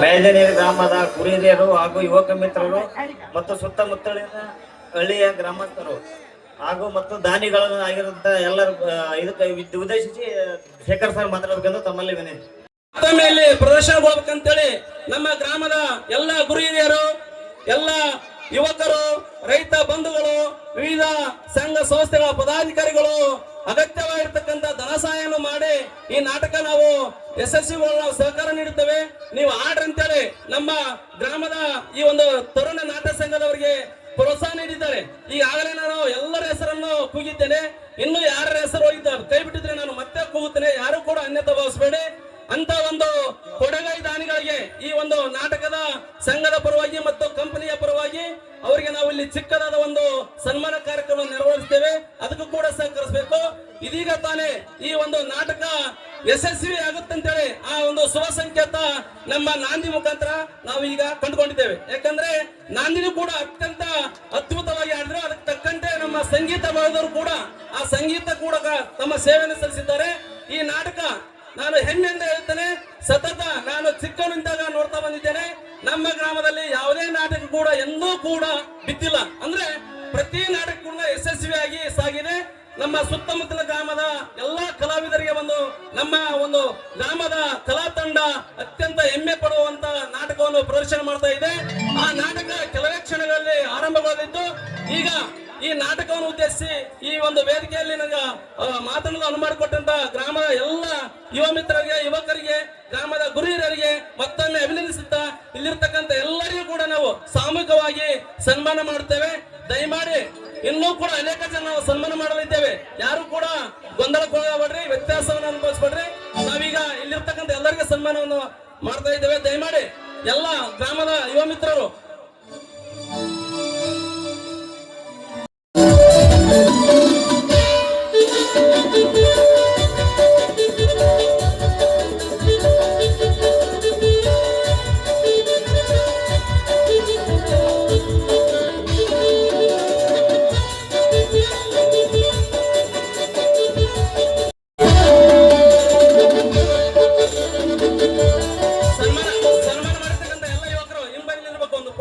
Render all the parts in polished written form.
ಮೇಲ್ದನೇರಿ ಗ್ರಾಮದ ಕುರಿಹಿರಿಯರು ಹಾಗೂ ಯುವಕ ಮಿತ್ರರು ಮತ್ತು ಸುತ್ತಮುತ್ತಲಿನ ಹಳ್ಳಿಯ ಗ್ರಾಮಸ್ಥರು ಹಾಗೂ ಮತ್ತು ದಾನಿಗಳನ್ನು ಆಗಿರುವಂತ ಎಲ್ಲರೂ ಇದಕ್ಕೆ ಉದ್ದೇಶಿಸಿ ಶೇಖರ್ ಸರ್ ಮಾತಾಡಬೇಕೆಂದು ತಮ್ಮಲ್ಲಿ ವಿನಂತಿ. ಮತ್ತೊಮ್ಮೆ ಪ್ರದರ್ಶನಗೊಳ್ಬೇಕಂತೇಳಿ ನಮ್ಮ ಗ್ರಾಮದ ಎಲ್ಲ ಗುರು ಹಿರಿಯರು, ಎಲ್ಲ ಯುವಕರು, ರೈತ ಬಂಧುಗಳು, ವಿವಿಧ ಸಂಘ ಸಂಸ್ಥೆಗಳ ಪದಾಧಿಕಾರಿಗಳು ಅಗತ್ಯವಾಗಿರ್ತಕ್ಕಂಥ ಧನ ಸಹಾಯವನ್ನು ಮಾಡಿ ಈ ನಾಟಕ ನಾವು ಯಶಸ್ವಿಗೊಳ್ಳಲು ನಾವು ಸಹಕಾರ ನೀಡುತ್ತೇವೆ. ನೀವು ಆಡ್ರಿ ಅಂತೇಳಿ ನಮ್ಮ ಗ್ರಾಮದ ಈ ಒಂದು ತರುಣ ನಾಟಕ ಸಂಘದವರಿಗೆ ಪ್ರೋತ್ಸಾಹ ನೀಡಿದ್ದಾರೆ. ಈಗಾಗಲೇ ನಾನು ಎಲ್ಲರ ಹೆಸರನ್ನು ಕೂಗಿದ್ದೇನೆ. ಇನ್ನು ಯಾರ ಹೆಸರು ಹೋಗಿದ್ದಾರೆ ಕೈ ಬಿಟ್ಟಿದ್ರೆ ನಾನು ಮತ್ತೆ ಕೂಗುತ್ತೇನೆ. ಯಾರು ಕೂಡ ಅನ್ಯತಾ ಭಾವಿಸಬೇಡಿ. ಅಂತ ಒಂದು ಕೊಡಗೈ ದಾನಿಗಳಿಗೆ ಈ ಒಂದು ನಾಟಕದ ಸಂಘದ ಪರವಾಗಿ ಮತ್ತು ಕಂಪನಿಯ ಪರವಾಗಿ ಅವರಿಗೆ ನಾವು ಇಲ್ಲಿ ಚಿಕ್ಕದಾದ ಒಂದು ಸನ್ಮಾನ ಕಾರ್ಯಕ್ರಮ ನಿರ್ವಹಿಸ್ತೇವೆ. ಅದಕ್ಕೂ ಕೂಡ ಸಹಕರಿಸಬೇಕು. ಇದೀಗ ತಾನೇ ಈ ಒಂದು ನಾಟಕ ಯಶಸ್ವಿ ಆಗುತ್ತಂತೇಳಿ ಆ ಒಂದು ಶುಭ ಸಂಕೇತ ನಮ್ಮ ನಾಂದಿ ಮುಖಾಂತರ ನಾವು ಈಗ ಕಂಡುಕೊಂಡಿದ್ದೇವೆ. ಯಾಕಂದ್ರೆ ನಾಂದಿನೂ ಕೂಡ ಅತ್ಯಂತ ಅದ್ಭುತವಾಗಿ ಆಡಿದ್ರು. ಅದಕ್ಕೆ ತಕ್ಕಂತೆ ನಮ್ಮ ಸಂಗೀತ ಭಾಗದವರು ಕೂಡ ಆ ಸಂಗೀತ ಕೂಡ ತಮ್ಮ ಸೇವೆಯನ್ನು ಸಲ್ಲಿಸಿದ್ದಾರೆ. ಈ ನಾಟಕ ನಾನು ಹೆಮ್ಮೆಯಿಂದ ಹೇಳ್ತೇನೆ, ಸತತ ನಾನು ಚಿಕ್ಕವನಿದ್ದಾಗ ನೋಡ್ತಾ ಬಂದಿದ್ದೇನೆ. ನಮ್ಮ ಗ್ರಾಮದಲ್ಲಿ ಯಾವುದೇ ನಾಟಕ ಕೂಡ ಎಂದೂ ಕೂಡ ಬಿದ್ದಿಲ್ಲ. ಅಂದ್ರೆ ಪ್ರತಿ ನಾಟಕ ಕೂಡ ಯಶಸ್ವಿಯಾಗಿ ಸಾಗಿದೆ. ನಮ್ಮ ಸುತ್ತಮುತ್ತಲ ಗ್ರಾಮದ ಎಲ್ಲಾ ಕಲಾವಿದರಿಗೆ ನಮ್ಮ ಒಂದು ಗ್ರಾಮದ ಕಲಾ ತಂಡ ಅತ್ಯಂತ ಹೆಮ್ಮೆ ಪಡುವಂತ ನಾಟಕವನ್ನು ಪ್ರದರ್ಶನ ಮಾಡ್ತಾ ಇದೆ. ಆ ನಾಟಕ ಕೆಲವೇ ಕ್ಷಣಗಳಲ್ಲಿ ಆರಂಭಗೊಳ್ಳಲಿದ್ದು ಈಗ ಈ ನಾಟಕವನ್ನು ಉದ್ದೇಶಿಸಿ ಈ ಒಂದು ವೇದಿಕೆಯಲ್ಲಿ ನನಗೆ ಮಾತನಾಡಲು ಅನುವು ಮಾಡಿಕೊಟ್ಟಂತ ಗ್ರಾಮದ ಎಲ್ಲ ಯುವ ಮಿತ್ರರಿಗೆ, ಯುವಕರಿಗೆ, ಗ್ರಾಮದ ಗುರು ಹಿರಿಯರಿಗೆ ಮತ್ತೊಮ್ಮೆ ಅಭಿನಂದಿಸುತ್ತಾ ಇಲ್ಲಿರ್ತಕ್ಕಂಥ ಎಲ್ಲರಿಗೂ ಕೂಡ ನಾವು ಸಾಮೂಹಿಕವಾಗಿ ಸನ್ಮಾನ ಮಾಡುತ್ತೇವೆ. ದಯಮಾಡಿ ಇನ್ನೂ ಕೂಡ ಅನೇಕ ಜನ ನಾವು ಸನ್ಮಾನ ಮಾಡಲಿದ್ದೇವೆ. ಯಾರು ಕೂಡ ಗೊಂದಲಕ್ಕೊಳಗಾಗಬೇಡ್ರಿ, ವ್ಯತ್ಯಾಸವನ್ನು ಅನುಭವಿಸಬೇಡ್ರಿ. ನಾವೀಗ ಇಲ್ಲಿರ್ತಕ್ಕಂಥ ಎಲ್ಲರಿಗೂ ಸನ್ಮಾನವನ್ನು ಮಾಡ್ತಾ ಇದ್ದೇವೆ. ದಯಮಾಡಿ ಎಲ್ಲ ಗ್ರಾಮದ ಯುವ ಮಿತ್ರರು ಸನ್ಮಾನ ಮಾಡಿರ್ತಕ್ಕಂಥ ಎಲ್ಲ ಯುವಕರು ಹಿಂಬೈಲಿರ್ಬೇಕು. ಒಂದು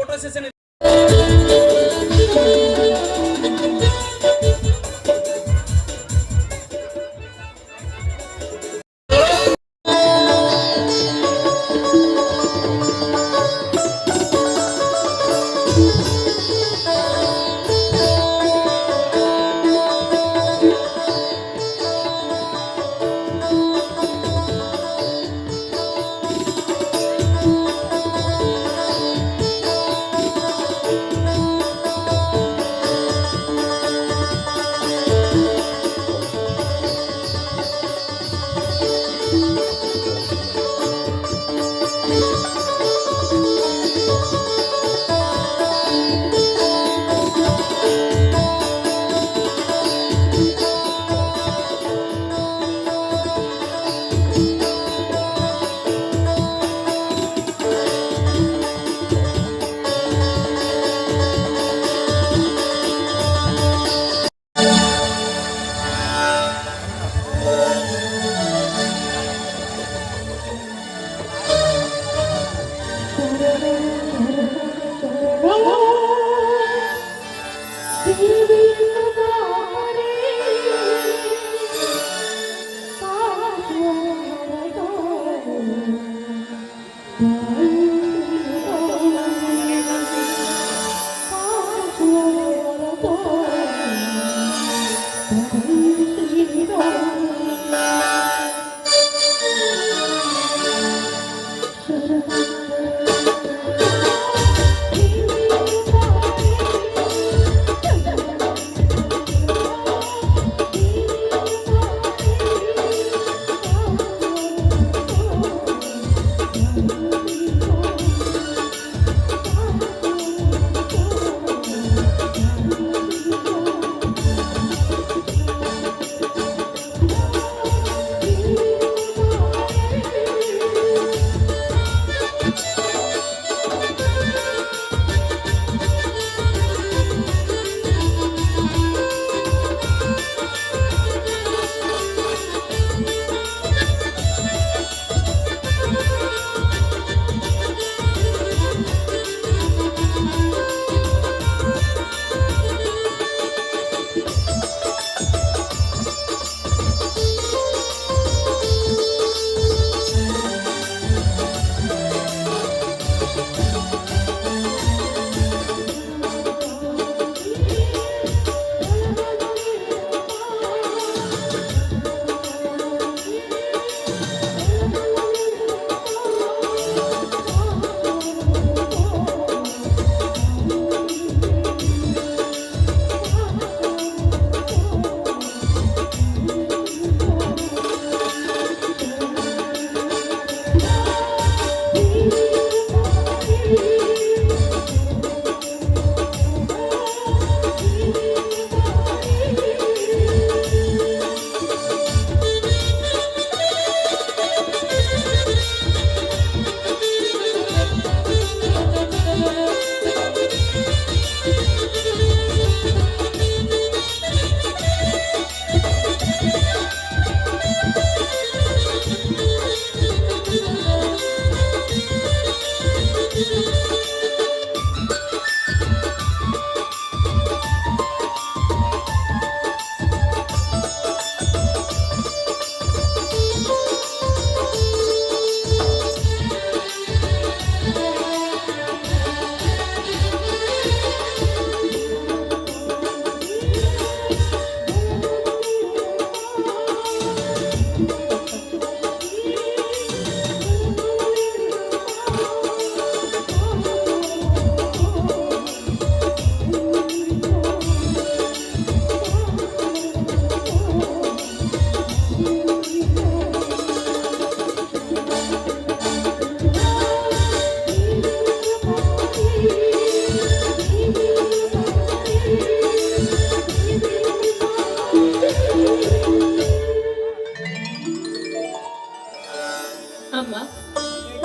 ಅಮ್ಮ,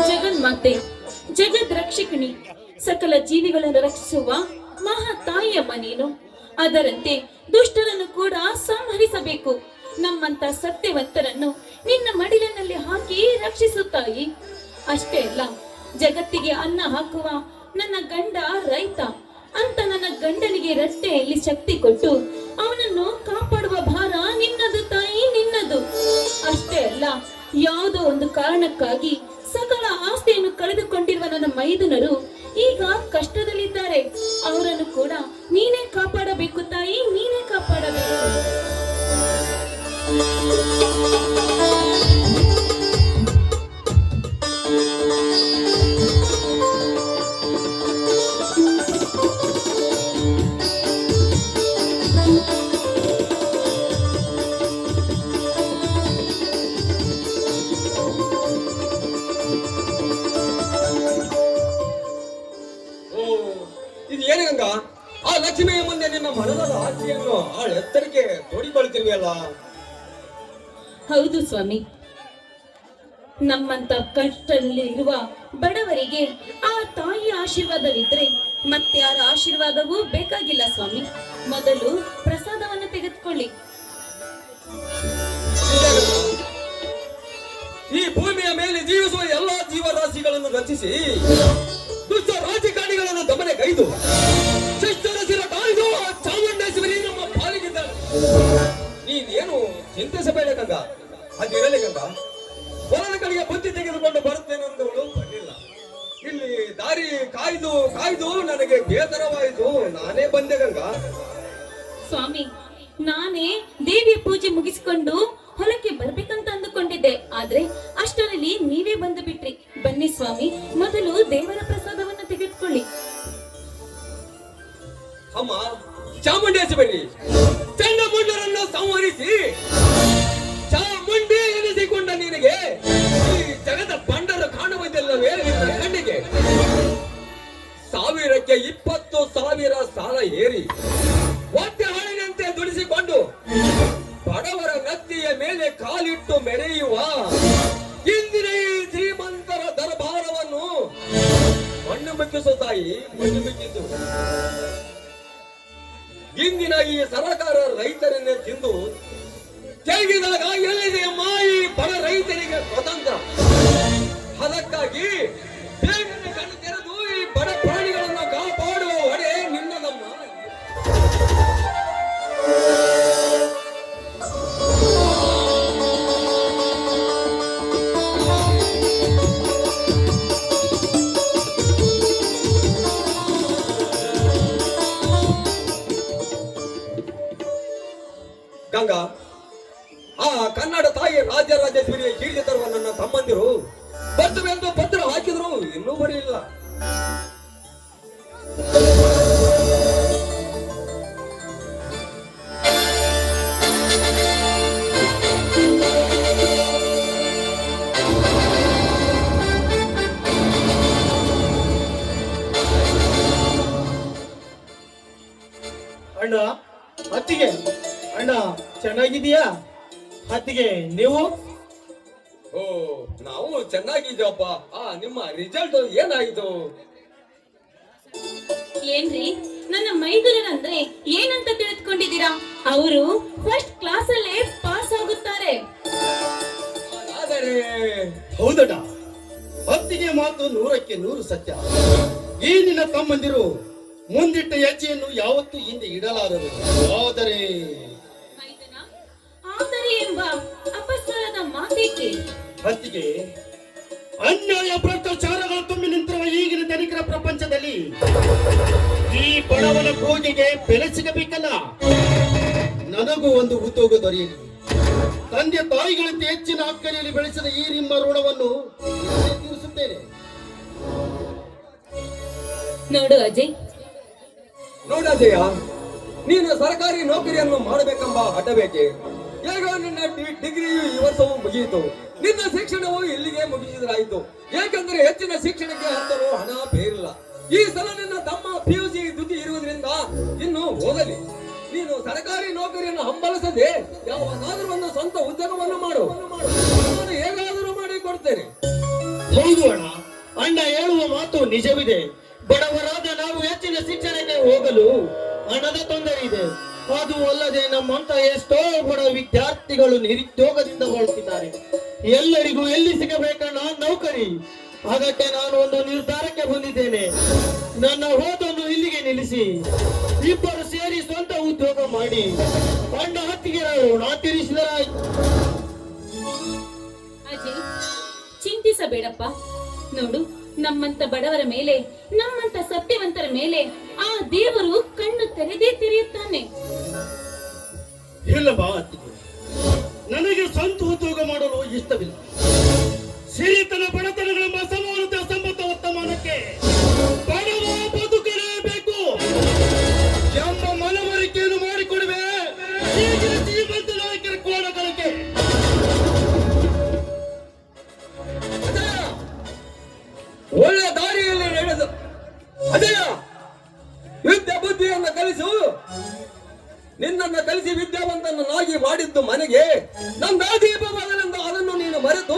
ಜಗನ್ಮಾತೆ, ಜಗದ್ ರಕ್ಷಕಿಣಿ, ಸಕಲ ಜೀವಿಗಳನ್ನು ರಕ್ಷಿಸುವ ಮಹಾ ತಾಯಿಯಮ್ಮ ನೀನು. ಅದರಂತೆ ದುಷ್ಟರನ್ನು ಕೂಡ ಸಂಹರಿಸಬೇಕು. ನಮ್ಮಂತ ಸತ್ಯವಂತರನ್ನು ನಿನ್ನ ಮಡಿಲಿನಲ್ಲಿ ಹಾಕಿ ರಕ್ಷಿಸುತ್ತಾಯಿ. ಅಷ್ಟೇ ಅಲ್ಲ, ಜಗತ್ತಿಗೆ ಅನ್ನ ಹಾಕುವ ನನ್ನ ಗಂಡ ರೈತ ಅಂತ ನನ್ನ ಗಂಡನಿಗೆ ರಟ್ಟೆಯಲ್ಲಿ ಶಕ್ತಿ ಕೊಟ್ಟು ಅವನನ್ನು ಕಾಪಾಡುವ ಭಾರ ನಿನ್ನದು ತಾಯಿ, ನಿನ್ನದು. ಅಷ್ಟೇ ಅಲ್ಲ, ಯಾವುದೋ ಒಂದು ಕಾರಣಕ್ಕಾಗಿ ಸಕಲ ಆಸ್ತಿಯನ್ನು ಕಳೆದುಕೊಂಡಿರುವ ನನ್ನ ಮೈದುನರು ಈಗ ಕಷ್ಟದಲ್ಲಿದ್ದಾರೆ. ಅವರನ್ನು ಕೂಡ ನೀನೇ ಕಾಪಾಡಬೇಕು ತಾಯಿ, ನೀನೇ ಕಾಪಾಡಬೇಕು. ಇದು ಏನು ಗಂಗಾ? ಆ ಲಕ್ಷ್ಮಿಯ ಮುಂದೆ ನಿನ್ನ ಮನದ ಆಸೆಯನ್ನು ಆ ಎತ್ತರಕ್ಕೆ ತೋಡಿಕೊಳ್ತಿರುವೆಯಲ್ಲ? ಹೌದು ಸ್ವಾಮಿ, ನಮ್ಮಂತ ಕಷ್ಟದಲ್ಲಿ ಇರುವ ಬಡವರಿಗೆ ಆ ತಾಯಿಯ ಆಶೀರ್ವಾದವಿದ್ರೆ ಮತ್ತೆ ಯಾರ ಆಶೀರ್ವಾದವೂ ಬೇಕಾಗಿಲ್ಲ ಸ್ವಾಮಿ. ಮೊದಲು ಪ್ರಸಾದವನ್ನು ತೆಗೆದುಕೊಳ್ಳಿ. ಈ ಭೂಮಿಯ ಮೇಲೆ ಜೀವಿಸುವ ಎಲ್ಲಾ ಜೀವರಾಶಿಗಳನ್ನು ರಚಿಸಿ ದುಷ್ಟ ರಾಜಕಾರಣಿಗಳನ್ನು ದಮನಗೈದು ಶಿಷ್ಟರ ಶಿರ ಕಾಯ್ದು ಚಾಮುಂಡೇಶ್ವರಿ ನಮ್ಮ ಪಾಲಿಗಿದ್ದಾಳೆ. ನೀನೇನು ಚಿಂತಿಸಬೇಡ ಗಂಗಾ, ಅದಿರಲಿ ಗಂಗಾ. ಹೊಲದ ಕಡೆಗೆ ಬುದ್ಧಿ ತೆಗೆದುಕೊಂಡು ಬರುತ್ತೇನೆ ಅಂದವಳು ಬರಲಿಲ್ಲ. ಇಲ್ಲಿ ದಾರಿ ಕಾಯ್ದು ಕಾಯ್ದು ನನಗೆ ಬೇಸರವಾಯಿತು, ನಾನೇ ಬಂದೆ ಗಂಗಾ. ಸ್ವಾಮಿ, ನಾನೇ ದೇವಿಯ ಪೂಜೆ ಮುಗಿಸಿಕೊಂಡು ಹೊಲಕ್ಕೆ ಬರ್ಬೇಕಂತ ಅಂದುಕೊಂಡಿದ್ದೆ. ಆದ್ರೆ ಅಷ್ಟರಲ್ಲಿ ನೀವೇ ಬಂದು ಬಿಟ್ರಿ. ಬನ್ನಿ ಸ್ವಾಮಿ, ಮೊದಲು ದೇವರ ಪ್ರಸಾದವನ್ನ ತೆಗೆದುಕೊಳ್ಳಿ. ಅಮ್ಮ ಚಾಮುಂಡೇಶ್ವರಿ ಬನ್ನಿ, ಚಂಡಮುಂಡರನ್ನು ಸಂಹರಿಸಿ ಚಾಮುಂಡಿ ಎನಿಸಿಕೊಂಡ ನಿನಗೆ ಈ ಜಗದ ಬಂಡರು ಕಾಣುವುದಿಲ್ಲವೇ ನಿನ್ನ ಕಣ್ಣಿಗೆ? 1000ಕ್ಕೆ 20,000 ಸಾಲ ಏರಿ ಒತ್ತೆ ಹಾಳಿನಂತೆ ದುಡಿಸಿಕೊಂಡು ಬಡವರ ನತ್ತಿಯ ಮೇಲೆ ಕಾಲಿಟ್ಟು ಮೆರೆಯುವ ಇಂದಿನ ಈ ಶ್ರೀಮಂತರ ದರ್ಬಾರವನ್ನು ಮಣ್ಣು ಮುಕ್ಕಿಸು ತಾಯಿ, ಮಣ್ಣು ಮುಕ್ಕಿದ್ದು. ಇಂದಿನ ಈ ಸರಕಾರ ರೈತರನ್ನೇ ತಿಂದು ಕೆಳಗಿದಾಗ ಎಲ್ಲಿದೆ ಅಮ್ಮ ಈ ಬಡ ರೈತರಿಗೆ ಸ್ವತಂತ್ರ? ಅದಕ್ಕಾಗಿ ಬೇಗನೆ ಕಣ್ಣು ತೆರೆದು ಈ ಬಡ ಪ್ರಾಣಿಗಳನ್ನು ಕಾಪಾಡುವ ಹೊಣೆ ನಿನ್ನದಮ್ಮ. ಗಂಗಾ, ಆ ಕನ್ನಡ ತಾಯಿ ರಾಜರಾಜೇಶ್ವರಿಯ ಕೀರ್ತಿ ತರುವ ನನ್ನ ತಮ್ಮಂದಿರು ಬರ್ತವೆಂದು ಪತ್ರ ಹಾಕಿದ್ರು, ಇನ್ನೂ ಬರಲಿಲ್ಲ. ಅಣ್ಣ, ಅತ್ತಿಗೆ, ಅಣ್ಣ ಚೆನ್ನಾಗಿದೀಯಾ? ಅತ್ತಿಗೆ ನೀವು? ಓ, ನಾವು ಚೆನ್ನಾಗಿದ್ದೇವಪ್ಪ. ನಿಮ್ಮ ರಿಸಲ್ಟ್ ಏನಾಯಿತು? ಏನ್ರಿ, ನನ್ನ ಮೈದುನರಂದ್ರೆ ಏನಂತ ತಿಳಿದುಕೊಂಡಿದ್ದೀರಾ? ಅವರು ಫಸ್ಟ್ ಕ್ಲಾಸ್ ಅಲ್ಲೇ ಪಾಸ್ ಆಗುತ್ತಾರೆ. ಆದರೆ ಹೌದಣ್ಣ, ಅತ್ತಿಗೆ ಮಾತು 100ಕ್ಕೆ 100 ಸತ್ಯ. ಈ ನಿನ್ನ ತಮ್ಮಂದಿರು ಮುಂದಿಟ್ಟ ಹೆಜ್ಜೆಯನ್ನು ಯಾವತ್ತೂ ಹಿಂದೆ ಇಡಲಾರರು. ಆದರೆ ಮೈದುನ, ಆದರೆ ಎಂಬ ಅಪಸ್ವರದ ಮಾತೇಕೆ? ಅತ್ತಿಗೆ, ಅನ್ಯಾಯ ಭ್ರಷ್ಟಾಚಾರಗಳು ತುಂಬಿ ನಿಂತಿರುವ ಈಗಿನ ಧನಿಕರ ಪ್ರಪಂಚದಲ್ಲಿ ಈ ಬಡವನ ಕೂಗಿಗೆ ಬೆಲೆ ಸಿಗಬೇಕಲ್ಲ. ನನಗೂ ಒಂದು ಉದ್ಯೋಗ ದೊರೆಯಲಿ. ತಂದೆ ತಾಯಿಗಳಂತೆ ಹೆಚ್ಚಿನ ಅಕ್ಕರೆಯಲ್ಲಿ ಬೆಳೆಸಿದ ಈ ನಿಮ್ಮ ಋಣವನ್ನು ತೀರಿಸುತ್ತೇನೆ. ನೋಡು ಅಜಯ್, ನೋಡಜಯ, ನೀನು ಸರ್ಕಾರಿ ನೌಕರಿಯನ್ನು ಮಾಡಬೇಕೆಂಬ ಹಠಬೇಕೆ? ಈಗ ನಿನ್ನ ಡಿಗ್ರಿಯು ಈ ವರ್ಷವೂ ಮುಗಿಯಿತು. ನಿನ್ನ ಶಿಕ್ಷಣವು ಇಲ್ಲಿಗೆ ಮುಗಿಸಿದ್ರಾಯಿತು. ಏಕೆಂದರೆ ಹೆಚ್ಚಿನ ಶಿಕ್ಷಣಕ್ಕೆ ಹತ್ತಲು ಹಣ ಬೇರಿಲ್ಲ. ಈ ಸಲ ನಿನ್ನ ತಮ್ಮ PUC ದ್ಯುತಿ ಇರುವುದರಿಂದ ಇನ್ನು ಓದಲಿ. ನೀನು ಸರ್ಕಾರಿ ನೌಕರಿಯನ್ನು ಹಂಬಲಿಸದೆ ಯಾವುದಾದ್ರೂ ಒಂದು ಸ್ವಂತ ಉದ್ಯೋಗವನ್ನು ಮಾಡು. ನಾನು ಹೇಗಾದರೂ ಮಾಡಿ ಕೊಡ್ತೇನೆ. ಹೌದು ಅಣ್ಣ, ಅಣ್ಣ ಹೇಳುವ ಮಾತು ನಿಜವಿದೆ. ಬಡವರಾದ ನಾವು ಹೆಚ್ಚಿನ ಶಿಕ್ಷಣಕ್ಕೆ ಹೋಗಲು ಹಣದ ತೊಂದರೆ ಇದೆ. ಅದು ಅಲ್ಲದೆ ನಮ್ಮಂತ ಎಷ್ಟೋ ಬಡ ವಿದ್ಯಾರ್ಥಿಗಳು ನಿರುದ್ಯೋಗದಿಂದ ಬಾಳುತ್ತಿದ್ದಾರೆ. ಎಲ್ಲರಿಗೂ ಎಲ್ಲಿ ಸಿಗಬೇಕಣ್ಣ ನೌಕರಿ? ಅದಕ್ಕೆ ನಾನು ಒಂದು ನಿರ್ಧಾರಕ್ಕೆ ಬಂದಿದ್ದೇನೆ. ನನ್ನ ಓದನ್ನು ಇಲ್ಲಿಗೆ ನಿಲ್ಲಿಸಿ ಇಬ್ಬರು ಸೇರಿ ಸ್ವಂತ ಉದ್ಯೋಗ ಮಾಡಿ ಅಣ್ಣ ಹತ್ತಿಗೆ ಋಣ ತೀರಿಸಿದರಾಯ್ತು. ಅಜಯ್, ಚಿಂತಿಸಬೇಡಪ್ಪ. ನೋಡು, ನಮ್ಮಂತ ಬಡವರ ಮೇಲೆ, ನಮ್ಮಂತ ಸತ್ಯವಂತರ ಮೇಲೆ ಆ ದೇವರು ಕಣ್ಣು ತೆರೆದೇ ತೆರೆಯುತ್ತಾನೆ. ಇಲ್ಲವಾ ಅತ್ತಿಗೆ, ನನಗೆ ಸ್ವಂತ ಉದ್ಯೋಗ ಮಾಡಲು ಇಷ್ಟವಿಲ್ಲ. ಸಿರಿತನ ಬಡತನಗಳ ಸಮಾನತೆ ಸಂಬಂಧ ವರ್ತಮಾನಕ್ಕೆ ಬಡವ ಬದುಕಲೇಬೇಕು ಎಂಬ ಮನವರಿಕೆಯನ್ನು ಮಾಡಿಕೊಡುವೆ ಈಗಿನ ಶ್ರೀಮಂತ ನಾಯಕರ ಕೋಣಗಳಿಗೆ. ಒಳ್ಳೆ ದಾರಿಯಲ್ಲಿ ನಡೆದು ಅಜಯ, ವಿದ್ಯೆ ಬುದ್ಧಿಯನ್ನು ಕಲಿಸು. ನಿನ್ನನ್ನು ಕಲಿಸಿ ವಿದ್ಯಾವಂತನನ್ನಾಗಿ ಮಾಡಿದ್ದು ಮನೆಗೆ ನನ್ನ ದೀಪವಾಗಲೆಂದು ಅದನ್ನು ನೀನು ಮರೆತು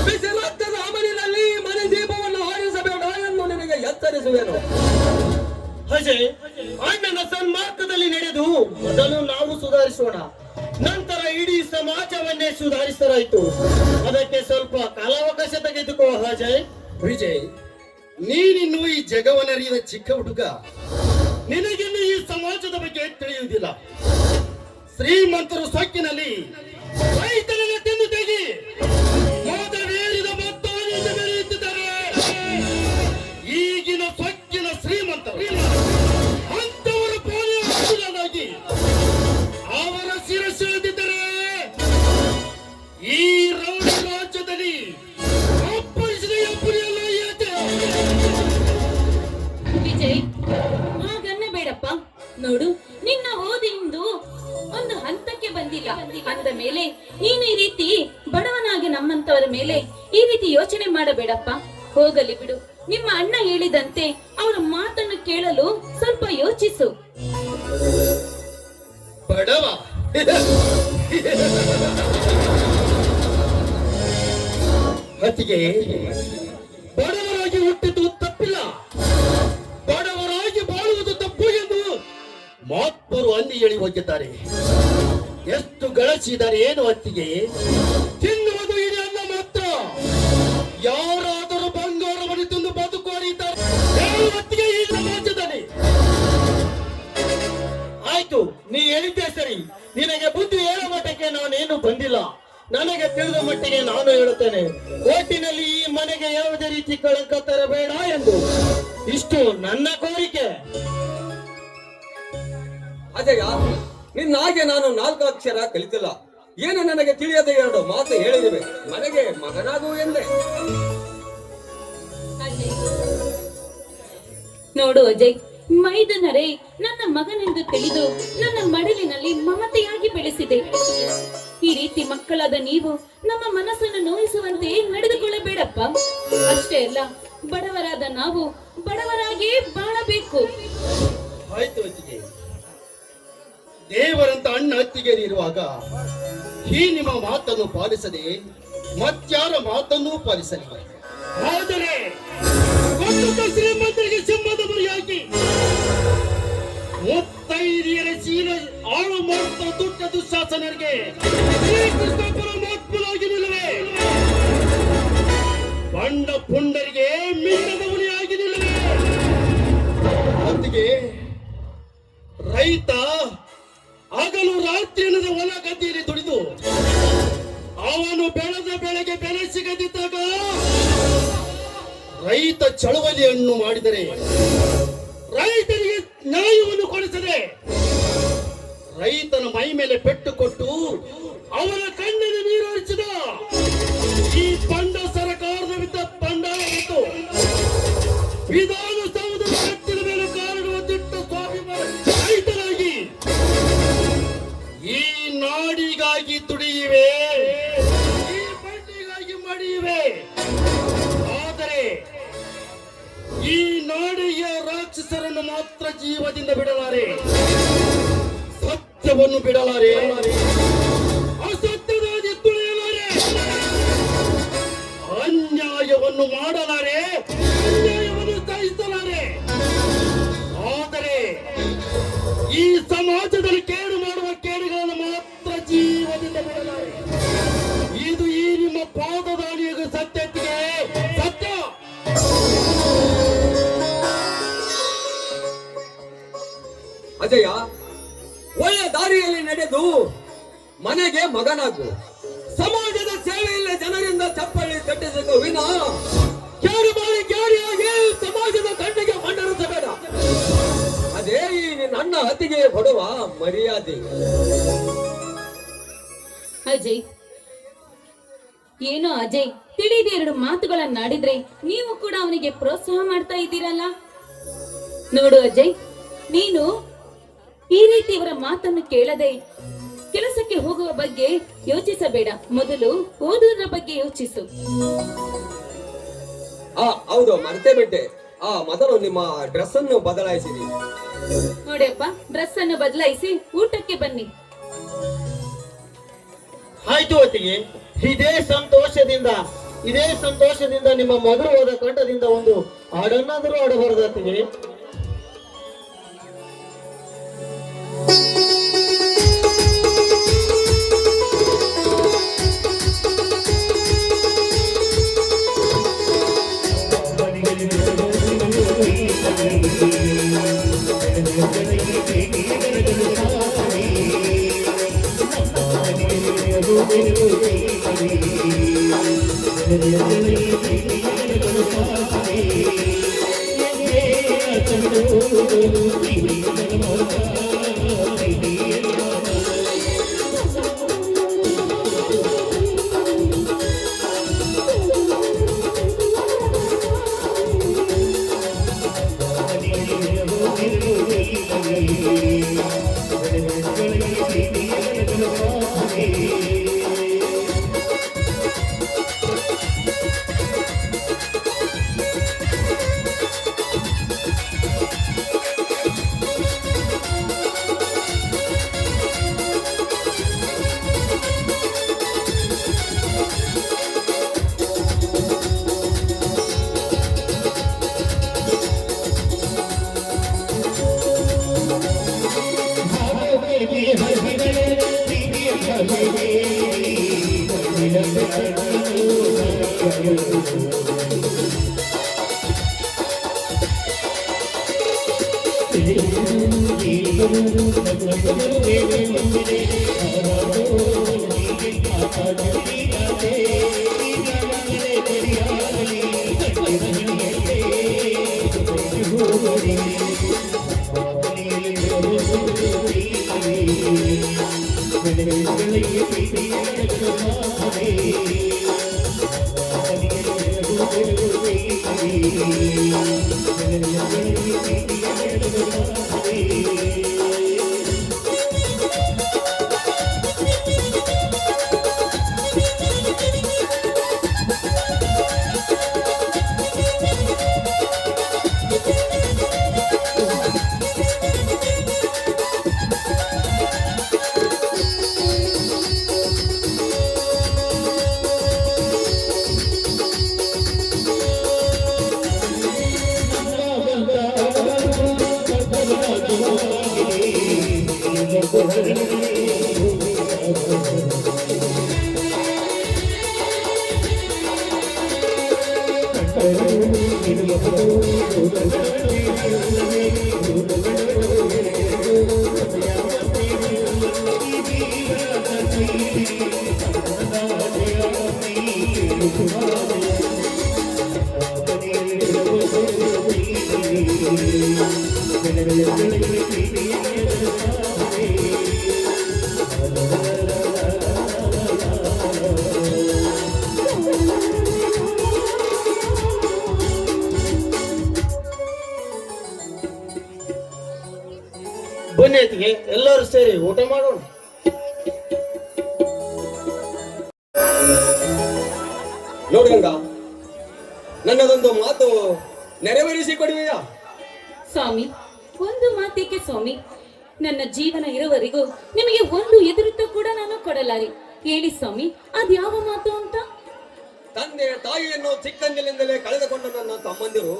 ಬಿಸಿಲತ್ತದ ಅಮಲಿನಲ್ಲಿ ಮನೆ ದೀಪವನ್ನು ಹಾರಿಸಬೇಡ ಎಂದು ನಿನಗೆ ಎಚ್ಚರಿಸುವೆನು. ಅಜಯ್, ಅಣ್ಣನ ಸನ್ಮಾರ್ಗದಲ್ಲಿ ನಡೆದು ಮೊದಲು ನಾವು ಸುಧಾರಿಸೋಣ, ನಂತರ ಇಡೀ ಸಮಾಜವನ್ನೇ ಸುಧಾರಿಸಲಾಯಿತು. ಅದಕ್ಕೆ ಸ್ವಲ್ಪ ಕಾಲಾವಕಾಶ ತೆಗೆದುಕೋ ಅಜಯ್. ವಿಜಯ್, ನೀನಿನ್ನು ಈ ಜಗವನ್ನರಿಯದ ಚಿಕ್ಕ ಹುಡುಗ. ನಿನಗಿನ್ನು ಈ ಸಮಾಜದ ಬಗ್ಗೆ ತಿಳಿಯುವುದಿಲ್ಲ. ಶ್ರೀಮಂತರು ಸೊಕ್ಕಿನಲ್ಲಿ ರೈತರನ್ನ ತಿಂದು ತೆಗಿ ಮೊದಲೇರಿದ ಮೊತ್ತವನ್ನು ಬೆಳೆಯುತ್ತಿದ್ದಾರೆ. ಈಗಿನ ಸೊಕ್ಕಿನ ಶ್ರೀಮಂತರು ಅಂತವರ ಪೋಲಿಯೋ ಹಾಕುವುದಾಗಿ ಅವರ ಬಂದಿಲ್ಲ ಅಂದ ಮೇಲೆ ನೀನು ಈ ರೀತಿ ಬಡವನಾಗಿ ನಮ್ಮಂತವರ ಮೇಲೆ ಈ ರೀತಿ ಯೋಚನೆ ಮಾಡಬೇಡಪ್ಪ. ಹೋಗಲಿ ಬಿಡು. ನಿಮ್ಮ ಅಣ್ಣ ಹೇಳಿದಂತೆ ಅವರ ಮಾತನ್ನು ಕೇಳಲು ಸ್ವಲ್ಪ ಯೋಚಿಸು. ಬಡವ ಅತ್ತಿಗೆ, ಬಡವರಾಗಿ ಹುಟ್ಟಿದ್ದು ತಪ್ಪಿಲ್ಲ, ಬಡವರಾಗಿ ಬಾಳುವುದು ತಪ್ಪು ಎಂದು ಮಹಾತ್ಮರು ಅಲ್ಲಿ ಹೇಳಿ ಹೋಗಿದ್ದಾರೆ. ಎಷ್ಟು ಗಳಿಸಿದ್ದಾರೆ ಏನು ಅತ್ತಿಗೆ? ತಿನ್ನುವುದು ಇಡೀ ಅನ್ನ ಮಾತ್ರ. ಯಾರಾದರೂ ಬಂಗಾರವನ್ನು ತಿಂದು ಬದುಕುವರಿದ್ದಾರೆ ಅತ್ತಿಗೆ ಈ ಸಮಾಜದಲ್ಲಿ. ಆಯ್ತು, ನೀ ಹೇಳಿದ್ದೆ ಸರಿ. ನಿನಗೆ ಬುದ್ಧಿ ಹೇಳೋ ಮಟ್ಟಕ್ಕೆ ನಾನೇನು ಬಂದಿಲ್ಲ. ನನಗೆ ತಿಳಿದ ಮಟ್ಟಿಗೆ ನಾನು ಹೇಳುತ್ತೇನೆ, ಒಟ್ಟಿನಲ್ಲಿ ಈ ಮನೆಗೆ ಯಾವುದೇ ರೀತಿ ಕಳಂಕ ತರಬೇಡ ಎಂದು. ಇಷ್ಟು ನನ್ನ ಕೋರಿಕೆ. ಅಜಯ, ನಿನ್ನ ಹಾಗೆ ನಾನು 4 ಅಕ್ಷರ ಕಲಿತಿಲ್ಲ. ಏನು ನನಗೆ ತಿಳಿಯದೆ 2 ಮಾತು ಹೇಳಿದಿವೆ. ಮನೆಗೆ ಮಗನಾಗು ಎಂದೆ. ನೋಡು ಅಜಯ್, ಮೈದನರೇ ನನ್ನ ಮಗನೆಂದು ತಿಳಿದು ನನ್ನ ಮಡಿಲಿನಲ್ಲಿ ಮಮತೆಯಾಗಿ ಬೆಳೆಸಿದೆ. ಈ ರೀತಿ ಮಕ್ಕಳಾದ ನೀವು ನಮ್ಮ ಮನಸ್ಸನ್ನು ನೋಯಿಸುವಂತೆ ನಡೆದುಕೊಳ್ಳಬೇಡಪ್ಪ. ಅಷ್ಟೇ ಅಲ್ಲ, ಬಡವರಾದ ನಾವು ಬಡವರಾಗಿಯೇ ಬಾಳಬೇಕು. ಆಯ್ತು ಅತ್ತಿಗೆ, ದೇವರಂತ ಅಣ್ಣ ಅತ್ತಿಗೆಯರಿರುವಾಗ ಈ ನಿಮ್ಮ ಮಾತನ್ನು ಪಾಲಿಸದೆ ಮತ್ಯಾರ ಮಾತನ್ನು ಪಾಲಿಸಲಿ. ಆದರೆ ಕೊಟ್ಟಂತ ಶ್ರೀಮಂತರಿಗೆ ಸಿಂಹದ ಮರಿಯಾಗಿ ಮುತ್ತೈದೆಯರ ಶೀಲ ಆಳು ಮಾಡುತ್ತ ದುಷ್ಟ ದುಶ್ಯಾಸನರಿಗೆ ಶ್ರೀಕೃಷ್ಣ ಪರಮಾತ್ಮನಾಗಿ ನಿಲ್ಲುವೆ. ಬಂಡ ಪುಂಡರಿಗೆ ಮಿಂಡದ ಮುನಿಯಾಗಿ ನಿಲ್ಲುವೆ. ಅತ್ತಿಗೆ, ರೈತ ಹಗಲು ರಾತ್ರಿ ಎನ್ನದ ಹೊಲ ಗದ್ದೆಯಲ್ಲಿ ದುಡಿದು ಅವನು ಬೆಳೆದ ಬೆಳೆಗೆ ಬೆಲೆ ಸಿಗದಿದ್ದಾಗ ರೈತ ಚಳವಳಿಯನ್ನು ಮಾಡಿದರೆ, ರೈತರಿಗೆ ನ್ಯಾಯವನ್ನು ಕೊಡಿಸದೆ ರೈತನ ಮೈ ಮೇಲೆ ಪೆಟ್ಟು ಕೊಟ್ಟು ಅವನ ಕಣ್ಣಿನ ನೀರು ಹರಿಸಿದ ಈ ಬಂಡ ಸರ್ಕಾರದ ವಿರುದ್ಧ ಬಂಡಾಯವಿತ್ತು. ವಿಧಾನಸೌಧದ ಕಟ್ಟಿದ ಮೇಲೆ ಕಾರಣವ ದಿಟ್ಟ ಸ್ವಾಭಿಮಾನ ರೈತರಾಗಿ ಈ ನಾಡಿಗಾಗಿ ದುಡಿಯುವೆ, ಈ ಬಂಡಿಗಾಗಿ ಮಡಿಯುವೆ. ಆದರೆ ಈ ನಾಡಿಗೆ ರಾಕ್ಷಸರನ್ನು ಮಾತ್ರ ಜೀವದಿಂದ ಬಿಡಲಾರೆ, ಸತ್ಯವನ್ನು ಬಿಡಲಾರೆ, ಅಸತ್ಯವಾಗಿ ತುಳಿಯಲಾರೆ, ಅನ್ಯಾಯವನ್ನು ಮಾಡಲಾರೆ, ಅನ್ಯಾಯವನ್ನು ಸಹಿಸಲಾರೆ. ಆದರೆ ಈ ಸಮಾಜದಲ್ಲಿ ಕೇಡು ಮಾಡುವ ಕೇಡುಗಳನ್ನು ಮಾತ್ರ ಜೀವದಿಂದ ಬಿಡಲಾರೆ. ಇದು ಈ ನಿಮ್ಮ ಪಾದದಾಳಿಯ ಸತ್ಯತೆಗೆ ಸತ್ಯ. ಅಜಯ, ಒಳ್ಳೆ ದಾರಿಯಲ್ಲಿ ನಡೆದು ಮನೆಗೆ ಮಗನಾಗು. ಸಮಾಜದ ಸೇವೆಯಲ್ಲಿ ಜನರಿಂದ ಚಪ್ಪಲಿ ತಟ್ಟಿಸಬೇಕು ವಿನ ಕೇಡು ಮಾಡಿ ಕೇಡಿಯಾಗಿ ಸಮಾಜದ ಕಣ್ಣಿಗೆ ಮಂಡರಿಸಬೇಡ. ಅದೇ ಈ ನನ್ನ ಅತ್ತಿಗೆ ಕೊಡುವ ಮರ್ಯಾದೆ. ಅಜಯ್, ಏನೋ ಅಜಯ್, ತಿಳಿದ 2 ಮಾತುಗಳನ್ನಾಡಿದ್ರೆ ನೀವು ಕೂಡ ಅವನಿಗೆ ಪ್ರೋತ್ಸಾಹ ಮಾಡ್ತಾ ಇದ್ದೀರಲ್ಲ. ನೋಡು ಅಜಯ್, ನೀನು ಈ ರೀತಿ ಇವರ ಮಾತನ್ನು ಕೇಳದೆ ಕೆಲಸಕ್ಕೆ ಹೋಗುವ ಬಗ್ಗೆ ಯೋಚಿಸಬೇಡ. ಮೊದಲು ಓದುವುದರ ಬಗ್ಗೆ ಯೋಚಿಸು. ಹೌದು, ಮರ್ತೇ ಬಿಟ್ಟೆ. ಮೊದಲು ನಿಮ್ಮ ಡ್ರೆಸ್ ಅನ್ನು ಬದಲಾಯಿಸಿರಿ. ನೋಡಿಯಪ್ಪ, ಡ್ರೆಸ್ ಅನ್ನು ಬದಲಾಯಿಸಿ ಊಟಕ್ಕೆ ಬನ್ನಿ. ಆಯ್ತು ಅತ್ತಿಗೆ, ಇದೇ ಸಂತೋಷದಿಂದ ನಿಮ್ಮ ಮಧುರವಾದ ಕಂಠದಿಂದ ಒಂದು ಹಾಡನ್ನಾದರೂ ಆಡಬಾರದು ಅತ್ತಿಗೆ? Thank you. ಬನ್ನಿ ಅತ್ತಿಗೆ, ಎಲ್ಲರೂ ಸೇರಿ ಊಟ ಮಾಡೋಣ. ನೋಡಿ ಗಂಗಾ, ನನ್ನದೊಂದು ಮಾತು ನೆರವೇರಿಸಿ ಕೊಡುವೆಯಾ? ಸ್ವಾಮಿ, ಒಂದು ಮಾತೇಕೆ ಸ್ವಾಮಿ? ನನ್ನ ಜೀವನ ಇರುವವರೆಗೂ ನಿಮಗೆ ಒಂದು ಎದುರುತ್ತ ಕೂಡ ನಾನು ಕೊಡಲಾರೆ. ಹೇಳಿ ಸ್ವಾಮಿ, ಅದ್ಯಾವ ಮಾತು ಅಂತ? ತಂದೆ ತಾಯಿಯನ್ನು ಚಿಕ್ಕಂದಿನಿಂದಲೇ ಕಳೆದುಕೊಂಡ ನನ್ನ ತಮ್ಮಂದಿರು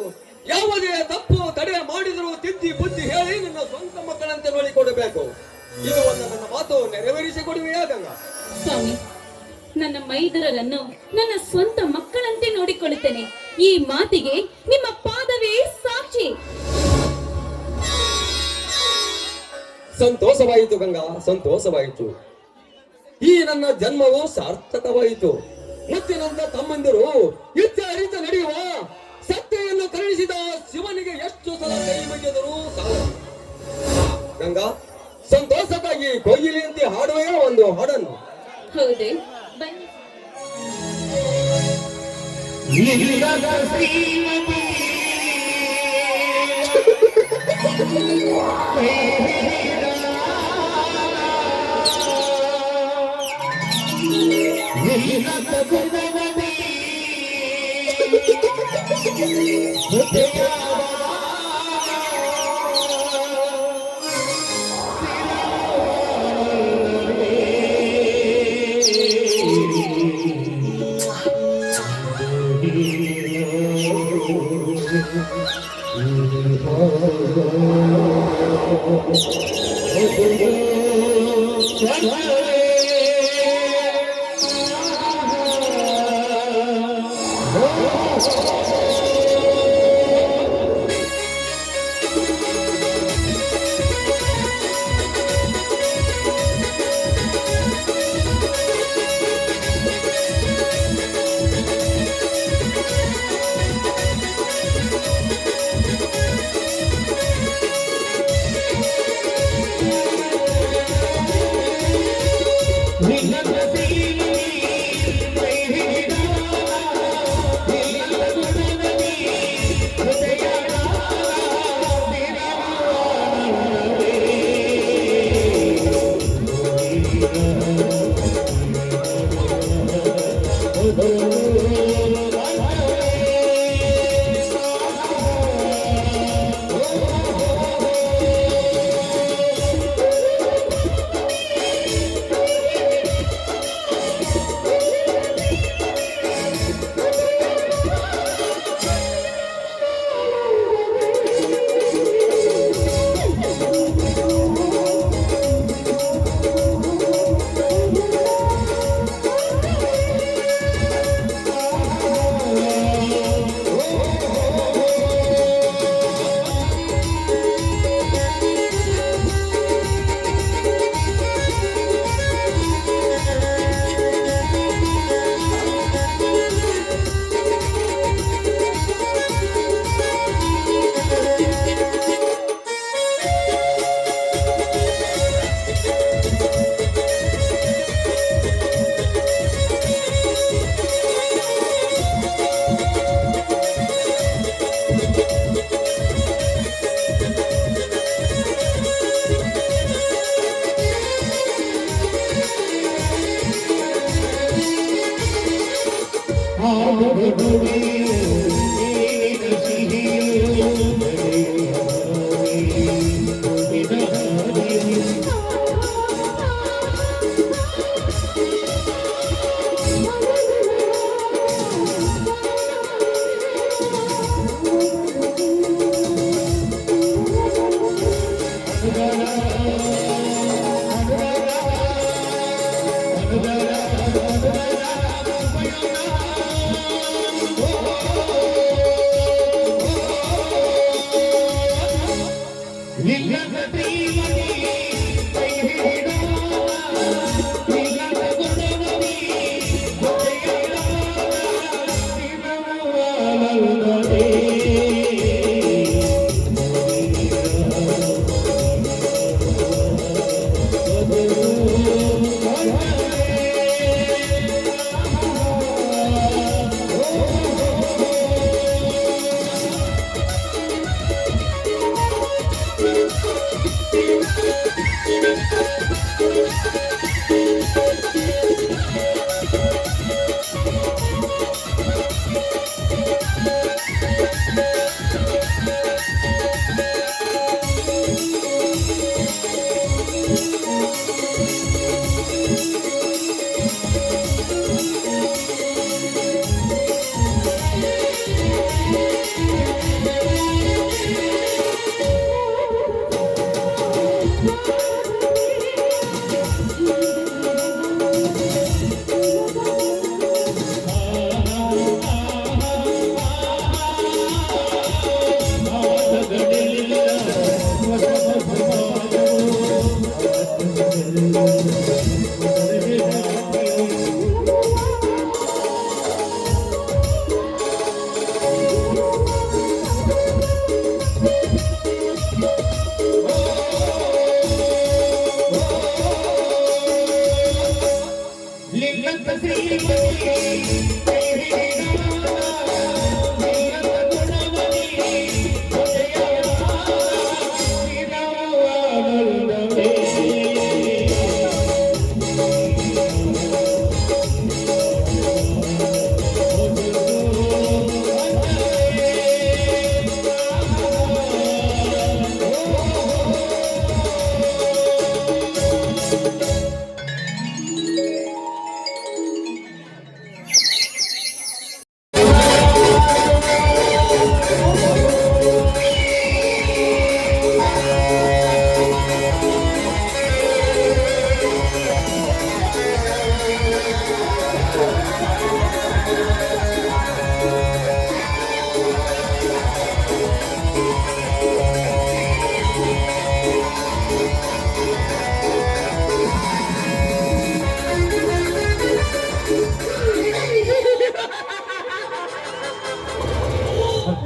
ಯಾವುದೇ ತಪ್ಪು ತಡೆ ಮಾಡಿದರೂ ತಿದ್ದಿ ಬುದ್ಧಿ ಹೇಳಿ ನನ್ನ ಸ್ವಂತ ಮಕ್ಕಳಂತೆ ನೋಡಿಕೊಡಬೇಕು. ಇದು ಒಂದು ನನ್ನ ಮಾತು ನೆರವೇರಿಸಿ ಕೊಡುವೆಯಾ ಗಂಗಾ? ಸ್ವಾಮಿ, ನನ್ನ ಮೈದುರರನ್ನು ನನ್ನ ಸ್ವಂತ ಮಕ್ಕಳಂತೆ ನೋಡಿಕೊಳ್ಳುತ್ತೇನೆ. ಈ ಮಾತಿಗೆ ನಿಮ್ಮ ಪಾದವೇ ಸಾಕ್ಷಿ. ಸಂತೋಷವಾಯಿತು ಗಂಗಾ, ಸಂತೋಷವಾಯಿತು. ಈ ನನ್ನ ಜನ್ಮವು ಸಾರ್ಥಕವಾಯಿತು. ಮುತ್ತಿನಂತ ತಮ್ಮಂದಿರು ಯುದ್ಧ ಅರಿತ ನಡೆಯುವ ಸತ್ಯವನ್ನು ಕರುಣಿಸಿದ ಶಿವನಿಗೆ ಎಷ್ಟು ಸಲ ಕೈ ಮುಗಿದರೂ ಸಾಲದು. ಗಂಗಾ, ಸಂತೋಷಕ್ಕಾಗಿ ಕೊಯ್ಲಿಯಂತೆ ಹಾಡುವೆಯೋ ಒಂದು ಹಾಡನ್ನು? ಹೌದೇ, ಬನ್ನಿ.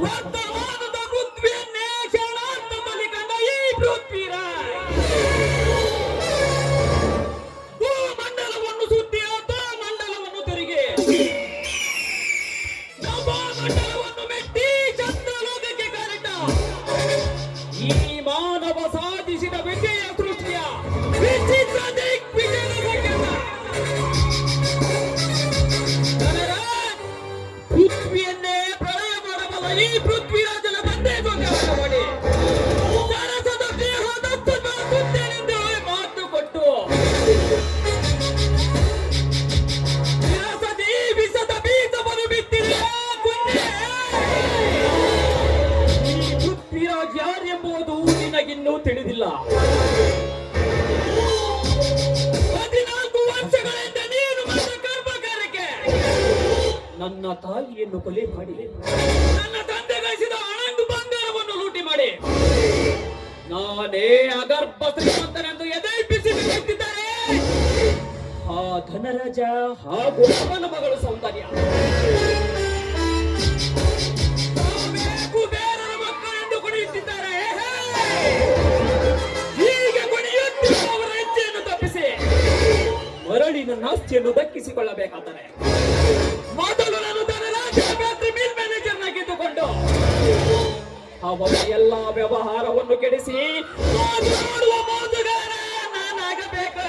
ವರ್ತಮಾನದ ಪೃಥ್ವಿಯನ್ನೇ ಕ್ಷಣಾರ್ಥದಲ್ಲಿ ಕಂಡ ಈ ಪೃಥ್ವಿರಾಜ್ ಭೂಮಂಡಲವನ್ನು ಸುತ್ತಿ ಮಂಡಲವನ್ನು ತಿರುಗಿ ಮಂಡಲವನ್ನು ಮೆಟ್ಟಿ ಚಂದ್ರಲೋಕಕ್ಕೆ ಕರೆಟ ಈ ಮಾನವ ಸಾಧಿಸಿದ ವಿಜಯ ಸೃಷ್ಟಿಯ ವಿಚಿತ್ರ ದಿಗ್ವಿಜಯದ ಸಂಕೇತ ಪೃಥ್ವಿಯನ್ನೇ ಪ್ರಳಯ ಮಾಡಬಲ್ಲ ಈ ಪೃಥ್ವಿರಾಜನ ಬಂದೇ ಮಾಡಿ ಸರಸದ ದೇಹದ ಸುತ್ತೇನೆಂದು ಮಾತು ಕೊಟ್ಟು ವಿರಸದಿ ವಿಸದ ಬೀಜವನ್ನು ಬಿತ್ತಿದೆ ಈ ಪೃಥ್ವಿರಾಜ್ ಯಾರೆಂಬುದು ನಿನಗಿನ್ನೂ ತಿಳಿದಿಲ್ಲ. 14 ವರ್ಷಗಳಿಂದ ನೀನು ಮಾಡಿದ ಕರ್ಮಕಾರಕ್ಕೆ ನನ್ನ ತಾಯಿಯನ್ನು ಕೊಲೆ ಮಾಡಿ ನನ್ನ ತಂದೆ ಗಳಿಸಿದ ಹಣಂದು ಬಂಗಾರವನ್ನು ಲೂಟಿ ಮಾಡಿ ನಾನೇ ಅಗರ್ಭ ಶ್ರೀಮಂತನೆಂದು ಎದೆಬ್ಬಿಸಿ ಬಿಡುತ್ತಿದ್ದಾರೆ ಆ ಧನರಾಜ ಹಾಗೂ ಅವನ ಮಗಳು ಸೌಂದರ್ಯ ಕುಬೇರನ ಮಕ್ಕಳೆಂದು ಕುಣಿಯುತ್ತಿದ್ದಾರೆ. ಹೀಗೆ ಕುಣಿಯುತ್ತಿರುವ ಅವರ ಹೆಜ್ಜೆಯನ್ನು ತಪ್ಪಿಸಿ ಮರಳಿನ ನಾಸ್ತಿಯನ್ನು ದಕ್ಕಿಸಿಕೊಳ್ಳಬೇಕಾದರೆ ಮೊದಲು ನಾನು ಧನರಾಜನ ಫ್ಯಾಕ್ಟರಿ ಮಿಲ್ ಮ್ಯಾನೇಜರ್ನಾಗಿದ್ದುಕೊಂಡು ಅವರ ಎಲ್ಲ ವ್ಯವಹಾರವನ್ನು ಕೆಡಿಸಿ ಮಾತನಾಡುವ ಮೋಸಗಾರ ನಾನಾಗಬೇಕು.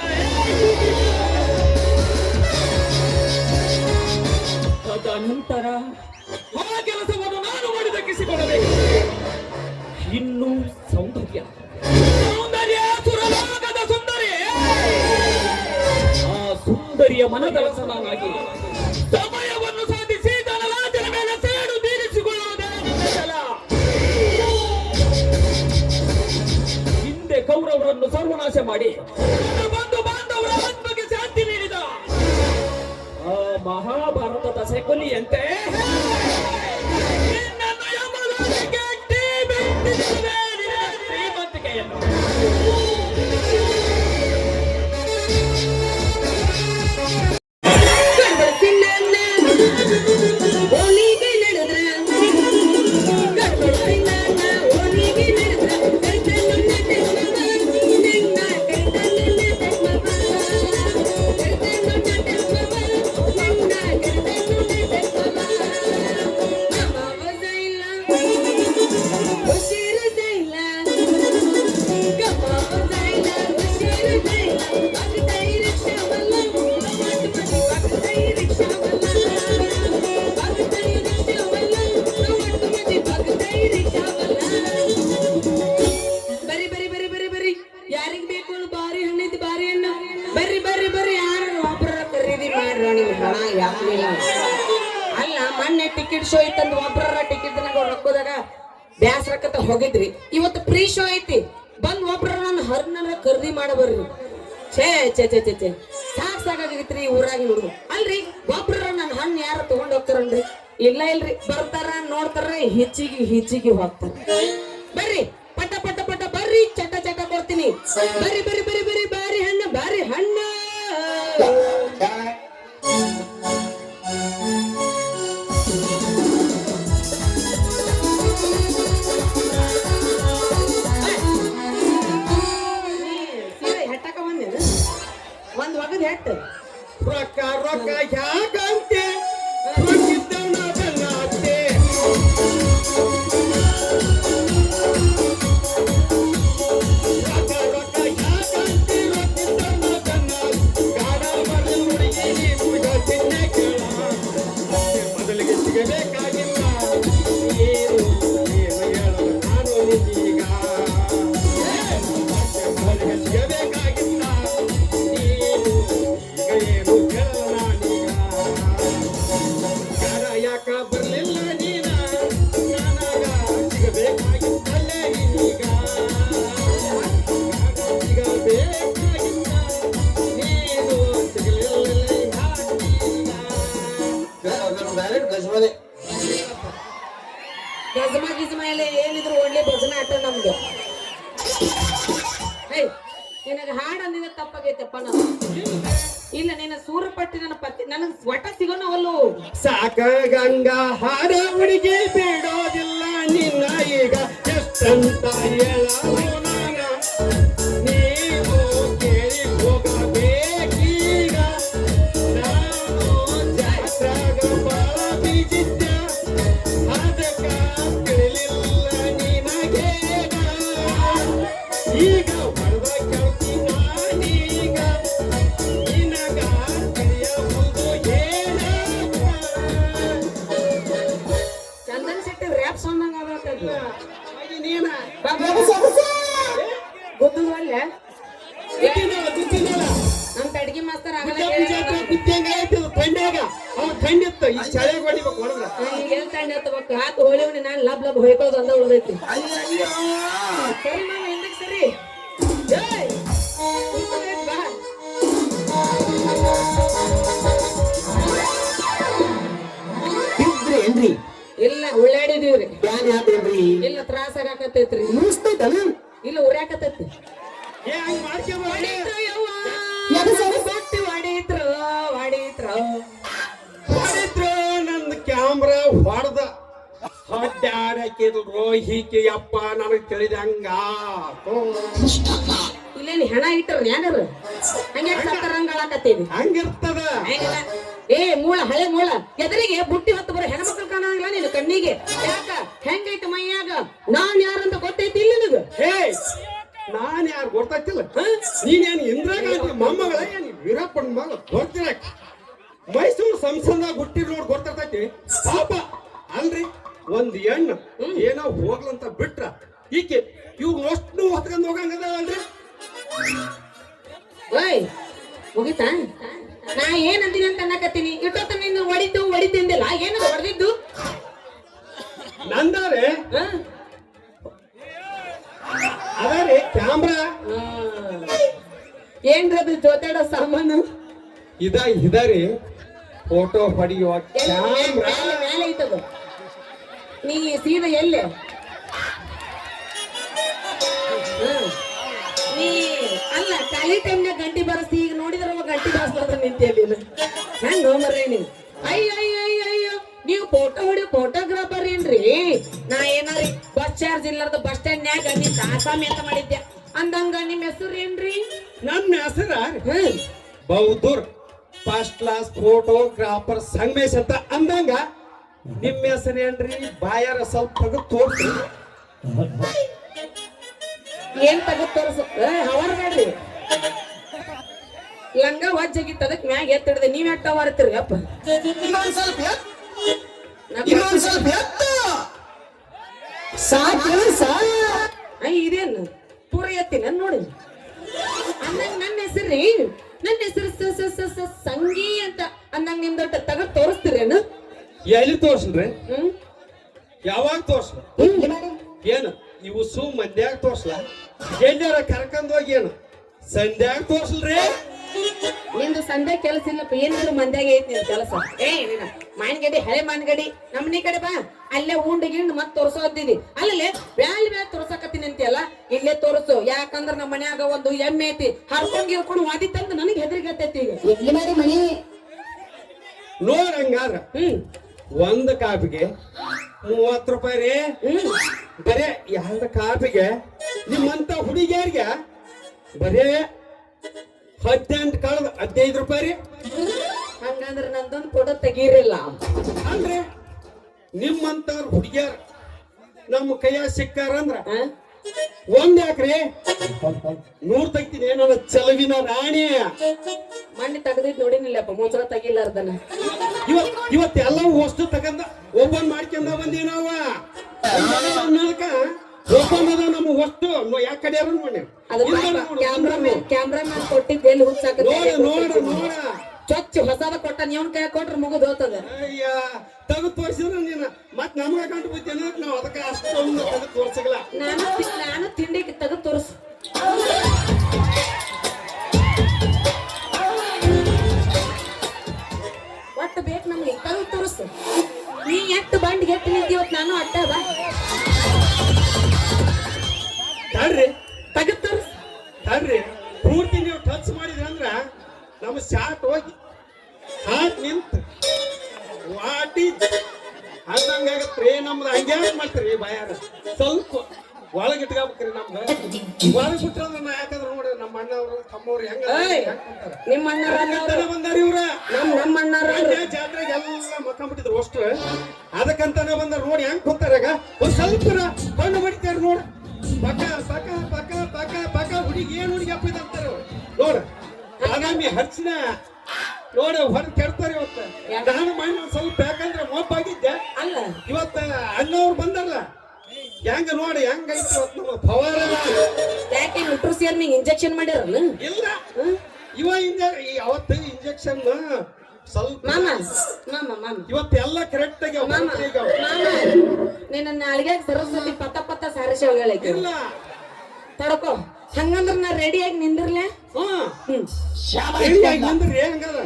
ತದನಂತರ ನಂತರ ಆ ಕೆಲಸವನ್ನು ನಾನು ಮಾಡಿ ದಕ್ಕಿಸಿಕೊಳ್ಳಬೇಕು. ಇನ್ನು ಸೌಂದರ್ಯ ಸುರಲೋಕದ ಸುಂದರಿ, ಆ ಸುಂದರಿಯ ಮನದವಸನಾಗಿ ಸಮಯವನ್ನು ಸಾಧಿಸಿ ಧನರಾಜನ ಮೇಲೆ ಸೇಡು ತೀರಿಸಿಕೊಳ್ಳುವುದೇ ನನ್ನ ಛಲ. ಹಿಂದೆ ಕೌರವರನ್ನು ಸರ್ವನಾಶ ಮಾಡಿ ಬಂಧು ಬಾಂಧವರ ಆತ್ಮಕ್ಕೆ ಶಾಂತಿ ನೀಡಿದ ಆ ಮಹಾಭಾರತದ ಶಕುನಿಯಂತೆ ನಿನ್ನನ್ನು ಯಮಲೋಕಕ್ಕೆ ಬೆಂದಿಸುವೆ ನಿನ್ನ ಶ್ರೀಮಂತಿಕೆಯನ್ನು. ಯಾರಿಗ್ ಬೇಕು ಬಾರಿ ಹಣ್ಣೈತಿ ಬಾರಿ ಹಣ್ಣು ಬರ್ರಿ ಬರ್ರಿ ಬರ್ರಿ ಯಾರು ಒಬ್ಬರ ಖರೀದಿ ಮಾಡ್ರಿ ನಿಮ್ಗೆ ಹಣ ಯಾಕಲಿಲ್ಲ ಅಲ್ಲ ಮೊನ್ನೆ ಟಿಕೆಟ್ ಶೋ ಐತಂದ್ ಒಬ್ಬರ ಟಿಕೆಟ್ ರೊಕ್ಕದಾಗ ಬ್ಯಾಸ್ರಕ್ಕತ್ತ ಹೋಗಿದ್ರಿ ಇವತ್ತು ಫ್ರೀ ಶೋ ಐತಿ ಬಂದ್ ಒಬ್ರ ನನ್ನ ಹರ್ನರ ಖರೀದಿ ಮಾಡಬರ್ರಿ ಛೇ ಛೇ ಛೇ ಛೇ ಛೇ ಸಾಕಾಗೈತ್ರಿ ಊರಾಗ ನೋಡ್ರು ಅಲ್ರಿ ಒಬ್ರ ನನ್ನ ಹಣ್ಣು ಯಾರು ತಗೊಂಡ್ ಹೋಗ್ತಾರನ್ರಿ ಇಲ್ಲ ಇಲ್ರಿ ಬರ್ತಾರ ನೋಡ್ತಾರ ಹಿಚ್ಚಿಗೆ ಹೋಗ್ತಾರ ಬರ್ರಿ ಪಟ ಪಟ ಪಟ ಬರ್ರಿ ಚಟ ಚಟ ಕೊಡ್ತೀನಿ ಬರ್ರಿ ಬರ್ರಿ ಬರ್ರಿ ಬರ್ರಿ ಬಾರಿ ಹಣ್ಣು ಬಾರಿ ಹಣ್ಣು ಹೆಟ್ಟಕ ಬಂದೇನು ಒಂದ್ ಒಗದ್ ಹೆಟ್ಟ ರೊಕ್ಕ ರೊಕ್ಕ ಯಾಕಂತೆ ರೊಕ್ಕಿದ್ದವನ ಬೆನ್ನಾತೆ ರೊಕ್ಕ ರೊಕ್ಕ ಯಾಕಂತೆ ರೊಕ್ಕಿದ್ದವನ ಬೆನ್ನಾತೆ ಗಾಡ ಮರದ ಹುಡುಗಿ ಪೂಜ ಚಿನ್ನ ಕೇಳ ಮೊದಲಿಗೆ ಸಿಗಬೇಕಾಗಿಲ್ಲ ಏನು ಏನು ಹೇಳಲು ನಾನು ನಿನ್ನೀಗ ಮೊದಲಿಗೆ ಸಿಗಬೇಕಾಗಿಲ್ಲ ನೀನು ಈಗ ಏನು ಹೇಳಲು ನಾನೀಗ ಯಾರ ಯಾಕ ಬರ್ಲಿಲ್ಲ ನೀನ ನಾನಾಗ ಸಿಗಬೇಕಾಗಿತ್ತಲ್ಲೇ ನೀನೀಗ ಸಿಗಬೇಕಾಗಿತ್ತ ನೀನು ಸಿಗಲಿಲ್ಲ ಗಜಮ ಗಿಜಮ ಎಲ್ಲ ಏನಿದ್ರು ಒಳ್ಳೆ ಭಜನೆ ಆಟ ನಮ್ದು ಏಯ್ ನಿನಗ ಹಾಡು ಅಂದಿದ ತಪ್ಪಾಗೈತಪ್ಪ ನಾನು ಇಲ್ಲ ನಿನ್ನ ಸೂರಪಟ್ಟಿ ನನ್ನ ಪತಿ ನನಗ್ ಒಟ್ಟ ಸಿಗೋನವಲ್ಲು ಸಾಕ ಗಂಗಾ ಹಾಡ ಹುಡುಗಿ ಬಿಡೋದಿಲ್ಲ ನಿನ್ನ ಈಗ ಎಷ್ಟಂತ ಹೇಳಲು ನಾನ ನೀವು ಕೇಳಿ ಹೋಗಬೇಕೀಗ ನಾನು ಜಾತ್ರಾಗ ಬಾಳ ಬೀಜಿದ್ದ ಅದಕ್ಕ ತಿಳಿಲಿಲ್ಲ ನಿನಗೇಗ ಈಗ ಹೊಡೆದ ಕೇಳ್ತಿ ನಾನೀಗ ನಿನಗ ತಿಳಿಯಬಹುದು ಏನ ಚಂದನ್ ಶೆಟ್ಟಿ ರ್ಯಾಪ್ ಸಾಂಗ್ ಆಗತ್ತದ ನೀನ ಗೊತ್ತದ ಅಲ್ಲ ಗೊತ್ತಿಲ್ಲ ನಮ್ ಅಡ್ಗಿ ಮಾಸ್ತರ್ ಆಗಲ್ಲ ಥಂಡ್ಯಾಗ ಅವ ಥಂಡಿತ್ತು ಈ ಚಳಿ ಹೊಡಿಬೇಕು ಹೊಡೆದ್ರ ಹೇಳ್ತಾಂಡೆ ಹತ್ತಬೇಕು ಹಾಕಿ ಹೋಳಿವಣಿ ನಾನು ಲಬ್ ಲಬ್ ಹೊಯ್ಕೊಳ್ಳೋದು ಅಂದ ಉಳ್ದೈತಿ ಸರಿ ಮಾಮ ಹಿಂದಕ್ಕೆ ಸರಿ ಏಯ್! ಬಾ. ಇದ್ರಿ ಏನ್ರಿ ಇಲ್ಲ ಉಳ್ಳಾಡಿದೀವ್ರಿ ಯಾನ್ ಯಾವ್ದೇನ್ರಿ ಇಲ್ಲ ತ್ರಾಸ ಆಗಾಕತ್ತೈತ್ರಿ ಮುಗಿಸ್ತೈತಲ್ಲ ಇಲ್ಲ ಉರ್ಯಾಕತ್ತೈತಿ ಏ ಹಂಗ ಮಾಡ್ಕೊಂಬ ಹೊಡೀತ್ರು ಯವ್ವ. ಕೊಟ್ಟಿ ಹೊಡೀತ್ರು ಹೊಡೀತ್ರು ಹೊಡಿದ್ರು ನಂದು ಕ್ಯಾಮ್ರಾ ಹೊಡೆದ ಹೊಡ್ಡಾಡಕ್ಕಿದ್ರು ಹೀಗೆ ಅಪ್ಪ ನನಗ್ ತಿಳಿದಂಗ ಇಲ್ಲೇನು ಹೆಣ ಇಟ್ಟರು ಯಾರು ಹಂಗೆ ಸತ್ತರಂಗಳಾಕತ್ತೀವಿ ಹಂಗಿರ್ತದ ಹಂಗಿಲ್ಲ ಏ ಮೂಳ ಹಳೆ ಮೂಳ ಎದುರಿಗೆ ಬುಟ್ಟಿ ಹೊತ್ತು ಬರೋ ಹೆಣ್ಮಕ್ಳು ಕಾಣಂಗಿಲ್ಲ ನೀನು ಕಣ್ಣಿಗೆ ಯಾಕ ಹೆಂಗೈತೆ ಮೈಯಾಗ ನಾನ್ ಯಾರಂತ ಗೊತ್ತೈತಿ ಇಲ್ಲ ನಿನಗ ಹೇ ನಾನ್ ಯಾರು ಗೊತ್ತಾಗ್ತಿಲ್ಲ ನೀನೇನು ಇಂದಿರಾ ಗಾಂಧಿ ಮೊಮ್ಮಗಳ ಏನ್ ವೀರಪ್ಪನ ಮಗ ಗೊತ್ತಿರಕ್ ಮೈಸೂರು ಸಂಸದಾಗ ಹುಟ್ಟಿ ನೋಡಿ ಗೊತ್ತಿರ್ತೈತಿ ಪಾಪ ಅಲ್ರಿ ಒಂದ್ ಹೆಣ್ಣು ಏನೋ ಹೋಗ್ಲಂತ ಬಿಟ್ರ ಈಕೆ ಇವ್ ಅಷ್ಟು ಹೊತ್ಕೊಂಡ್ ಹೋಗಂಗದ ಅಲ್ರಿ ಓಯ್ ಮುಗಿತಾ ನಾ ಏನಂತೀನಿ ಅಂತ ಅನ್ನಕತ್ತೀನಿ ಇಟ್ಟೊತ್ತ ನಿನ್ನ ಹೊಡಿತಿಂದಿಲ್ಲ ಏನದು ಹೊಡೆದಿದ್ದು ನಂದಾರೆ ಅದಾರೆ ಕ್ಯಾಮ್ರಾ ಏನ್ರದು ಜೊತೆಡೋ ಸಾಮಾನು ಇದಾರಿ ಫೋಟೋ ಹೊಡೆಯುವ ಕ್ಯಾಮ್ರಾ ಮೇಲೆ ಐತದು ನೀ ಸೀದಾ ಎಲ್ಲೆ ನೀ ಅಲ್ಲ ಖಾಲಿ ಟೈಮ್ನಾಗ ಗಂಟಿ ಬರಸ್ತಿ ಈಗ ನೋಡಿದ್ರ ಗಂಟಿ ಬಾರಿಸ್ಲಾರ್ದ ನಿಂತಿಯಲ್ಲಿ ಹೆಂಗ್ ಹೋಮರ್ರಿ ನೀವು ಅಯ್ಯೋ ನೀವು ಫೋಟೋ ಹೊಡಿ ಫೋಟೋಗ್ರಾಫರ್ ಏನ್ರಿ ನಾ ಏನಾರಿ ಬಸ್ ಚಾರ್ಜ್ ಇಲ್ಲಾರ್ದ ಬಸ್ ಸ್ಟ್ಯಾಂಡ್ನ್ಯಾಗ ನಿಮ್ ಆಸಾಮಿ ಅಂತ ಮಾಡಿದ್ದೆ ಅಂದಂಗ ನಿಮ್ ಹೆಸರು ಏನ್ರಿ ನನ್ನ ಹೆಸರ ಬೌದ್ಧೂರ್ ಫಸ್ಟ್ ಕ್ಲಾಸ್ ಫೋಟೋಗ್ರಾಫರ್ ಸಂಗಮೇಶ್ ಅಂತ ಅಂದಂಗ ನಿಮ್ಮ ಹೆಸರು ಏನ್ರಿ ಬಾಯಾರ ಸ್ವಲ್ಪ ತೆಗೆದು ತೋರ್ಸಿ ಏನ್ ತಗದ್ ತೋರ್ಸು ಹವರ್ಬೇಡ್ರಿ ಲಂಗ ವಜ್ಜಾಗಿತ್ತು ಅದಕ್ಕೆ ಮ್ಯಾಗ ಎತ್ತಿಡ್ದೆ ನೀವ್ ಯಾಕೆ ಹವರ್ತೀರಿ ಅಪ್ಪ ಇದೇನು ಪೂರ ಎತ್ತಿನ ನೋಡಿ ಅಂದಂಗ ನನ್ನ ಹೆಸರ್ರಿ ನನ್ನ ಹೆಸರು ಸಂಗೀ ಅಂತ ಅಂದಂಗ ನಿಮ್ದೊಟ್ಟ ತಗದ್ ತೋರಿಸ್ತೀರೇನು ಎಲ್ಲಿ ತೋರ್ಸ್ರಿ ಯಾವಾಗ ತೋರ್ಸ್ಲ ಏನು ಇವು ಮಂದ್ಯಾಗ ತೋರ್ಸ್ಲ ಎಲ್ಲಾರ ಕರ್ಕೊಂಡ್ ಹೋಗಿ ಏನು ಸಂಧ್ಯಾಗ ತೋರ್ಸ್ಲ್ರಿ ನಿಂದು ಸಂಡೆ ಕೆಲಸ ಇಲ್ಲಪ್ಪ ಏನಿದ್ರು ಮಂದ್ಯಾಗ ಐತಿ ನಿನ್ ಕೆಲಸ ನೀನ ಮಾನ್ಗಡಿ ಹಳೆ ಮಾನ್ಗಡಿ ನಮ್ಮನಿ ಕಡೆ ಬಾ ಅಲ್ಲೇ ಉಂಡು ಗಿಂಡು ಮತ್ ತೋರ್ಸೋದಿದಿ ಅಲ್ಲೇ ಬ್ಯಾಲ್ ತೋರ್ಸಕತ್ತೀನಿ ಅಂತೀಯಲ್ಲ ಇಲ್ಲೇ ತೋರ್ಸು ಯಾಕಂದ್ರ ನಮ್ಮ ಮನ್ಯಾಗ ಒಂದು ಎಮ್ಮೆ ಐತಿ ಹರ್ಕೊಂಡ್ ಗಿರ್ಕೊಂಡು ವಾದಿತ್ತಂತ ನನಗೆ ಹೆದರಿಗತ್ತೈತಿ ಈಗ ಮನಿ ನೋಡ್ ಹಂಗಾದ್ರ ಒಂದ್ ಕಾಪಿಗೆ 30 ರೂಪಾಯಿ ರೀ ಬರೇ ಯಾವ್ದ ಕಾಪಿಗೆ ನಿಮ್ಮಂತ ಹುಡುಗಿಯರಿಗೆ ಬರೇ 18 ಕಳೆದ 15 ರೂಪಾಯಿ ರೀ ಹಂಗಂದ್ರ ನಂದೊಂದು ಫೋಟೋ ತೆಗೀರಿಲ್ಲ ಅಂದ್ರೆ ನಿಮ್ಮಂತವ್ರ ಹುಡುಗಿಯರ್ ನಮ್ಮ ಕೈಯಾಗ ಸಿಕ್ಕಾರಂದ್ರ ಒಂದ್ ಯಾಕ್ರಿ 100 ತೆಗ್ತೀನಿ ನನ್ನ ಚಲವಿನ ರಾಣಿ ಮಣ್ಣಿ ತೆಗದಿದ್ ನೋಡಿನಿಲ್ಲಪ್ಪ ಮುಂಚೆ ತೆಗಿಲಾರ್ದನ ಇವತ್ತೆಲ್ಲ ವಸ್ತು ತಗಂದ ಓಪನ್ ಮಾಡ್ಕೊಂಡ ಬಂದೀವಿ ನಾವ ಓಪನ್ ಅದ ನಮ್ಮ ವಸ್ತು ಯಾಕ ಕಡೆ ಕ್ಯಾಮ್ರಾಮನ್ ಕೊಟ್ಟಿದ್ದು ಎಲ್ಲಿ ಹುಚ್ಚಾಕ ನೋಡ ಚೊಚ್ಚ ಹೊಸದ ಕೊಟ್ಟ ನೀವನ್ ಕೈ ಕೊಟ್ರೆ ಮುಗಿದು ಹೋಗ್ತದ ಅಯ್ಯ ತೆಗೆದು ತೋರಿಸಿದ್ರ ನೀನ ಮತ್ ನಮ್ಗ ಕಂಡು ಬಿದ್ದೇನ ನಾವ್ ಅದಕ್ಕೆ ಅಷ್ಟೊಂದು ತೆಗೆದು ತೋರ್ಸಲ್ಲ ನಾನು ತಿಂಡಿಗೆ ತೆಗೆದು ತೋರಿಸು ಒಟ್ಟು ಬೇಕು ನಮ್ಗೆ ತೆಗೆದು ತೋರಿಸು ನೀ ಎಷ್ಟು ಬಂಡ್ ಗೆಟ್ಟು ನಿಂತೀವತ್ ನಾನು ಅಡ್ಡ ಬಾ ತಡ್ರಿ ತೆಗೆದು ತೋರಿಸು ತಡ್ರಿ ಪೂರ್ತಿ ನೀವು ಟಚ್ ಮಾಡಿದ್ರಿ ಅಂದ್ರ ನಮ್ಮ ಶಾಟ್ ಹೋಗಿ ಹಾಟ್ ನಿಂತ ವಾಟಿ ಹಂಗಾಗತ್ರಿ ನಮ್ದು ಹಂಗ್ಯಾ ಮಾಡ್ತೀರಿ ಬಾಯಾರ ಸ್ವಲ್ಪ ಒಳಗಿಟ್ಕೋಬೇಕ್ರಿ ನಮ್ದು ಒಳಗ್ ಬಿಟ್ರ ಯಾಕಂದ್ರ ನೋಡಿ ನಮ್ಮ ಅಣ್ಣವ್ರು ತಮ್ಮವ್ರು ಹೆಂಗ ನಿಮ್ಮ ಅಣ್ಣ ಬಂದಾರ ಇವ್ರ ನಮ್ಮ ಅಣ್ಣಾರ ಜಾತ್ರೆಗೆ ಎಲ್ಲ ಮಕ್ಕೊಂಡ್ಬಿಟ್ಟಿದ್ರು ಅಷ್ಟು ಅದಕ್ಕಂತಾನೆ ಬಂದಾರ ನೋಡಿ ಹೆಂಗ್ ಕುಂತಾರಾಗ ಒಂದ್ ಸ್ವಲ್ಪ ಕಣ್ಣು ಬಡಿತಾರ ನೋಡ ಪಕ್ಕ ಪಕ್ಕ ಪಕ್ಕ ಪಕ್ಕ ಪಕ್ಕ ಹುಡುಗಿ ಏನ್ ಹುಡುಗಿ ಅಪ್ಪ ಅಂತಾರ ನೋಡ ಆಗಾಮಿ ಹರ್ಚಿನ ನೋಡ ಹೊರ ಕೆಡ್ತಾರೆ ಇವತ್ತ ನಾನು ಮಾಡಿ ಸ್ವಲ್ಪ ಯಾಕಂದ್ರೆ ಮೊಬ್ಬಾಗಿದ್ದೆ ಅಲ್ಲ ಇವತ್ತ ಅಣ್ಣವ್ರು ಬಂದಾರಲ್ಲ ಹೆಂಗ ನೋಡಿ ಹೆಂಗ ಪವಾರ ಯಾಕೆ ನ್ಯೂಟ್ರಿಸಿಯರ್ಮಿಂಗ್ ಇಂಜೆಕ್ಷನ್ ಮಾಡ್ಯಾರಲ್ಲ ಇಲ್ಲ ಅವತ್ತು ಇಂಜೆಕ್ಷನ್ ಸ್ವಲ್ಪ ಮಾಮ ಇವತ್ತೆಲ್ಲ ಕರೆಕ್ಟ್ ಆಗಿ ನಿನ್ನ ಅಳಿಗೆ ಸರಸ್ವತಿ ಪತ್ತ ಸಾರಿಸಿ ಹೋಗ್ಯಾಳಕ್ಕೆ ಇಲ್ಲ ತಡ್ಕೋ ಹಂಗಂದ್ರ ನಾ ರೆಡಿಯಾಗಿ ನಿಂದಿರ್ಲೆ ನಿಂದ್ರಿ ಹಂಗದ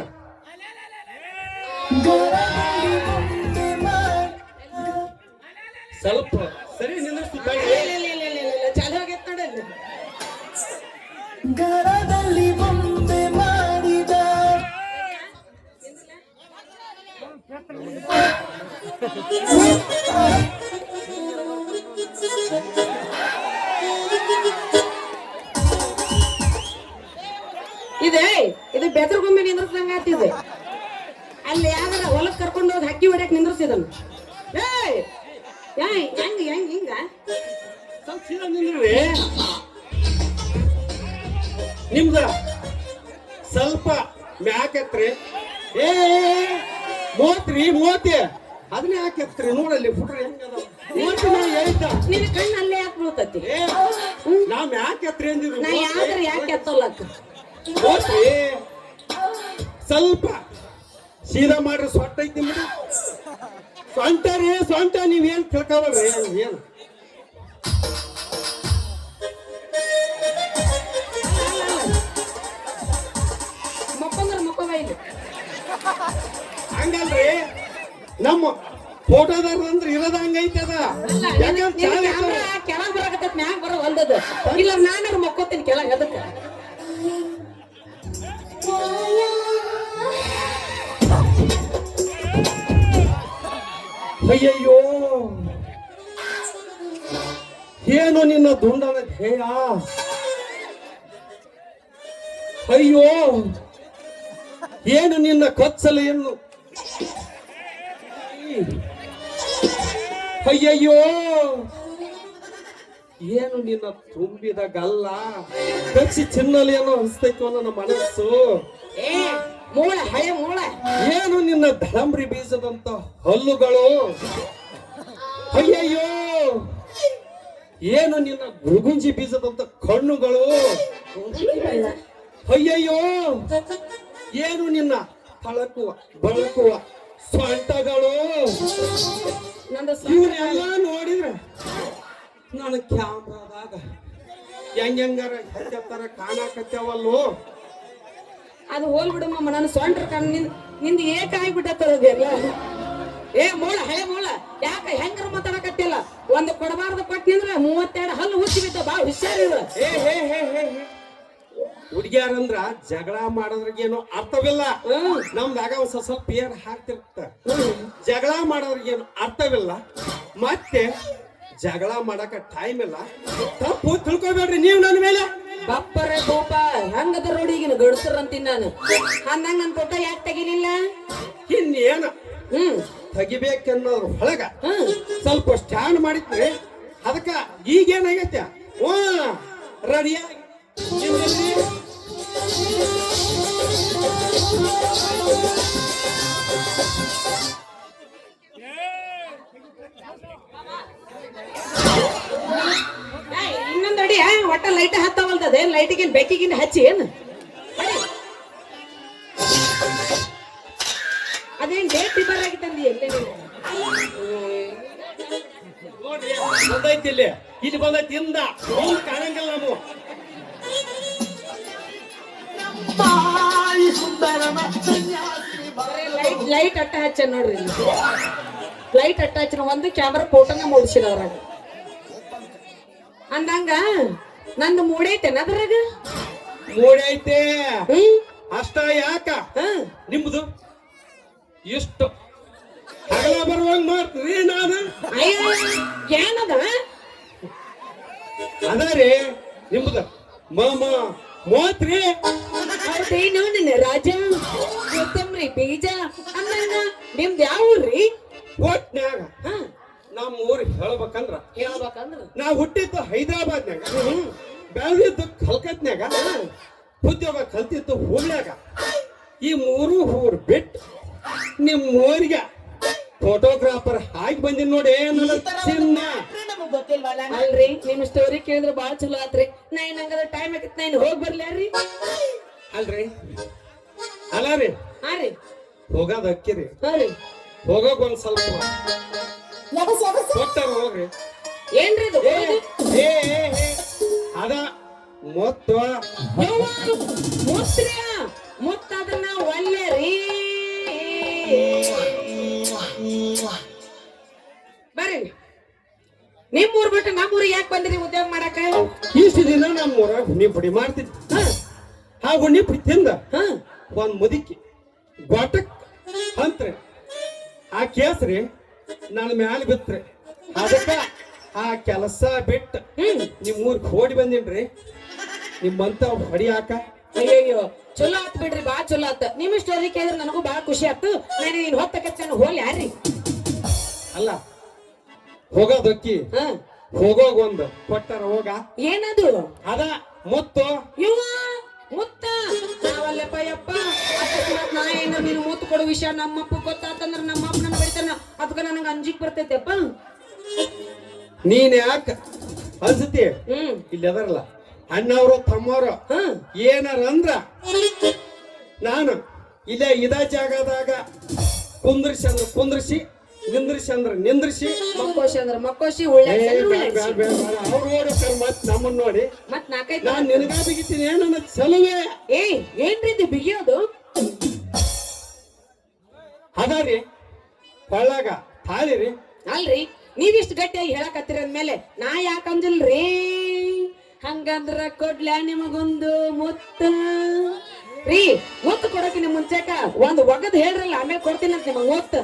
ಸ್ವಲ್ಪ ಸರಿ ನಿಂದಿರ್ಸ್ತಿ ಚಾಲು ಆಗೈತ್ ನೋಡಲ್ಲಿ ಗರದಲ್ಲಿ ಮುಂದೆ ಮಾಡಿದ ಇದು ಬೆದರ್ಗೊಮ್ಮೆ ನಿಂದ್ರಸಂಗ ಆತಿದೆ ಅಲ್ಲಿ ಯಾವ್ದಾರ ಹೊಲಕ್ ಕರ್ಕೊಂಡು ಹೋಗಿ ಹಕ್ಕಿ ಹೊಡ್ಯಾಕ ನಿಂದ್ರಸಿದನು ಹೆಂಗ ಹಿಂಗ ಸ್ವಲ್ಪ ಸೀದಾ ನಿಂದ್ರಿ ನಿಮ್ದ ಸ್ವಲ್ಪ ಮ್ಯಾಕತ್ರಿ ಏ ಮೂವತ್ರಿ ಮೂವತ್ತಿ ಅದನ್ನ ಯಾಕೆ ಎತ್ರಿ ನೋಡಲ್ಲಿ ಫುಟ್ರಿ ಹೆಂಗದ ಮೂವತ್ತಿ ನಾ ಹೇಳ್ತ ನಿನ್ನ ಕಣ್ಣು ಅಲ್ಲೇ ಯಾಕೆ ಬೀಳ್ತತಿ ಏ ನಾವ್ ಯಾಕೆ ಎತ್ರಿ ಅಂದಿದ್ರು ನಾ ಯಾವ್ದಾರ ಯಾಕೆ ಎತ್ತಲ್ಲಕ್ಕ ಮೂವತ್ರಿ ಸ್ವಲ್ಪ ಸೀದಾ ಮಾಡ್ರಿ ಸೊಟ್ಟ ಐತಿ ಬಿಡಿ ಸೊಂಟ ರೀ ಸೊಂಟ ನೀವೇನ್ ತಿಳ್ಕೊಬೇಡ್ರಿ ಏನು ಮಕ್ಕೊಂದ್ರ ಮಕ್ಕೋದ ಇಲ್ಲಿ ಹಂಗಲ್ರಿ ನಮ್ಮ ಫೋಟೋದಾರ ಅಂದ್ರೆ ಇರೋದ ಹಂಗೈತೆ ಅದ ಯಾಕಂದ್ರೆ ಕೆಳಗ್ ಬರಕತ್ತ ಮ್ಯಾಗ ಬರೋ ಹೊಲ್ದದ ಇಲ್ಲ ನಾನು ಮಕ್ಕೋತೀನಿ ಕೆಳಗ್ ಅದಕ್ಕೆ ಅಯ್ಯಯ್ಯೋ ಏನು ನಿನ್ನ ದುಂಡನ ಧ್ಯೇಯ ಅಯ್ಯೋ ಏನು ನಿನ್ನ ಕೊಚ್ಚಲು ಏನು ಅಯ್ಯಯ್ಯೋ ಏನು ನಿನ್ನ ತುಂಬಿದ ಗಲ್ಲ ಕಚ್ಚಿ ಚಿನ್ನಲು ಏನೋ ಅನಿಸ್ತೈತೋ ನನ್ನ ಮನಸ್ಸು ಏ ಮೂಳ ಹಳೆ ಮೂಳ ಏನು ನಿನ್ನ ದಾಳಂಬ್ರಿ ಬೀಜದಂತ ಹಲ್ಲುಗಳು ಅಯ್ಯಯ್ಯೋ ಏನು ನಿನ್ನ ಗುರುಗುಂಜಿ ಬೀಜದಂತ ಕಣ್ಣುಗಳು ಅಯ್ಯಯ್ಯೋ ಏನು ನಿನ್ನ ತಳಕುವ ಬಳಕುವ ಸೊಂಟಗಳು ನಂದು ಇವನ್ನೆಲ್ಲ ನೋಡಿದ್ರೆ ನಾನು ಕ್ಯಾಮ್ರಾದಾಗ ಹೆಂಗಾರ ಹೆಂಗತ್ತರ ಕಾಣಕತ್ತೇವಲ್ಲೋ ಅದು ಹೋಲ್ ಬಿಡಮ್ಮ ನನ್ನ ಸೊಂಡ್ರ ಕಣ್ಣು ನಿಂದ ಏಕ ಆಗ್ಬಿಟ್ಟತ್ತದೆಲ್ಲ ಏ ಮೂಳ ಹಳೆ ಮೂಳ ಯಾಕ ಹೆಂಗ್ರ ಮಾತಾಡಕತ್ತಿಲ್ಲ ಒಂದು ಕೊಡಬಾರ್ದು ಕೊಟ್ಟಿಂದ್ರ 32 ಹಲ್ಲು ಹುಚ್ಚಿ ಬಿದ್ದ ಬಾ ಹುಷಾರಿದ್ರ ಹೇ ಹೇ ಹೇ ಹೇ ಹುಡುಗಿಯಾರಂದ್ರ ಜಗಳ ಮಾಡೋದ್ರಿಗೇನು ಅರ್ಥವಿಲ್ಲ ನಮ್ದಾಗ ಒಂದ್ ಸ್ವಲ್ಪ ಏರ್ ಹಾಕ್ತಿರ್ತ ಜಗಳ ಮಾಡೋದ್ರಿಗೇನು ಅರ್ಥವಿಲ್ಲ ಮತ್ತೆ ಜಗಳ ಮಾಡಕ ಟೈಮ್ ಇಲ್ಲ ತಪ್ಪು ತಿಳ್ಕೊಬೇಡ್ರಿ ನೀವು ನನ್ನ ಮೇಲೆ ಬಪ್ಪರೆ ಗೋಪ ಹೆಂಗದ ರೋಡಿಗಿನ ಗಡ್ಸರಂತೀನಿ ನಾನು ಅಂದಂಗ ನನ್ ಫೋಟೋ ಯಾಕೆ ತೆಗಿಲಿಲ್ಲ ಇನ್ನೇನು ತೆಗಿಬೇಕನ್ನೋದ್ರ ಒಳಗ ಸ್ವಲ್ಪ ಸ್ಟ್ಯಾಂಡ್ ಮಾಡಿದ್ರಿ ಅದಕ್ಕ ಈಗೇನಾಗೈತೆ ಓ ರೆಡಿಯಾಗಿ ಇನ್ನೊಂದು ಅಡಿ ಒಟ್ಟ ಲೈಟ್ ಹತ್ತವಲ್ತದೆ ಲೈಟಿಗೆ ಬೆಕ್ಕಿಗಿಂದ ಹಚ್ಚಿ ಏನು ಅದೇನ್ ಡೇಟ್ ಟಿಬರ್ ಆಗಿ ತಂದಿ ಎಲ್ಲೇ ನೋಡ್ರಿ ಬಂದೈತಿ ಇಲ್ಲಿ ಬಂದೈತಿ ಇಂದ ಮುಂದ್ ಕಾಣಂಗಿಲ್ಲ ನಾವು ಲೈಟ್ ಅಟ್ಟ ಹಚ್ಚ ನೋಡ್ರಿ ಲೈಟ್ ಅಟ್ಟ ಹಚ್ಚಿನ ಒಂದು ಕ್ಯಾಮ್ರಾ ಫೋಟೋನ ಮೂಡಿಸಿದ ಅದ್ರಾಗ ಅಂದಂಗ ನಂದು ಮೂಡೈತೇನ ಅದ್ರಾಗ ಮೂಡೈತೆ ಅಷ್ಟ ಯಾಕ ನಿಮ್ದು ಇಷ್ಟು ಹಗಲ ಬರುವಂಗ ಮಾಡ್ತೀರಿ ನಾನು ಏನದ ಅದರಿ ನಿಮ್ದು ಮೂವತ್ರಿ ಹೌದೇನು ನಿನ್ನ ರಾಜ ಕೊತ್ತಂಬರಿ ಬೀಜ ಅಂದಂಗ ನಿಮ್ದು ಯಾವ ಊರ್ರಿ ಒಟ್ನ್ಯಾಗ ನಮ್ಮ ಊರ್ ಹೇಳ್ಬೇಕಂದ್ರ ಹೇಳ್ಬೇಕಂದ್ರ ನಾ ಹುಟ್ಟಿದ್ದು ಹೈದರಾಬಾದ್ನ್ಯಾಗ ಬೆಳೆದಿದ್ದು ಕಲ್ಕತ್ನ್ಯಾಗ ಉದ್ಯೋಗ ಕಲ್ತಿದ್ದು ಹುಬ್ಳ್ಯಾಗ ಈ ಮೂರು ಊರ್ ಬಿಟ್ಟು ನಿಮ್ ಊರಿಗೆ ಫೋಟೋಗ್ರಾಫರ್ ಆಗಿ ಬಂದಿನ್ ನೋಡಿ ಚಿನ್ನ ಅಲ್ರಿ ನಿಮ್ ಸ್ಟೋರಿ ಕೇಳಿದ್ರೆ ಬಾಳ ಚಲೋ ಆತ್ರಿ ನಾ ನಂಗದ ಟೈಮ್ ಆಗಿತ್ ನಾ ಹೋಗಿ ಬರ್ಲ್ಯಾರ್ರಿ ಅಲ್ರಿ ಅಲ್ಲ ರೀ ಹಾ ರೀ ಹೋಗೋದ್ ಅಕ್ಕಿರಿ ಹಾ ರೀ ಹೋಗೋಕ್ ಒಂದ್ ಸ್ವಲ್ಪ ಕೊಟ್ಟಾರ ಹೋಗ್ರಿ ಏನ್ರಿ ಇದು ಏ ಅದ ಮೊತ್ತ ಮುತ್ರಿಯ ಮುತ್ತದನ್ನ ಒಲ್ಲೆ ರೀ ಬರ್ರಿ ನಿಮ್ ಊರ್ ಬಿಟ್ಟು ನಮ್ಮೂರ್ ಯಾಕೆ ಬಂದ್ರಿ ಉದ್ಯೋಗ ಮಾಡಕ ಇಷ್ಟು ದಿನ ನಮ್ಮ ಊರಾಗ ಹುಣ್ಣಿ ಪುಡಿ ಮಾಡ್ತಿದ್ವಿ ಆ ಹುಣ್ಣಿ ಪುಡಿ ತಿಂದ ಒಂದ್ ಮುದುಕಿ ಗೋಟಕ್ ಅಂತ್ರಿ ಆ ಕೇಸ್ರಿ ನನ್ನ ಮ್ಯಾಲ ಬಿತ್ರಿ ಅದಕ್ಕ ಆ ಕೆಲಸ ಬಿಟ್ಟು ನಿಮ್ ಊರ್ಗ್ ಓಡಿ ಬಂದಿನ್ರಿ ನಿಮ್ಮಂತ ಹೊಡಿಯಾಕ ಅಯ್ಯಯ್ಯೋ ಚಲೋ ಆತ್ ಬಿಡ್ರಿ ಬಾ ಚಲೋ ಆತ್ ನಿಮ್ ಸ್ಟೋರಿ ಕೇಳಿದ್ರೆ ನನಗೂ ಬಾಳ ಖುಷಿ ಆಯ್ತು ನಾನು ನೀನ್ ಹೊತ್ತಕ್ಕೆ ಹೋಲ್ ಯಾರ್ರಿ ಅಲ್ಲ ಹೋಗೋದಕ್ಕಿ ಹೋಗೋಗ ಒಂದು ಕೊಟ್ಟಾರ ಹೋಗ ಏನದು ಅದ ಮುತ್ತು ಇವ ಮುತ್ತ ನಾವಲ್ಲಪ್ಪ ಯಪ್ಪ ಅಕಸ್ಮಾತ್ ನಾ ಏನಾರ ನೀನು ಮುತ್ತು ಕೊಡೋ ವಿಷಯ ನಮ್ಮಪ್ಪ ಗೊತ್ತಾತಂದ್ರ ನಮ್ಮಪ್ಪ ನನ್ನ ಬಡಿತಾನ. ಅದಕ್ಕ ನನಗ ಅಂಜಿಕ್ ಬರ್ತೈತೆಪ್ಪ. ನೀನ್ ಯಾಕ ಅನ್ಸತಿ ಇಲ್ಲಿ ಅದರಲ್ಲ ಅಣ್ಣವ್ರು ತಮ್ಮವ್ರು ಏನಾರ ಅಂದ್ರ ನಾನು ಇಲ್ಲೇ ಇದ ಜಾಗದಾಗ ಕುಂದ್ರಿಸಿ ಅಂದ್ರ ಕುಂದ್ರಿಸಿ, ನಿಂದ್ರಿಸಿ ಅಂದ್ರ ನಿಂದ್ರಿಸಿ, ಮಕ್ಕೋಶಿ ಅಂದ್ರ ಮಕ್ಕೋಶಿ, ಉಳ್ಳಾಡ್ಸಿ ಅಂದ್ರ ಉಳ್ಳಾಡ್ಸಿ. ಅವ್ರು ನೋಡ್ತಾರ ಮತ್ ನಮ್ಮನ್ನ ನೋಡಿ ಮತ್ ನಾಲ್ಕೈದು ನಾನ್ ನಿನಗ ಬಿಗಿತೀನಿ ಏನನ್ನ ಚಲುವೆ ಏನ್ರಿ ಇದು ಬಿಗಿಯೋದು? ಅದಾರಿ ಕೊಳ್ಳಾಗ ತಾಳಿ ರೀ. ಅಲ್ರಿ ನೀವಿಷ್ಟು ಗಟ್ಟಿಯಾಗಿ ಹೇಳಕತ್ತೀರ ಅಂದ್ಮೇಲೆ ನಾ ಯಾಕ ಅಂಜಲ್ರಿ? ಹಂಗಂದ್ರ ಕೊಡ್ಲ ನಿಮಗೊಂದು ಮುತ್ತ ರೀ. ಮುತ್ತು ಕೊಡೋಕಿನ ಮುಂಚೆಕ ಒಂದ್ ಒಗದ್ ಹೇಳ್ರಲ್ಲ, ಆಮೇಲೆ ಕೊಡ್ತೀನಿ ಅಂತ ನಿಮಗ್ ಮುತ್ತ.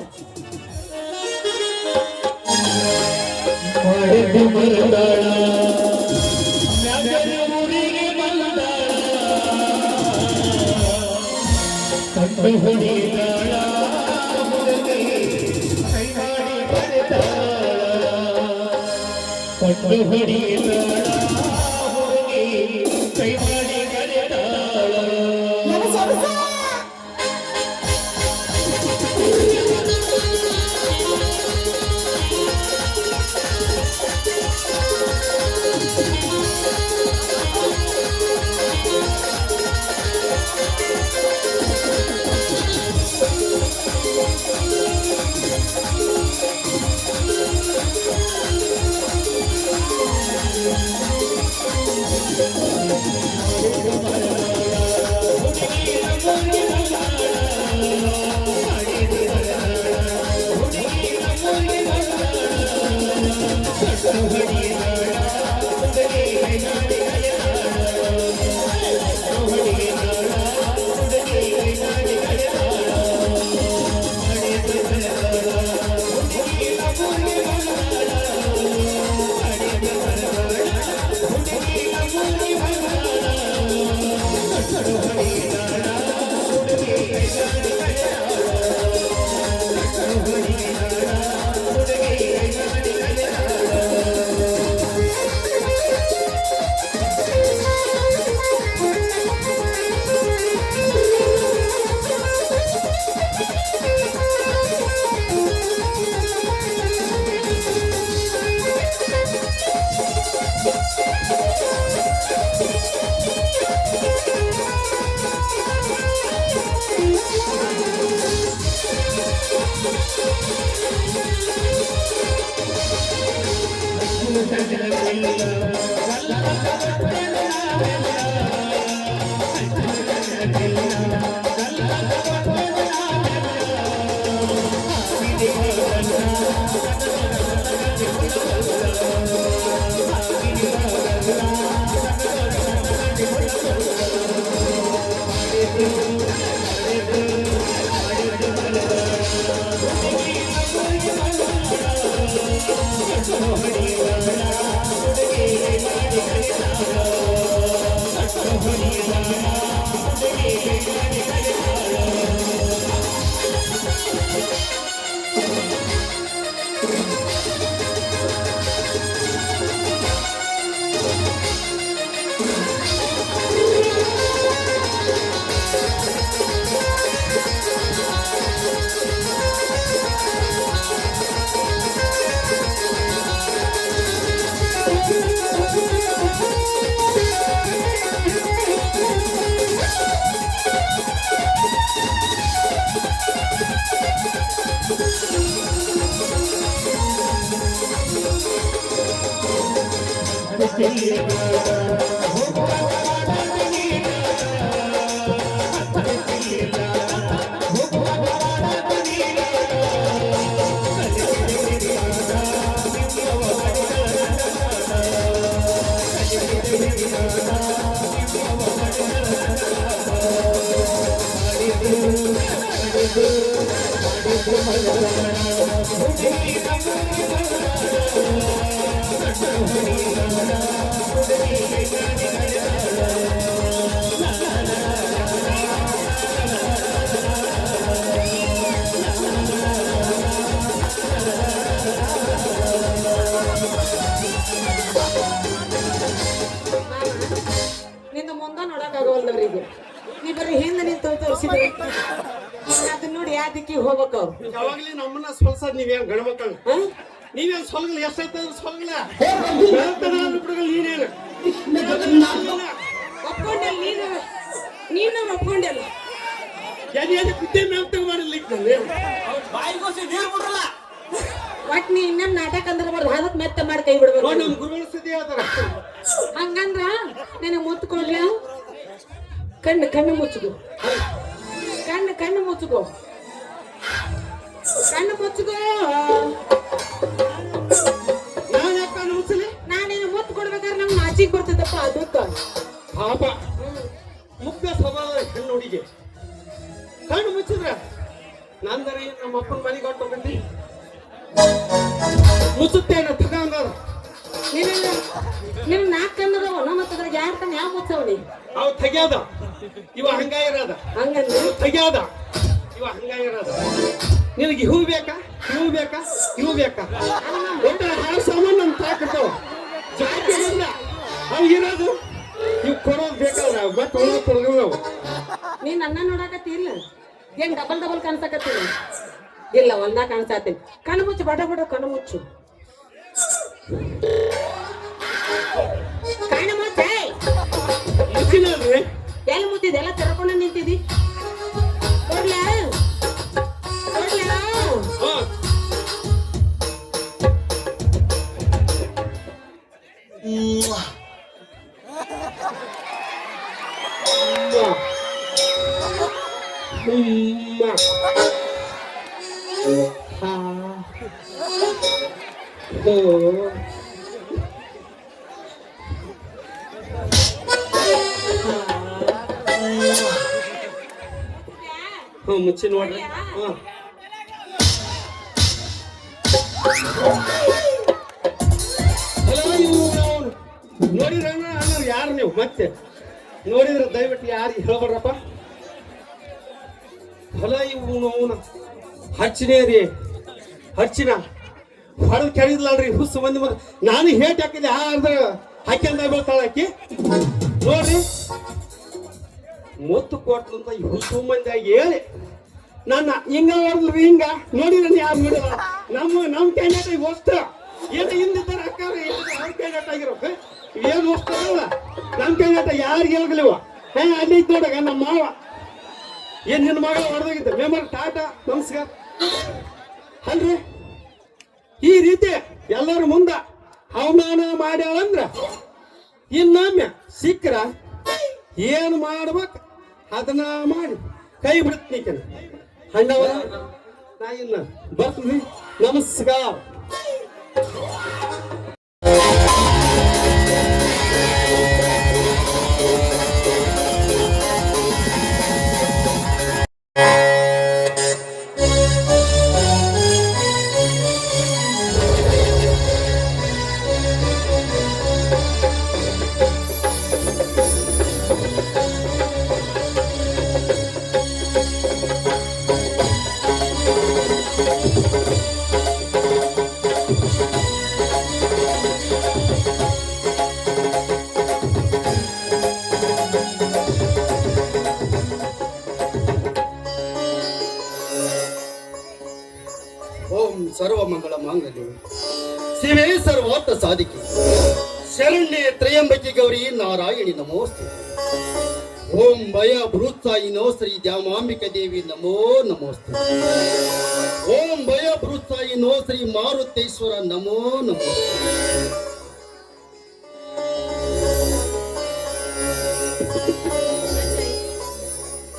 ನಿಂದ ಮುಂದ ನೋಡಕ್ ಆಗೋಲ್ದವ್ರಿಗೆ. ನೀ ಬರೀ ಹಿಂದೆ ನಿಂತು ತೋರಿಸಿದ್ರಿ ಅದನ್ನ ನೋಡಿ ಯಾವ ದಿಕ್ಕಿಗೆ ಹೋಗ್ಬೇಕು ಅವ್ರು ಯಾವಾಗ್ಲೂ ನಮ್ಮನ್ನ ಸೊಲ್ಸದ್ ನೀವೇನ್ ಗಣಮಕ್ಕಳು ನೀವೇನ್ ಸೊಲ್ಗಲ್ ಎಷ್ಟೈತೆ ಸೊಲ್ಗಲ ಹುಡುಗಲ್ ನೀನೇನು ಒಪ್ಕೊಂಡಲ್ಲ ನೀನು ಒಪ್ಕೊಂಡಲ್ಲ ಎಲ್ಲಿ ಕುದ್ದೆ ಮ್ಯಾಪ್ ಮಾಡಿರ್ಲಿಕ್ಕೆ ಬಾಯಿಗೋಸಿ ನೀರು ಬಿಡ್ರಲ್ಲ. ಒಟ್ ನೀ ಇನ್ನೊಂದ್ ನಾಟಕ ಅಂದ್ರೆ ಬರ್ದು ಅದಕ್ಕೆ ಮೆತ್ತ ಮಾಡಿ ಕೈ ಬಿಡ್ಬೇಕು ನಮ್ ಗುರುಗಳ ಸ್ಥಿತಿ ಹೇಳ್ತಾರ ಹಂಗಂದ್ರ ನನಗೆ ಮುತ್ಕೊಡ್ಲಿ ಕಣ್ಣು ಮುಚ್ಚುಗು ಕಣ್ಣು ಮುಚ್ಚುಗೋ ನಾನು ಯಾಕೆ ಕಣ್ಣು ಮುಚ್ಚಲಿ ನಾನೇನು ಮುತ್ತು ಕೊಡ್ಬೇಕಾದ್ರೆ ನಮ್ಗೆ ನಾಚಿಗೆ ಬರ್ತದಪ್ಪ ಅದಕ್ಕ ಪಾಪ ಮುಗ್ಧ ಸ್ವಭಾವದ ಹೆಣ್ಣು ಹುಡುಗಿ ಕಣ್ಣು ಮುಚ್ಚಿದ್ರ ನಂದರ ನಮ್ಮ ಅಪ್ಪನ ಮನೆಗೆ ಹೊಟ್ಟೋಗ್ತಿ ಮುಚ್ಚುತ್ತೇನ ತಗಂಗಾರ ನಿನ್ ನಾಲ್ಕು ಕಣ್ಣದವ ಮತ್ತೆ ಅದ್ರಾಗ ಯಾರು ಕಣ್ಣು ಯಾವ ಮುಚ್ಚವನಿ ಅವ್ ತೆಗ್ಯಾದ ಇವ ಹಂಗಾಗಿರೋದ ಹಂಗಂದ್ರೆ ತೆಗ್ಯಾದ ಇವ ಹಂಗಾಗಿರೋದ ನಿನಗೆ ಹೂ ಬೇಕಾ ಇವು ಬೇಕಾ ಒಟ್ಟು ಹಾಳು ಸಾಮಾನು ನಮ್ ತಾಕಿರ್ತಾವ ಜಾತಿ ಇಲ್ಲ ಅವಾಗಿರೋದು ಇವ್ ಕೊಡೋದು ಬೇಕಲ್ಲ ಮತ್ತೆ ಒಳಗೆ ಕೊಡೋದು ನಾವು ನೀನ್ ಅನ್ನ ನೋಡಾಕತ್ತಿಲ್ಲ ಏನ್ ಡಬಲ್ ಕಾಣ್ಸಕತ್ತಿಲ್ಲ ಇಲ್ಲ ಒಂದ ಕಾಣ್ಸಾತೀನಿ ಕಣ್ಣು ಮುಚ್ಚು ಬಡ ಕಣ್ಣು ಮುಚ್ಚು ಕಣ್ಣು ಮುಚ್ಚೆ ಮುಚ್ಚಿನಲ್ರಿ ಎಲ್ಲಿ ಮುತ್ತಿದೆ ಎಲ್ಲ ತೆರಕೊಂಡು ನಿಂತಿದಿ ಕೊಡ್ಲಾ ಮುಚ್ಚಿ ನೋಡ್ರಿ ನೋಡಿದ್ರ ಅನ್ನೋರು ಯಾರು ನೀವು ಮತ್ತೆ ನೋಡಿದ್ರ ದಯವಿಟ್ಟು ಯಾರು ಹೇಳ್ಬಾರ್ರಪ್ಪ ಹೊಲ ಇವು ಹಚ್ಚಿನೇ ರೀ ಹಚ್ಚಿನ ಹೊಡೆದು ಕೆಡಿದ್ಲಲ್ರಿ ಹುಸ್ಸು ಮಂದಿ ನಾನು ಹೇಟ್ ಹಾಕಿದ್ದೆ ಯಾರ್ದ ಹಾಕ್ಯಂದ ಬೀಳ್ತಾಳ ಆಕಿ ನೋಡ್ರಿ ಮುತ್ತು ಕೊಟ್ಟಂತ ಹುಸ್ಸು ಮಂದಿಯಾಗಿ ಹೇಳಿ ನನ್ನ ಹಿಂಗ ಹೊಡೆದ್ರಿ ಹಿಂಗ ನೋಡಿದ್ರೆ ಯಾರು ನೋಡಿಲ್ಲ ನಮ್ಮ ಕ್ಯಾಂಡಿಡೇಟ್ ಈಗ ಹೋಗ್ತಾರ ಏನು ಹಿಂದಿದ್ದಾರ ಅಕ್ಕಾರ ಅವ್ರ ಕ್ಯಾಂಡಿಡೇಟ್ ಆಗಿರೋಕೆ ಏನು ಹೋಗ್ತಾರಲ್ಲ ನಮ್ಮ ಕ್ಯಾಂಡಿಡೇಟ್ ಯಾರಿಗೆ ಹೇಳ್ಗಲಿವ ಅಲ್ಲಿ ಇದ್ದು ನೋಡಗ ನಮ್ಮ ಮಾವ ಏನ್ ನಿನ್ನ ಮಗ ಹೊಡೆದೋಗಿದ್ದೆ ಮೆಂಬರ್ ಟಾಟಾ ನಮಸ್ಕಾರ ಅಲ್ರಿ ಈ ರೀತಿ ಎಲ್ಲರ ಮುಂದ ಅವಮಾನ ಮಾಡ್ಯಾಳಂದ್ರ ಇನ್ನೊಮ್ಮೆ ಸಿಕ್ಕ್ರ ಏನು ಮಾಡ್ಬೇಕು ಅದನ್ನ ಮಾಡಿ ಕೈ ಬಿಡ್ತೀನಿ ಅಣ್ಣವರ ನಾ ಇನ್ನ ಬರ್ತೀನಿ ನಮಸ್ಕಾರ ಓಂ ಸರ್ವಮಂಗಳ ಮಾಂಗಲ್ಯ ಶಿವೇ ಸರ್ವಾರ್ಥ ಸಾಧಿಕೆ ಶರಣ್ಯೆ ತ್ರಯಂಬಕಿ ಗೌರಿ ನಾರಾಯಣಿ ನಮೋಸ್ತೆ ಓಂ ಭಯ ಭೃತ್ಸಾಯಿನೋ ಶ್ರೀ ದ್ಯಾಮಾಂಬಿಕ ದೇವಿ ನಮೋ ನಮೋಸ್ತೆ ಓಂ ಭಯ ಭೃತ್ಸಾಯಿನೋ ಶ್ರೀ ಮಾರುತೇಶ್ವರ ನಮೋ ನಮೋಸ್ತೆ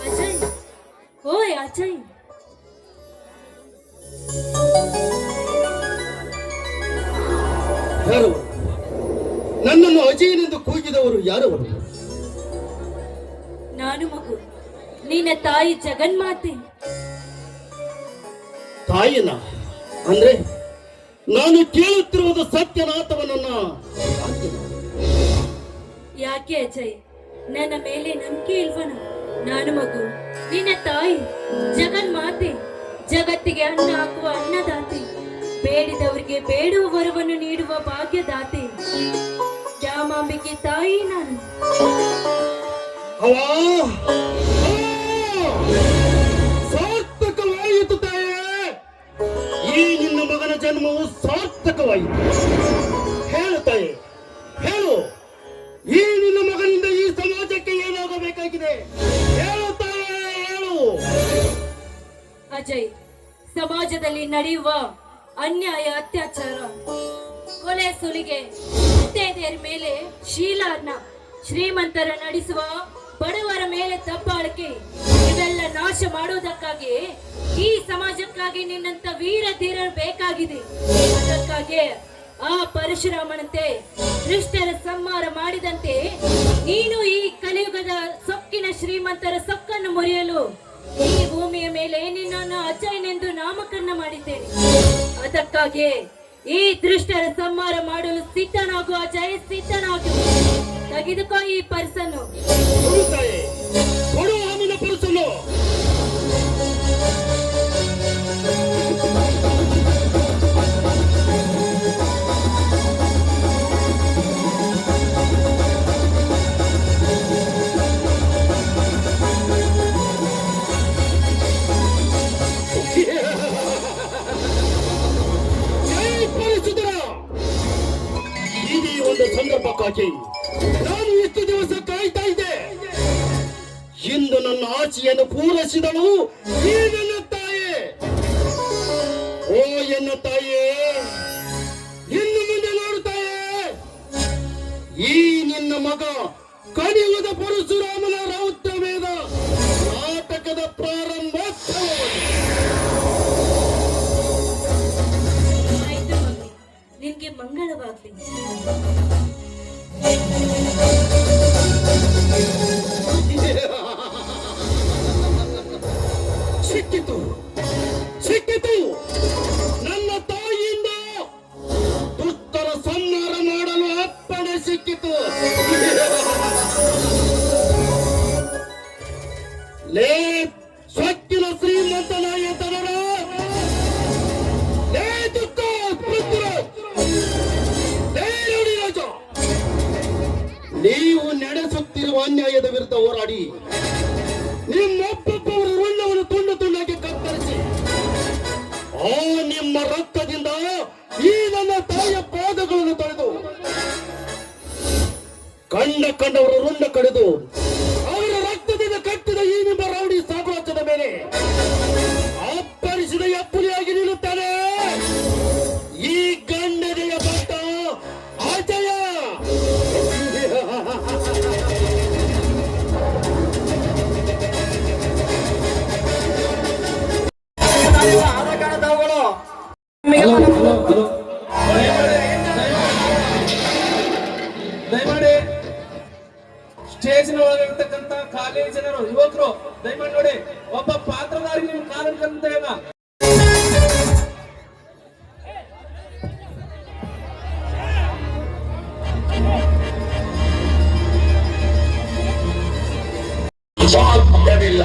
ಅಜಯ್ ಓಯ್ ಅಜಯ್ ಯಾರವರು ನನ್ನನ್ನು ಅಜಯನೆಂದು ಕೂಗಿದವರು ಯಾರವರು ನಾನು ಮಗು ನಿನ್ನ ತಾಯಿ ಜಗನ್ಮಾತೆ ತಾಯಿನ ಅಂದ್ರೆ ನಾನು ಕೇಳುತ್ತಿರುವುದು ಸತ್ಯನಾಥವನನ್ನ ಯಾಕೆ ಅಜಯ್ ನನ್ನ ಮೇಲೆ ನಂಬಿಕೆ ಇಲ್ವನು ನಾನು ಮಗು ನಿನ್ನ ತಾಯಿ ಜಗನ್ಮಾತೆ ಜಗತ್ತಿಗೆ ಅನ್ನ ಹಾಕುವ ಅನ್ನದಾತೆ ಬೇಡಿದವರಿಗೆ ಬೇಡುವ ವರವನ್ನು ನೀಡುವ ಭಾಗ್ಯದಾತೆ ದ್ಯಾಮಾಂಬಿಕೆ ತಾಯಿ ನಾನು ಸಾರ್ಥಕವಾಯಿತು ಅಜಯ್, ಸಮಾಜದಲ್ಲಿ ನಡೆಯುವ ಅನ್ಯಾಯ, ಅತ್ಯಾಚಾರ, ಕೊಲೆ, ಸುಲಿಗೆ, ಮುತ್ತೈದೆಯರ ಮೇಲೆ ಶೀಲಾರ್ನ, ಶ್ರೀಮಂತರ ನಡೆಸುವ ಬಡವರ ಮೇಲೆ ದಬ್ಬಾಳಿಕೆ ಇವೆಲ್ಲ ನಾಶ ಮಾಡುವುದಕ್ಕಾಗಿ ಈ ಸಮಾಜಕ್ಕಾಗಿ ನಿನ್ನಂತ ವೀರ ಧೀರರು ಬೇಕಾಗಿದೆ. ಅದಕ್ಕಾಗಿ ಆ ಪರಶುರಾಮನಂತೆ ದುಷ್ಟರ ಸಂಹಾರ ಮಾಡಿದಂತೆ ನೀನು ಈ ಕಲಿಯುಗದ ಸೊಕ್ಕಿನ ಶ್ರೀಮಂತರ ಸೊಕ್ಕನ್ನು ಮುರಿಯಲು ಈ ಭೂಮಿಯ ಮೇಲೆ ನಿನ್ನನ್ನು ಅಜಯನೆಂದು ನಾಮಕರಣ ಮಾಡಿದ್ದೇನೆ. ಅದಕ್ಕಾಗಿ ಈ ದುಷ್ಟರ ಸಂಹಾರ ಮಾಡಲು ಸಿದ್ಧನಾಗು ಅಜಯ್, ಸಿದ್ಧನಾಗು. ತೆಗೆದುಕೋ ಈ ಪರ್ಸನ್ನು. ಕೊಡುತ್ತಾಯೆ, ಕೊಡು ಅವನ ಪುರುಷನು. ಈ ಒಂದು ಸಂದರ್ಭಕ್ಕಾಗಿ ನಾನು ಇಷ್ಟು ದಿವಸ ಕಾಯ್ತಾ ಇದ್ದೆ. ಇಂದು ನನ್ನ ಆಸೆಯನ್ನು ಪೂರೈಸಿದಳು ಈ ನನ್ನ ತಾಯಿ. ಓ ಎನ್ನ ತಾಯಿಯೇ, ಇನ್ನು ಮುಂದೆ ನೋಡುತ್ತಾಯೇ, ಈ ನಿನ್ನ ಮಗ ಕಲಿಯುಗದ ಪರಶುರಾಮನ ರೌದ್ರವೇದ ನಾಟಕದ ಪ್ರಾರಂಭೋತ್ಸವ. ಆಯ್ತು ಮಗನೇ, ನಿನ್ಗೆ ಮಂಗಳವಾಗ್ಲಿ. ಸಿಕ್ಕಿತು, ಸಿಕ್ಕಿತು. ನನ್ನ ತಾಯಿಯಿಂದ ದುಷ್ಟರ ಸಂಹಾರ ಮಾಡಲು ಅಪ್ಪಣೆ ಸಿಕ್ಕಿತು. ಲೇ ಸೊಕ್ಕಿನ ಶ್ರೀಮಂತನಾಯ ತನರ, ಲೇ ದುಷ್ಟ ಪೃಥ್ವಿರಾಜ್, ಲೇ ರಾಜ, ನೀವು ನಡೆಸುತ್ತಿರುವ ಅನ್ಯಾಯದ ವಿರುದ್ಧ ಹೋರಾಡಿ ನಿಮ್ಮೊಬ್ಬೊಬ್ಬರ ರುಂಡವನ್ನು ತುಂಡು ತುಂಡಾಗಿ ಕತ್ತರಿಸಿ ಆ ನಿಮ್ಮ ರಕ್ತದಿಂದ ಈ ನನ್ನ ತಾಯಿಯ ಪಾದಗಳನ್ನು ತೊಳೆದು ಕಂಡವರ ರುಂಡ ಕಡಿದು ಅವರ ರಕ್ತದಿಂದ ಕಟ್ಟಿದ ಈ ನಿಮ್ಮ ರೌಡಿ ಸಾಮ್ರಾಜ್ಯದ ಮೇಲೆ ಅಪ್ಪರಿಸಿದ ಎಪ್ಪುಲಿಯಾಗಿ ನಿಲ್ಲುತ್ತಾನೆ ಈ ಗಂಡನೆಯ ಭಕ್ತ ಅಜಯ. ದಯಮಾಡಿ ಸ್ಟೇಜಿನ ಒಳಗಿರ್ತಕ್ಕಂತ ಕಾಲೇಜಿನರು, ಯುವಕರು ದಯಮಾಡಿ ನೋಡಿ, ಒಬ್ಬ ಪಾತ್ರಧಾರಿ ನಿಮ್ಮ ಕಾಲಕ್ಕಂತ ಇಲ್ಲ. ಸಾಧ್ಯವಿಲ್ಲ.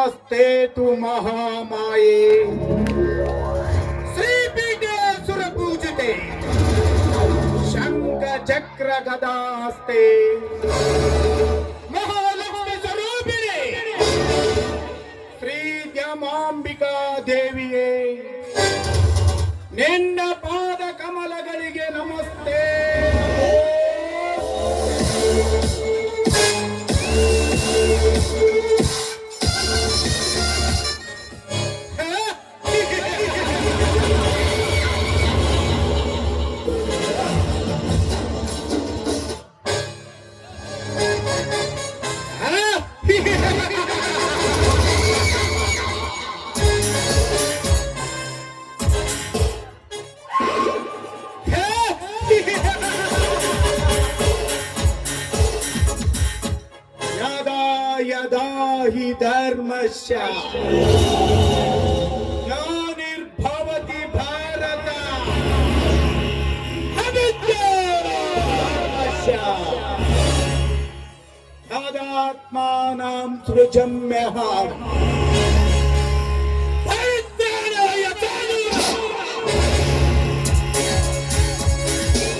ನಮಸ್ತೆ ತು ಮಹಾಮಾಯೆ ಶ್ರೀಪೀಠೆ ಸುರಪೂಜಿತೆ ಶಂಖ ಚಕ್ರ ಗದಾಸ್ತೆ ಮಹಾಲಕ್ಷ್ಮಿ ಸ್ವರೂಪಿಣಿ ಶ್ರೀ ದ್ಯಮಾಂಬಿಕಾ ದೇವಿಯೇ ನಿನ್ನ ಪಾದ ಕಮಲಗಳಿಗೆ ನಮಸ್ತೆ. ಯದಾ ಯದಾ ಹಿ ಧರ್ಮಸ್ಯ ಗ್ಲಾನಿರ್ಭವತಿ ಭಾರತ ಅವಿದ್ಯಾಧರ್ಮಸ್ಯ ತದಾತ್ಮಾನಾಂ ಸೃಜಮ್ಯಹಂ ಪರಿತ್ರಾಣಾಯ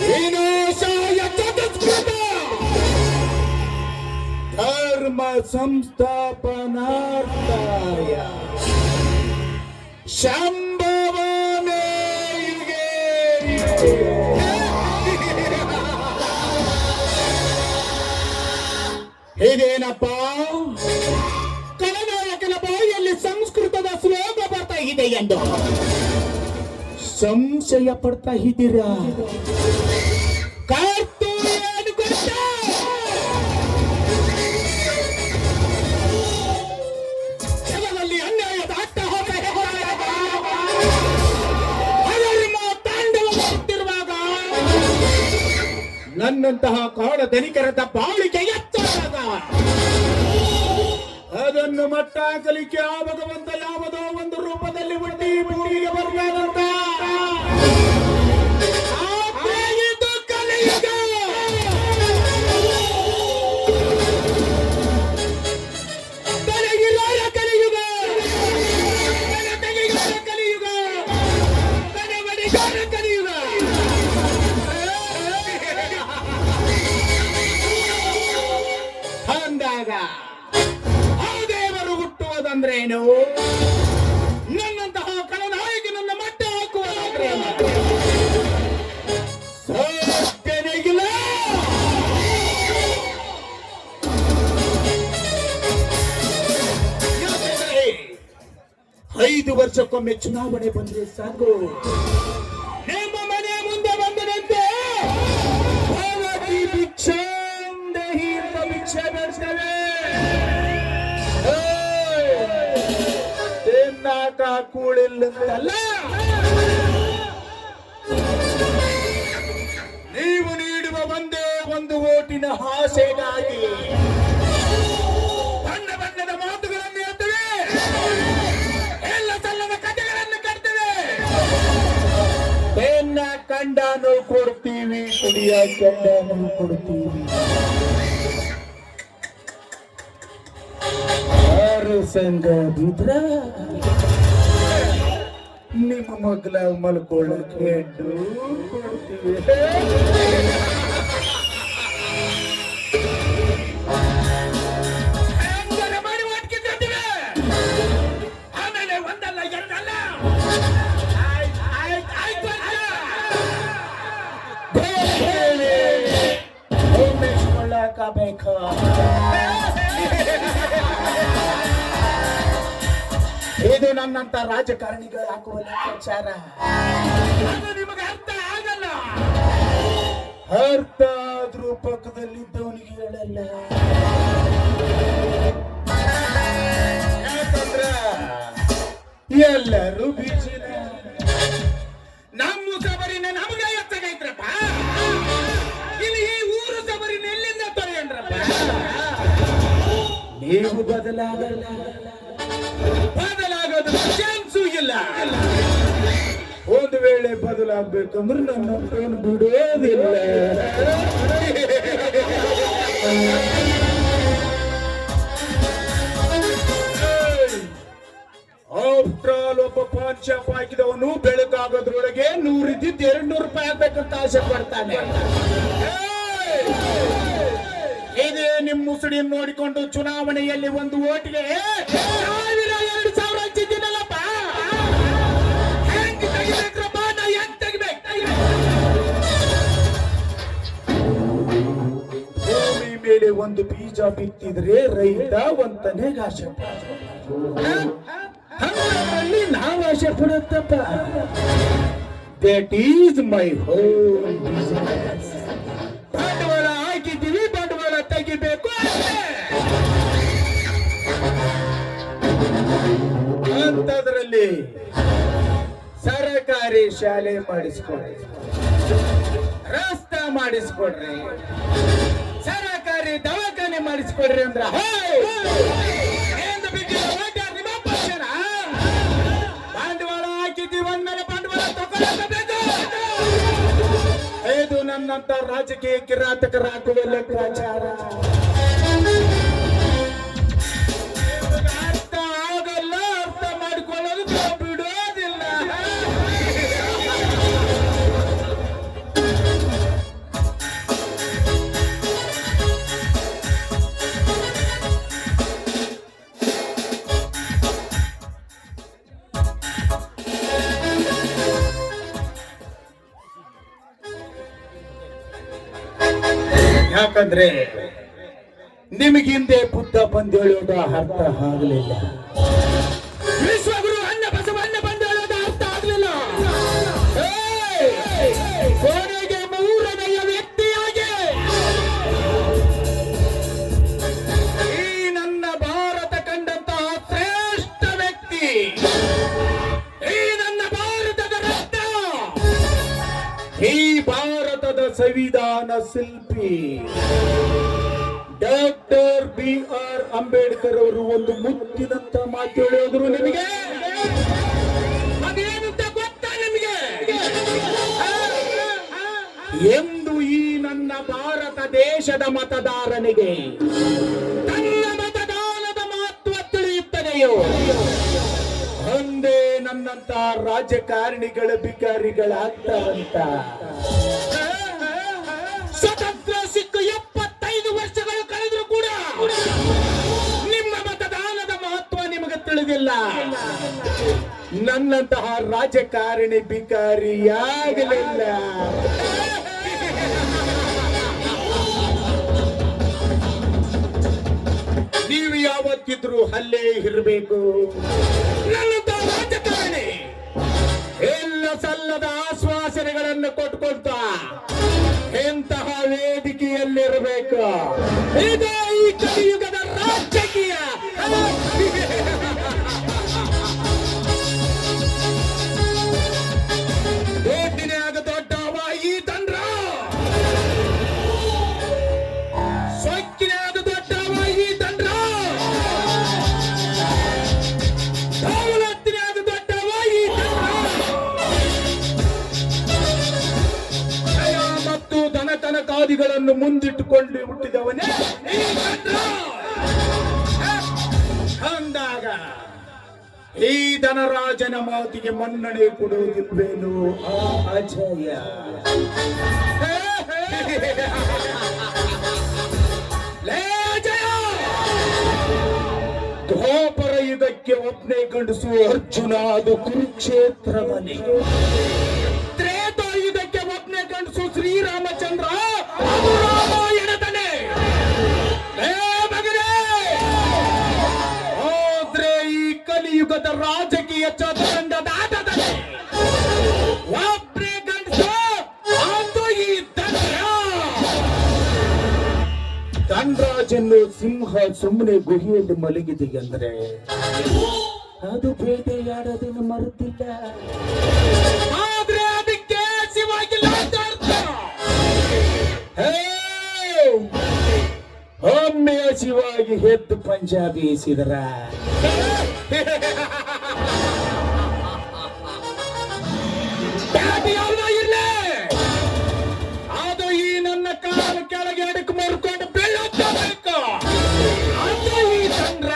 ವಿನಾಶಾಯ ತದುತ್ಕೃತ ಧರ್ಮ ಸಂಸ್ಥಾಪನಾರ್ಥಾಯ ಶಂಭವಾಮಿ ಯುಗೇ ಯುಗೇ. ಇದೇನಪ್ಪ ಕಳನಾಯಕನ ಬಾಯಲ್ಲಿ ಸಂಸ್ಕೃತದ ಶ್ಲೋಕ ಬರ್ತಾ ಇದೆ ಎಂದು ಸಂಶಯ ಪಡ್ತಾ ಇದ್ದೀರಾ? ಕರ್ತವ್ಯವನ್ನು ಕೊಟ್ಟ ಜಗದಲ್ಲಿ ಅನ್ಯಾಯದ ಅಟ್ಟಹಾಸ ಅಧರ್ಮ ತಾಂಡವ ಮಾಡುತ್ತಿರುವಾಗ ನನ್ನಂತಹ ಕಾಡ ಧನಿಕರದ ಬಾಳಿಕೆ ಎತ್ತರಾಗ ಅದನ್ನು ಮಟ್ಟ ಹಾಕಲಿಕ್ಕೆ ಆ ಭಗವಂತ ಯಾವುದೋ ಒಂದು ರೂಪದಲ್ಲಿ ಹುಟ್ಟಿ ಭೂಮಿಗೆ ಬರ್ತಾನಂತ. ಇದು ಕಲಿಯುಗ. ತಲೆಗಿಲಾರ ಕಲಿಯುಗ, ತಲೆ ತೆಗೆಗಾರ ಕಲಿಯುಗ, ತಲೆ ಬಡಿಗಾರ ಕಲಿಯುಗ. ಅಂದಾಗ ಆ ದೇವರು ಹುಟ್ಟುವುದಂದ್ರೇನು? ನನ್ನಂತಹ ಕಳನಾಯಕನನ್ನ ಮಟ್ಟ ಹಾಕುವುದಂದ್ರೇನು? ಸತ್ಯನಿಗಿಲ್ಲ. 5 ವರ್ಷಕ್ಕೊಮ್ಮೆ ಚುನಾವಣೆ ಬಂದ್ರೆ ಸಾಕು, ನಿಮ್ಮ ಮನೆ ಮುಂದೆ ಬಂದದಂತೆ ಭಿಕ್ಷೆ ಭಿಕ್ಷೆ ಬೆಳೆಸ್ತೇವೆ. ತಿನ್ನಾಕ ಕೂಳಿಲ್ಲಂತಲ್ಲ, ನೀವು ನೀಡುವ ಒಂದೇ ಒಂದು ಓಟಿನ ಆಸೆಗಾಗಿ ಬಣ್ಣ ಬಣ್ಣದ ಮಾತುಗಳನ್ನು ಹೇಳ್ತೇವೆ, ಎಲ್ಲ ಸಲ್ಲದ ಕಥೆಗಳನ್ನು ಕಟ್ತೇವೆ. ಬೆನ್ನ ಕಂಡಾನು ಕೊಡ್ತೀವಿ, ಕುಡಿಯ ಕಂಡಾನು ಕೊಡ್ತೀವಿ. ಸಂಘ ಬಿದ್ರ ನಿಮ್ಮ ಮಗ್ಲ ಮಲ್ಕೊಳ್ಳಕ್ಕೆ ಕೊಡ್ತೀವಿ. ಆಮೇಲೆ ಒಂದಲ್ಲ ಎರಡಲ್ಲ ಬೇಕು. ಇದು ನನ್ನಂತ ರಾಜಕಾರಣಿಗಳು ಹಾಕುವ ಲೆಕ್ಕಾಚಾರ. ಅದು ನಿಮಗೆ ಅರ್ಥ ಆಗಲ್ಲ. ಅರ್ಥ ಆದ್ರೂ ಪಕ್ಕದಲ್ಲಿದ್ದವನಿಗೆ ಹೇಳಲ್ಲ. ಯಾಕಂದ್ರ ಎಲ್ಲರೂ ಬೀಚಿನ ನಮ್ಮ ಸಬರಿನ ನಮಗೆ ಎತ್ತಗೈತ್ರಪ್ಪ. ಇಲ್ಲಿ ಈ ಊರು ಸಬರಿನ ಎಲ್ಲಿಂದ ತೊರೆಯನ್ರಪ್ಪ. ನೀವು ಬದಲಾಗೋದು ಚಾನ್ಸು ಇಲ್ಲ. ಒಂದು ವೇಳೆ ಬದಲಾಗಬೇಕಂದ್ರೆ ನನ್ನ ಏನು ಬಿಡೋದಿಲ್ಲ. ಕೊಡ್ತಾನೆ. ಇದೇ ನಿಮ್ಮ ಮುಸುಡಿ ನೋಡಿಕೊಂಡು ಚುನಾವಣೆಯಲ್ಲಿ ಒಂದು ಓಟಿಗೆ 1,000-2,000 ಹಂಚಿದ್ದೀನಲ್ಲಪ್ಪ. ಹೆಂಗ್ ತೆಗಿಬೇಕ್ರಪ್ಪ, ನಾ ಹೆಂಗ್ ತೆಗಿಬೇಕು? ಭೂಮಿ ಮೇಲೆ ಒಂದು ಬೀಜ ಬಿತ್ತಿದ್ರೆ ರೈತ ಒಂದನೇ ಆಶೆ ಹಂಗಾಗಿ ನಾವು ಆಶೆ ಪಡುತ್ತಪ್ಪ. That is my whole business. ಬಂಡವಾಳ ಹಾಕಿದ್ದೀವಿ, ಬಂಡವಾಳ ತೆಗಿಬೇಕು ಅಂತದ್ರಲ್ಲಿ ಸರಕಾರಿ ಶಾಲೆ ಮಾಡಿಸ್ಕೊಡ್ರಿ, ರಸ್ತೆ ಮಾಡಿಸ್ಕೊಡ್ರಿ, ಸರಕಾರಿ ದವಾಖಾನೆ ಮಾಡಿಸ್ಕೊಡ್ರಿ ಅಂದ್ರ ಬಂಡವಾಳ ಹಾಕಿದ್ದೀವಿ ಅಂದ್ಮೇಲೆ ಬಂಡವಾಳ ತಗೊಳ್ಳಬೇಕು. ಇದು ನನ್ನಂತ ರಾಜಕೀಯ ಕಿರಾತಕರ ಹಾಕುವ ಲೆಕ್ಕಾಚಾರ. ಅರ್ಥ ಆಗಲ್ಲ, ಅರ್ಥ ಮಾಡಿಕೊಳ್ಳೋದು ಬಿಡೋದಿಲ್ಲ. ಯಾಕಂದ್ರೆ ನಿಮಗಿಂದೆ ಬುದ್ಧ ಬಂದು ಹೇಳೋದು ಅರ್ಥ ಆಗಲಿಲ್ಲ. ವಿಶ್ವಗುರು ಅನ್ನ ಬಸವಣ್ಣ ಬಂದು ಹೇಳೋದು ಅರ್ಥ ಆಗಲಿಲ್ಲ. ಕೊನೆಗೆ ಮೂರನೆಯ ವ್ಯಕ್ತಿಯಾಗಿ ಈ ನನ್ನ ಭಾರತ ಕಂಡಂತಹ ಶ್ರೇಷ್ಠ ವ್ಯಕ್ತಿ, ಈ ನನ್ನ ಭಾರತದ ರತ್ನ, ಈ ಭಾರತದ ಸಂವಿಧಾನ ಶಿಲ್ಪಿ ಡಾಕ್ಟರ್ B.R. ಅಂಬೇಡ್ಕರ್ ಅವರು ಒಂದು ಮುತ್ತಿನಂತ ಮಾತು ಹೇಳಿದ್ರು. ನಿಮಗೆ ಅದೇನಂತ ಗೊತ್ತಾ? ನಿಮಗೆ ಎಂದು ಈ ನನ್ನ ಭಾರತ ದೇಶದ ಮತದಾರನಿಗೆ ತನ್ನ ಮತದಾನದ ಮಹತ್ವ ತಿಳಿಯುತ್ತದೆಯೋ ಒಂದೇ ನನ್ನಂತ ರಾಜಕಾರಣಿಗಳ ಬಿಕಾರಿಗಳಾಗ್ತಾರಂತ. ಸ್ವತಂತ್ರ ಸಿಕ್ಕು 75 ವರ್ಷಗಳು ಕಳೆದ್ರು ಕೂಡ ನಿಮ್ಮ ಮತದಾನದ ಮಹತ್ವ ನಿಮಗೆ ತಿಳಿದಿಲ್ಲ. ನನ್ನಂತಹ ರಾಜಕಾರಣಿ ಬಿಕಾರಿಯಾಗಲಿಲ್ಲ. ನೀವು ಯಾವತ್ತಿದ್ರು ಅಲ್ಲೇ ಇರಬೇಕು. ನನ್ನಂತಹ ರಾಜಕಾರಣಿ ಎಲ್ಲ ಸಲ್ಲದ ಆಶ್ವಾಸನೆಗಳನ್ನು ಕೊಟ್ಕೊಳ್ತ ಎಂತಹ ವೇದಿಕೆಯಲ್ಲಿರಬೇಕು. ಇದೇ ಈ ಕಲಿಯುಗದ ರಾಜಕೀಯ. ದೊಡ್ಡಿನಾಗ ದೊಡ್ಡವ ಈ ತಂದ್ರ, ಸೊಕ್ಕಿನಾಗ ದೊಡ್ಡವ ಈ ತಂದ್ರ, ದೌಲತ್ತಿನಾಗ ದೊಡ್ಡವ ಈ ತಂದ್ರ, ಮತ್ತು ದನತನಕಾದಿಗಳನ್ನು ಮುಂದಿಟ್ಟುಕೊಂಡು ಹುಟ್ಟಿದವನೇ ಈ ತಂತ್ರ. ಅಂದಾಗ ಈ ಧನರಾಜನ ಮಾತಿಗೆ ಮನ್ನಣೆ ಕೊಡುವುದಿಲ್ವೇನು ಆ ಅಜಯ? ಲೇ ಅಜಯ, ದ್ವಾಪರ ಯುಗಕ್ಕೆ ಒಬ್ಬನೇ ಗಂಡಸು ಅರ್ಜುನ, ಅದು ಕುರುಕ್ಷೇತ್ರವನೇ. ತ್ರೇತಾಯುಗಕ್ಕೆ ಒಬ್ಬನೇ ಗಂಡಸು ಶ್ರೀರಾಮಚಂದ್ರ, ಅದು ರಾಮಾಯಣದನೇ. ಆದ್ರೆ ಈ ಕಲಿಯುಗದ ರಾಜಕೀಯ ಚದುರಂಗದ ಆಟದಲ್ಲಿ ಒಬ್ಬನೇ ಗಂಡಸು, ಅದು ಈ ಧನರಾಜನ್ನು ಸಿಂಹ ಸುಮ್ಮನೆ ಗುಹೆಯಲ್ಲಿ ಮಲಗಿದೆ ಅಂದ್ರೆ ಅದು ಬೇಟೆಯಾಡೋದನ್ನು ಮರುತ್ತಿಲ್ಲ. ಆದ್ರೆ ಅದಕ್ಕೆ ಶಿವಾಗಿಲ್ಲ ಅಂತ ಅರ್ಥ. ಒಮ್ಮೆ ಶಿವಾಗಿ ಹೆದ್ದು ಪಂಜಾಬಿ ಎಸಿದರ ಇರ್ಲಿ, ಅದು ಈ ನನ್ನ ಕಾಲು ಕೆಳಗೆ ಅಡಕು ಮರ್ಕೊಂಡು ಬೆಳ್ಳಬೇಕು. ಅದು ಈ ಚಂದ್ರ.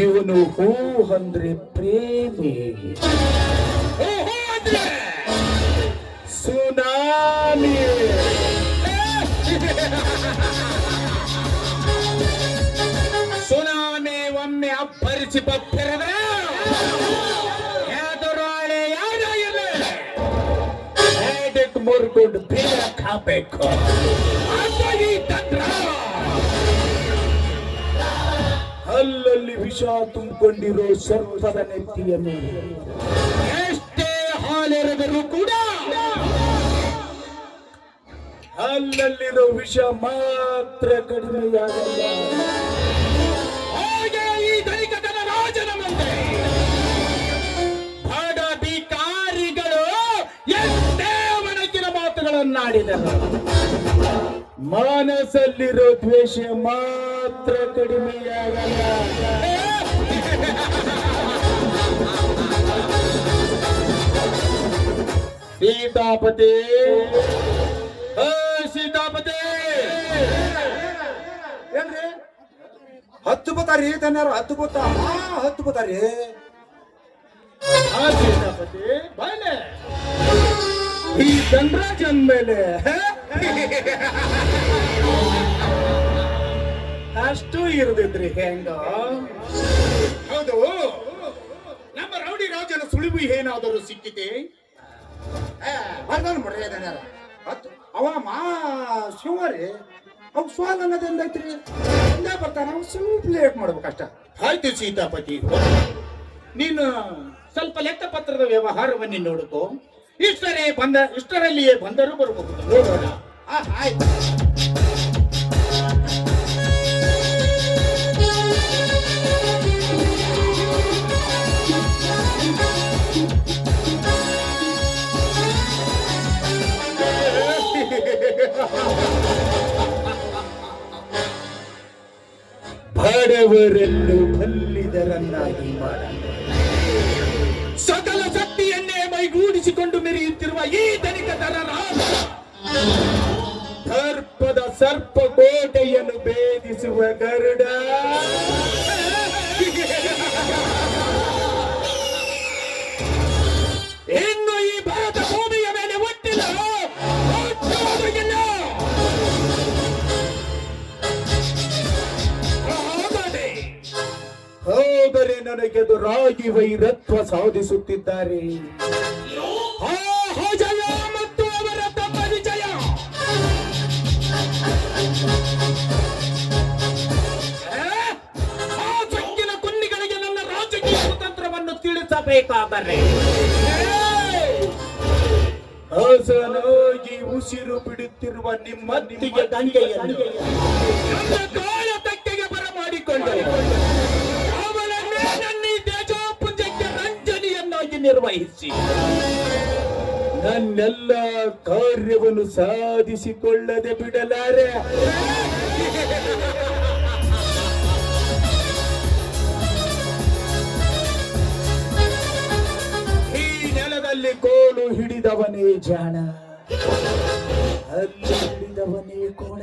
ಇವನು ಹೂ ಅಂದ್ರೆ ಪ್ರೇಮ, ಓಹೋ ಅಂದ್ರೆ ಸುನಾಮಿ. ಸುನಾಮಿ ಒಮ್ಮೆ ಅಬ್ಬರಿಸಿ ಬಪ್ಪಿರಿದ್ರೆ ಎದುರಾಳಿ ಯಾರ ಇಲ್ಲ ಎಡಕ್ ಮುರ್ಕೊಂಡು ಬೀಳಕ್ ಹಾಕ್ಬೇಕು. ಅದು ಈ ತಂತ್ರ. ಅಲ್ಲಲ್ಲಿ ವಿಷ ತುಂಬಿಕೊಂಡಿರೋ ಸರ್ಪದ ನೆತ್ತಿಯನ್ನು ಎಷ್ಟೇ ಹಾಲೆರೆದರೂ ಕೂಡ ಅಲ್ಲಲ್ಲಿರೋ ವಿಷ ಮಾತ್ರ ಕಡಿಮೆಯಾಗಲ್ಲ. ಹಾಗೆ ಈ ಧನಿಕತನ ರಾಜನ ಮುಂದೆ ಬಡ ಭಿಕಾರಿಗಳು ಎಷ್ಟೇ ಒಣಗಿನ ಮಾತುಗಳನ್ನಾಡಿದರು. ಮನಸ್ಸಲ್ಲಿರೋ ದ್ವೇಷ ಮಾತ್ರ ಕಡಿಮೆಯಾಗಲ್ಲ. ಸೀತಾಪತಿ, ಓ ಸೀತಾಪತಿ, ಏನ್ರಿ ಹತ್ತು ಬತ್ತಾರಿ ತನ್ಯಾರು ಹತ್ತು ಬತ್ತ ಹತ್ತು ಬತ್ತಾರಿ. ಆ ಸೀತಾಪತಿ ಬಾಯ್ಲೆ ಈ ಧನರಾಜನ್ ಮೇಲೆ ಅಷ್ಟು ಇರದಿದ್ರಿ ಹೆಂಗ? ಹೌದು, ನಮ್ಮ ರೌಡಿ ರಾಜನ ಸುಳಿವು ಏನಾದರೂ ಸಿಕ್ಕಿತೆ? ಬರ್ದಾನ ಬಿಡ್ರಿ ತನ್ಯಾರ ಹತ್ತು ಅವ ಮಾ ಶಿವರಿ ಅವ್ ಸ್ವಾಲ್ ಅನ್ನೋದ್ ಐತ್ರಿ. ಹಿಂದೆ ಬರ್ತಾನ ಅವ್ ಸ್ವಲ್ಪ ಲೇಟ್ ಮಾಡ್ಬೇಕಷ್ಟ. ಆಯ್ತು ಸೀತಾಪತಿ, ನೀನು ಸ್ವಲ್ಪ ಲೆಕ್ಕ ಪತ್ರದ ವ್ಯವಹಾರವನ್ನೇ ನೋಡುಕೋ. ಇಷ್ಟರಲ್ಲಿಯೇ ಬಂದರೂ ಬರಬಹುದು, ನೋಡೋಣ. ಆಯ್ತು. ಬಡವರನ್ನು ಬಲ್ಲಿದರನ್ನಾಗಿ ಮಾಡ ಸಕಲ ಶಕ್ತಿಯನ್ನೇ ಮೈಗೂಡಿಸಿಕೊಂಡು ಮೆರೆಯುತ್ತಿರುವ ಈ ಧನಿಕತರ ರಾಜ ಸರ್ಪದ ಸರ್ಪ ಕೋಟೆಯನ್ನು ಭೇದಿಸುವ ಗರುಡ. ಇನ್ನು ಈ ಭಾರತ ಭೂಮಿಯ ಮೇಲೆ ಒಟ್ಟಿಲ್ಲ, ಹುಟ್ಟುವುದಿಲ್ಲ. ಹಾಗಾದರೆ ಹೋದರೆ ನನಗೆದುರಾಗಿ ವೈರತ್ವ ಸಾಧಿಸುತ್ತಿದ್ದಾರೆ. ಆ ಜಯ ಮತ್ತು ಅವರ ತಮ್ಮ ವಿಜಯ ಆ ಚಕ್ಕಿನ ಕುನ್ನಿಗಳಿಗೆ ನನ್ನ ರಾಜಕೀಯ ಕುತಂತ್ರವನ್ನು ತಿಳಿಸಬೇಕಾದರೆ ಹಸನಾಗಿ ಉಸಿರು ಬಿಡುತ್ತಿರುವ ನಿಮ್ಮತ್ತಿಗೆ ದಂಗೆಯನ್ನು ನನ್ನ ಕಾಳ ತಕ್ಕೆಗೆ ಬರಮಾಡಿಕೊಂಡು ಅವಳನ್ನೇ ನನ್ನ ಈ ತೇಜೋಪುಂಜಕ್ಕೆ ರಂಜನೆಯನ್ನಾಗಿ ನಿರ್ವಹಿಸಿ ನನ್ನೆಲ್ಲ ಕಾರ್ಯವನ್ನು ಸಾಧಿಸಿಕೊಳ್ಳದೆ ಬಿಡಲಾರೆ. ಈ ನೆಲದಲ್ಲಿ ಕೋಲು ಹಿಡಿದವನೇ ಜಾಣ, ಅಲ್ಲಿ ಹಿಡಿದವನೇ ಕೋಣ.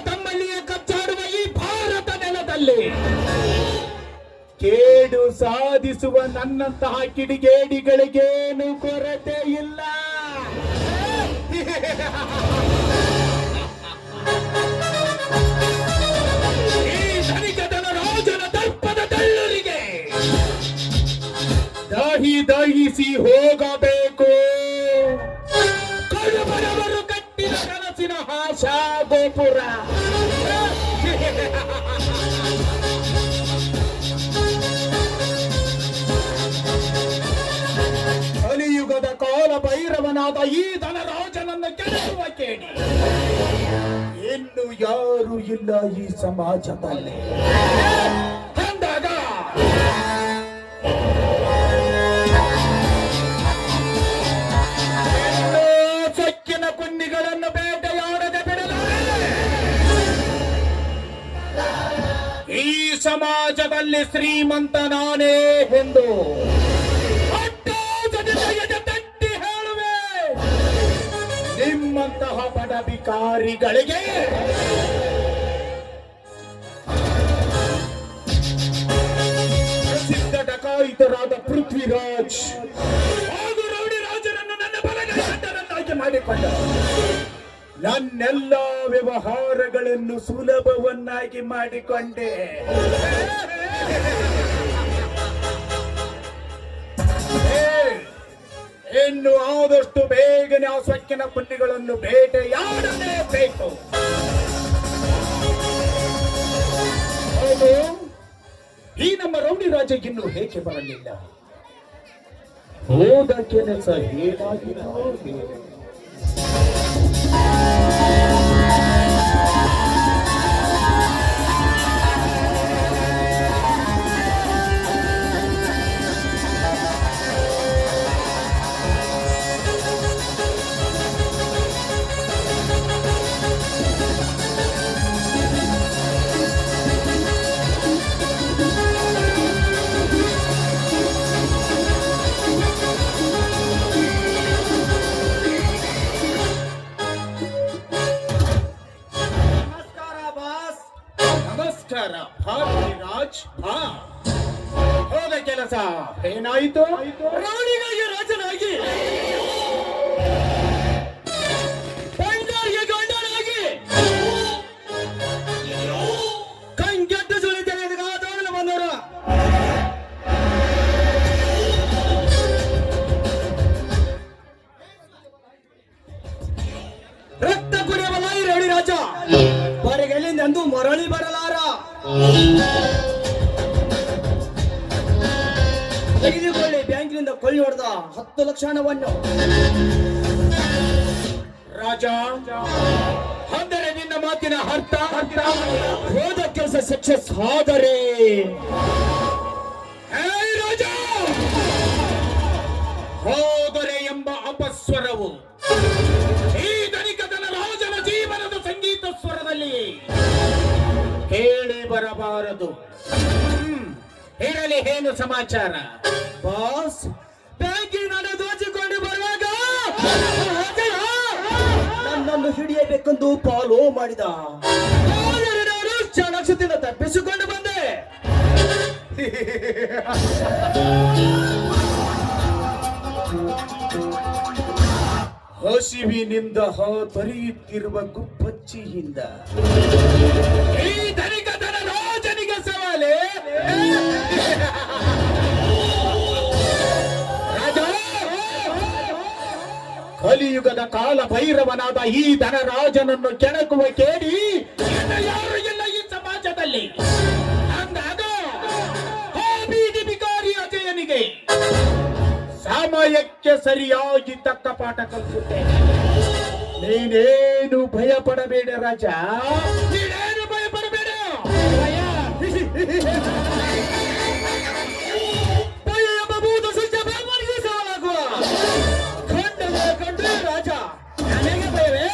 ತಮ್ಮಲ್ಲಿಯೇ ಕಚ್ಚಾಡುವ ಈ ಭಾರತ ನೆಲದಲ್ಲಿ ಕೇಡು ಸಾಧಿಸುವ ನನ್ನಂತಹ ಕಿಡಿಗೇಡಿಗಳಿಗೇನು ಕೊರತೆ ಇಲ್ಲ. ಈ ಧನಿಕತನ ರಾಜನ ದರ್ಪದ ತಳ್ಳರಿಗೆ ದಹಿಸಿ ಹೋಗಬೇಕು. ಕಡುಬಡವರು ಕಟ್ಟಿದ ಕನಸಿನ ಆಶಾ ಗೋಪುರ ಕಲಿಯುಗದ ಕಾಲ ಭೈರವನಾದ ಈ ಧನರಾಜನನ್ನು ಕೆಡಹುವ ಕೇಳಿ ಇನ್ನು ಯಾರು ಇಲ್ಲ ಈ ಸಮಾಜದಲ್ಲಿ. ಅಂದಾಗ ಸೊಕ್ಕಿನ ಕುನ್ನಿಗಳನ್ನು ಬೇಟೆಯಾಡದೆ ಬಿಡಲಾರೆ. ಈ ಸಮಾಜದಲ್ಲಿ ಶ್ರೀಮಂತ ನಾನೇ ಎಂದು ತಟ್ಟಿ ಹೇಳುವೆ. ನಿಮ್ಮಂತಹ ಬಡ ಭಿಕಾರಿಗಳಿಗೆ ಪ್ರಸಿದ್ಧ ಡಕಾಯಿತ ಚೇತರಾದ ಪೃಥ್ವಿರಾಜ್ ಹಾಗೂ ರೌಡಿ ರಾಜರನ್ನು ನನ್ನ ಬಲಗೈಯನ್ನಾಗಿ ಮಾಡಿಕೊಂಡ. ನನ್ನೆಲ್ಲ ವ್ಯವಹಾರಗಳನ್ನು ಸುಲಭವನ್ನಾಗಿ ಮಾಡಿಕೊಂಡೆ. ಇನ್ನು ಆದಷ್ಟು ಬೇಗನೆ ಆ ಸೊಕ್ಕಿನ ಪುಣ್ಯಗಳನ್ನು ಬೇಟೆಯಾಡಲೇಬೇಕು. ಹೌದು, ಈ ನಮ್ಮ ರೌಡಿ ರಾಜ ಇನ್ನೂ ಹೇಗೆ ಬರಲಿಲ್ಲ? ಹೋದ ಕೆಲಸ ಏನಾಗಿದೋ ಹೇಗೆ? ನಮಸ್ಕಾರ ಭಾರತಿರಾಜ್. ಹೋದ ಕೆಲಸ ಏನಾಯಿತು? ರಾಣಿಗಾಗಿ ರಾಜನಾಗಿ, ಪಂಡಾರಿಗೆ ಗಂಡನಾಗಿ, ಕಂಗೆಟ್ಟು ಸುಳಿತೇನೆ ಬಂದವರು. ರಕ್ತ ಕುಡಿಯಬಲ್ಲ ಈ ರೌಡಿ ರಾಜ ಹೊರಗೆಲ್ಲಿಂದ ಅಂದು ಮರಳಿ ಬರಲಾರ. ತೆಗೆದುಕೊಳ್ಳಿ ಬ್ಯಾಂಕಿನಿಂದ ಕೊಳ್ಳಿ ಹೊಡೆದ 10 ಲಕ್ಷ ಹಣವನ್ನು. ರಾಜ, ಅಂದರೆ ನಿನ್ನ ಮಾತಿನ ಅರ್ಥ ಹೋದ ಕೆಲಸ ಸಕ್ಸಸ್ ಆದರೆ ರಾಜ ಹೋದರೆ ಎಂಬ ಅಪಸ್ವರವು ಈ ಧನಿಕತನ ರಾಜನ ಜೀವನದ ಸಂಗೀತ ಸ್ವರದಲ್ಲಿ ಕೇಳಿ ಬರಬಾರದು. ಹೇಳಲಿ, ಏನು ಸಮಾಚಾರ? ಬಾಸ್, ಬ್ಯಾಂಕಿನ ದೋಚಿಕೊಂಡು ಬರುವಾಗ ನನ್ನನ್ನು ಹಿಡಿಯಬೇಕೆಂದು ಫಾಲೋ ಮಾಡಿದ. ಆದರೆ ನಾನು ಚಾಣಾಕ್ಷತೆಯಿಂದ ತಪ್ಪಿಸಿಕೊಂಡು ಬಂದೆ. ಹಸಿವಿನಿಂದ ತೊರೆಯುತ್ತಿರುವ ಗುಬ್ಬಚ್ಚಿಯಿಂದ ಈ ಧನಿಕತನ ರಾಜನಿಗೆ ಸವಾಲೆ. ರಾಜ, ಕಲಿಯುಗದ ಕಾಲ ಭೈರವನಾದ ಈ ಧನರಾಜನನ್ನು ಕೆಣಕುವ ಕೇಳಿ ಯಾರು ಇಲ್ಲ ಈ ಸಮಾಜದಲ್ಲಿ. ಅಂದಾಗ ಆ ಬೀದಿ ಬಿಕಾರಿ ಅಜಯನಿಗೆ ಸಮಯಕ್ಕೆ ಸರಿಯಾಗಿ ತಕ್ಕ ಪಾಠ ಕಲಿಸುತ್ತೇನೆ. ನೀನೇನು ಭಯ ಪಡಬೇಡ ರಾಜ, ನೀನೇನು ಭಯ ಪಡಬೇಡ. ಭಯ ಎಂಬ ಭೂತ ಸಜ್ಜ ಬ್ರಾಹ್ಮಣಿಗೆ ಸವಾಲಾಗುವ ಕಂಡ್ರೆ ರಾಜ ನನಗೆ ಭಯವೇ?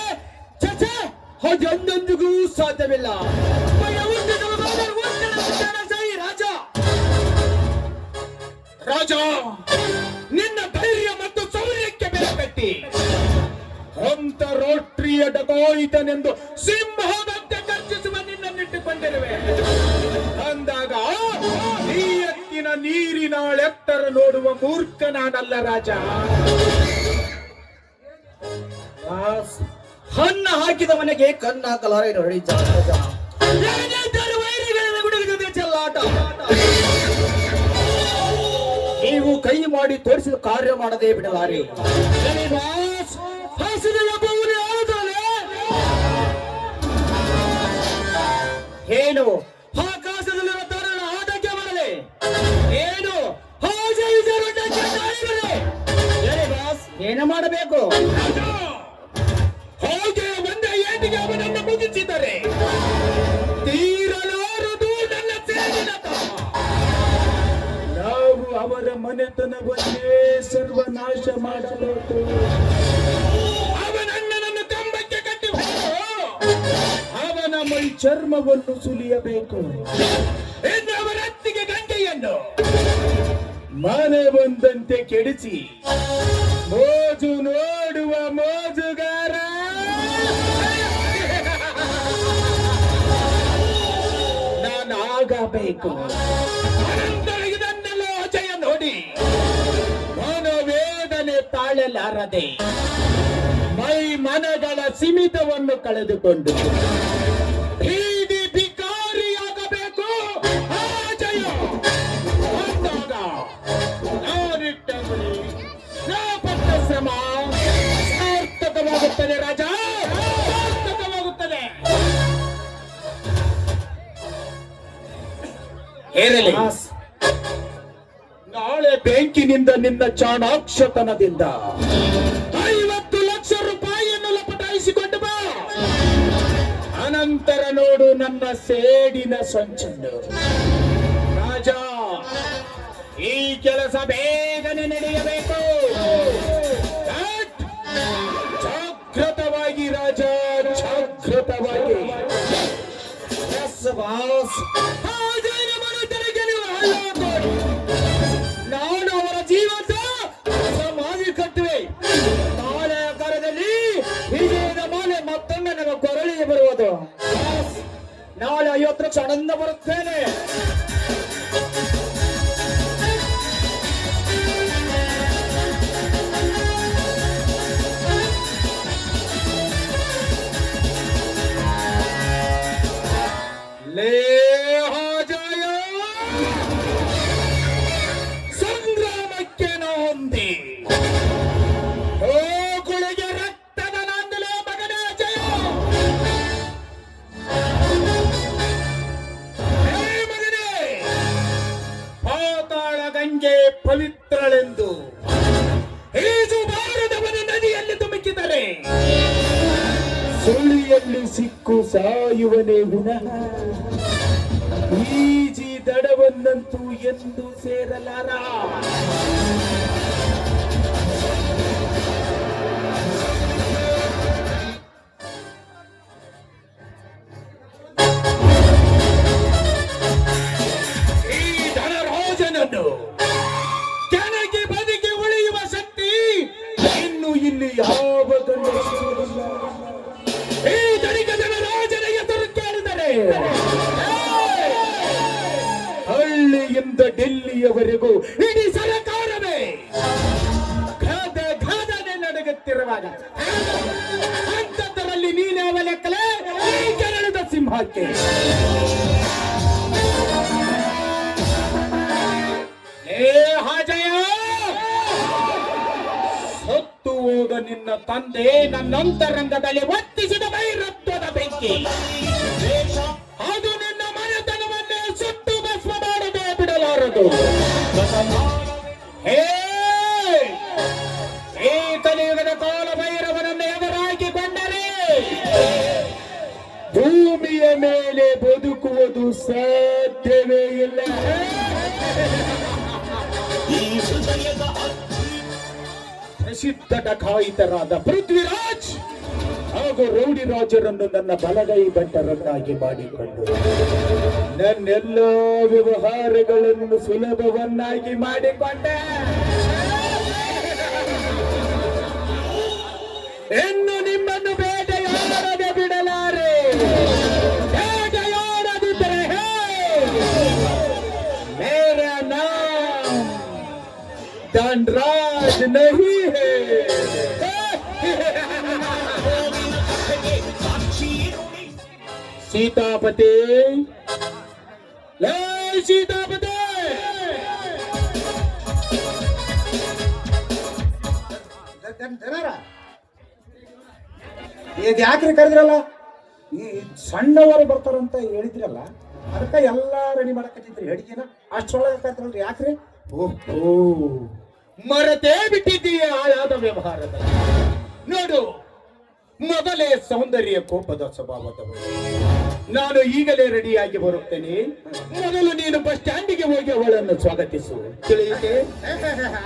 ಚಚ, ಅದೆಂದೆಂದಿಗೂ ಸಾಧ್ಯವಿಲ್ಲ. ಭಯ ಸೈ ರಾಜ. ರಾಜ, ನಿನ್ನ ಧೈರ್ಯ ಮತ್ತು ಶೌರ್ಯಕ್ಕೆ ಬೆಲೆ ಕಟ್ಟಿ ಅಂತಾರಾಷ್ಟ್ರೀಯ ಡಕಾಯಿತನೆಂದು ಸಿಂಹದಂತೆ ಗರ್ಜಿಸುವ ನಿನ್ನನ್ನಿಟ್ಟುಕೊಂಡಿರುವೆ. ಅಂದಾಗ ಈ ಎತ್ತಿನ ನೀರಿನ ಎತ್ತರ ನೋಡುವ ಮೂರ್ಖ ನಾನಲ್ಲ ರಾಜ. ಹಣ್ಣ ಹಾಕಿದ ಮನೆಗೆ ಕಣ್ಣು ಹಾಕಲಾರ ನೋಡಿ ಜಾಗ. ವೈರಿಗಳ ಚೆಲ್ಲಾಟ. ನೀವು ಕೈ ಮಾಡಿ ತೋರಿಸಿದ ಕಾರ್ಯ ಮಾಡದೆ ಬಿಡಲಾರಿ. ಏನು ಆಕಾಶದಲ್ಲಿರುವ ತರುಣ ಆಟಕ್ಕೆ ಬರಲಿ? ಏನು ಏನು ಮಾಡಬೇಕು? ಹಾಗೆ ಒಂದೇ ಏಟಿಗೆ ಅವನನ್ನು ಮುಗಿಸಿದರೆ ತೀರಲಾರದು ನನ್ನ ಸೇರಿನ ನಾವು ಅವರ ಮನೆತನವನ್ನೇ ಸರ್ವನಾಶ ಮಾಡಬೇಕು. ಅವನಣ್ಣನನ್ನು ಕಂಬಕ್ಕೆ ಕಟ್ಟಿ ಅವನ ಮೈ ಚರ್ಮವನ್ನು ಸುಲಿಯಬೇಕು. ಇನ್ನು ಅವರ ಅತ್ತಿಗೆ ಗಂಗೆಯನ್ನು ಮನೆ ಬಂದಂತೆ ಕೆಡಿಸಿ ಮೋಜು ನೋಡುವ ಮೋಜುಗಾರ ನಾನಾಗಬೇಕು. ಅನಂತರ ಇದನ್ನೆಲ್ಲ ಅಜಯ ನೋಡಿ ಮನೋವೇದನೆ ತಾಳಲಾರದೆ ಮೈ ಮನಗಳ ಸೀಮಿತವನ್ನು ಕಳೆದುಕೊಂಡು ಬೀದಿ ಭಿಕಾರಿಯಾಗಬೇಕು ಆ ಜಯ ಅಂದಾಗ ನಾನಿಟ್ಟ ಗುರಿ, ನಾ ಪಟ್ಟ ಶ್ರಮ ಸಾರ್ಥಕವಾಗುತ್ತದೆ ರಾಜ, ಸಾರ್ಥಕವಾಗುತ್ತದೆ. ಏರಲಿ, ನಾಳೆ ಬ್ಯಾಂಕಿನಿಂದ ನಿನ್ನ ಚಾಣಾಕ್ಷತನದಿಂದ 50 ಲಕ್ಷ ರೂಪಾಯಿಯನ್ನು ಲಪಟಾಯಿಸಿಕೊಂಡು ಬಾ. ಅನಂತರ ನೋಡು ನನ್ನ ಸೇಡಿನ ಸಂಚನ್ನು. ರಾಜ, ಈ ಕೆಲಸ ಬೇಗನೆ ನಡೆಯಬೇಕು. ಜಾಗೃತವಾಗಿ ರಾಜ, ಜಾಗೃತವಾಗಿ. ನಾನು ಅವರ ಜೀವಂತ ಸಮಾಧಿ ಕಟ್ಟುವೆ. ನಾಳೆ ಕಾಲದಲ್ಲಿ ವಿಜಯದ ಮಾಲೆ ಮತ್ತೊಮ್ಮೆ ನನ್ನ ಕೊರಳಿಗೆ ಬರುವುದು. ನಾಳೆ 50 ಲಕ್ಷ ಹಣದಿಂದ ಬರುತ್ತೇನೆ. ಲೇಹಾಜಯ ಸಂಗ್ರಾಮಕ್ಕೆ ಹೊಂದಿ ಹೋಗುಳಿಗೆ ರಕ್ತದ ನಾಂದಲೇ ಮಗನೇ ಜಯ. ಹೇ ಮಗನೇ, ಪಾತಾಳ ಗಂಗೆ ಪವಿತ್ರಳೆಂದು ಈಜು ಬಾರದವನ ನದಿಯಲ್ಲಿ ಧುಮುಕಿದರೆ ಸುಳಿಯಲ್ಲಿ ಸಿಕ್ಕು ಸಾಯುವನೇ ವಿನಃ ಈಜಿ ದಡವನ್ನಂತೂ ಎಂದು ಸೇರಲಾರ. ಈ ಧನರಾಜನನ್ನು ಕೆಣಕಿ ಬದುಕಿ ಉಳಿಯುವ ಶಕ್ತಿ ಇನ್ನು ಇಲ್ಲಿ ಯಾವ ಗಂಡಸಿರುವುದಿಲ್ಲ. ಈ ಧನಿಕ ಧನರಾಜನ ಎದುರು ಕೇಳಿದರೆ ಹಳ್ಳಿಯಿಂದ ಡೆಲ್ಲಿಯವರೆಗೂ ಇಡೀ ಸರ್ಕಾರವೇ ಘಾದನೆ ನಡಗುತ್ತಿರುವಾಗ ಅಂಥದ್ದರಲ್ಲಿ ನೀನೇವ ಲೆಕ್ಕಲೇ ಈ ಕೆರಳಿದ ಸಿಂಹಕ್ಕೆ. ಹಾಜಯ, ಸತ್ತು ಹೋದ ನಿನ್ನ ತಂದೆ ನನ್ನಂತರಂಗದಲ್ಲಿ ಒತ್ತಿಸಿದ ವೈರತ್ವದ ಬೆಂಕಿ ಅದು ನಿನ್ನ ಮನೆತನವನ್ನೇ ಸುಟ್ಟು ಭಸ್ಮ ಮಾಡದೆ ಬಿಡಲಾರದು. ಹೇ, ಈ ಕಲಿಯುಗದ ಕಾಲ ಭೈರವನನ್ನು ಎದುರಾಗಿಕೊಂಡರೆ ಭೂಮಿಯ ಮೇಲೆ ಬದುಕುವುದು ಸಾಧ್ಯವೇ ಇಲ್ಲ. ಪ್ರಸಿದ್ಧ ಡಕಾಯಿತರಾದ ಪೃಥ್ವಿರಾಜ್ ಹಾಗೂ ರೌಡಿರಾಜರನ್ನು ನನ್ನ ಬಲಗೈ ಬಂಟರನ್ನಾಗಿ ಮಾಡಿಕೊಂಡು ನನ್ನೆಲ್ಲ ವ್ಯವಹಾರಗಳನ್ನು ಸುಲಭವನ್ನಾಗಿ ಮಾಡಿಕೊಂಡೆ. ಇನ್ನು ನಿಮ್ಮನ್ನು ಬೇಟೆಯಾಡದೆ ಬಿಡಲಾರೆ. ಬೇಟೆಯಾಡದಿದ್ದರೆ ಮೇರಾ ನಾಮ್ ಧನ್ರಾಜ್ ನಹಿ ಹೇ. ಸೀತಾಪತಿ, ಲೇ ಸೀತಾಪತಿ, ಜನರ ಈಗ ಯಾಕ್ರಿ ಕರೆದ್ರಲ್ಲ? ಈ ಸಣ್ಣವರು ಬರ್ತಾರಂತ ಹೇಳಿದ್ರಲ್ಲ, ಅದಕ್ಕೆ ಎಲ್ಲ ರೆಡಿ ಮಾಡಕತ್ತಿದ್ರಿ ಅಡಿಗೆನ. ಅಷ್ಟೊಳಗೆ ಕರೆದ್ರಲ್ರಿ, ಯಾಕ್ರಿ? ಓಹೋ, ಮರತೇ ಬಿಟ್ಟಿದ್ದೀಯ ಹಾಳಾದ ವ್ಯವಹಾರದ. ನೋಡು, ಮೊದಲೇ ಸೌಂದರ್ಯ ಕೋಪದ ಸ್ವಭಾವದವರು. ನಾನು ಈಗಲೇ ರೆಡಿಯಾಗಿ ಬರುತ್ತೇನೆ. ಮೊದಲು ನೀನು ಬಸ್ ಸ್ಟ್ಯಾಂಡಿಗೆ ಹೋಗಿ ಅವಳನ್ನು ಸ್ವಾಗತಿಸು, ತಿಳಿಯುತ್ತೆ?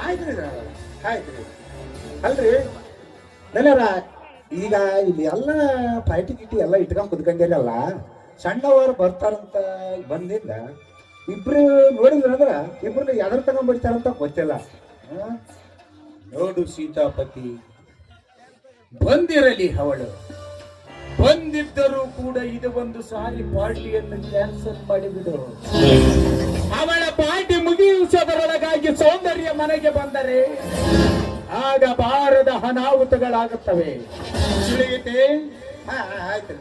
ಆಯ್ತ್ರಿ ಆಯ್ತ್ರಿ. ಅಲ್ರಿ ನೆಲರ, ಈಗ ಇಲ್ಲಿ ಎಲ್ಲ ಪಾರ್ಟಿ ಗಿಟಿ ಎಲ್ಲ ಇಟ್ಕೊಂಡ್ ಕುದ್ಕೊಂಡಿರಲ್ಲ, ಸಣ್ಣವರು ಬರ್ತಾರಂತ ಬಂದಿಂದ ಇಬ್ರು ನೋಡಿದ್ರಂದ್ರ ಇಬ್ರು ಎದ್ರ ತಗೊಂಡ್ಬಿಡ್ತಾರಂತ ಗೊತ್ತಿಲ್ಲ. ನೋಡು ಸೀತಾಪತಿ, ಬಂದಿರಲಿ ಅವಳು. ಬಂದಿದ್ದರೂ ಕೂಡ ಇದು ಒಂದು ಸಾರಿ ಪಾರ್ಟಿಯನ್ನು ಕ್ಯಾನ್ಸಲ್ ಮಾಡಿಬಿಡು. ಅವಳ ಪಾರ್ಟಿ ಮುಗಿಯುವ ಕೆಲಸದೊಳಗಾಗಿ ಸೌಂದರ್ಯ ಮನೆಗೆ ಬಂದರೆ ಆಗ ಬಾರದ ಅನಾಹುತಗಳಾಗುತ್ತವೆ. ತಿಳಿಯಿತೆ? ಆಯ್ತು.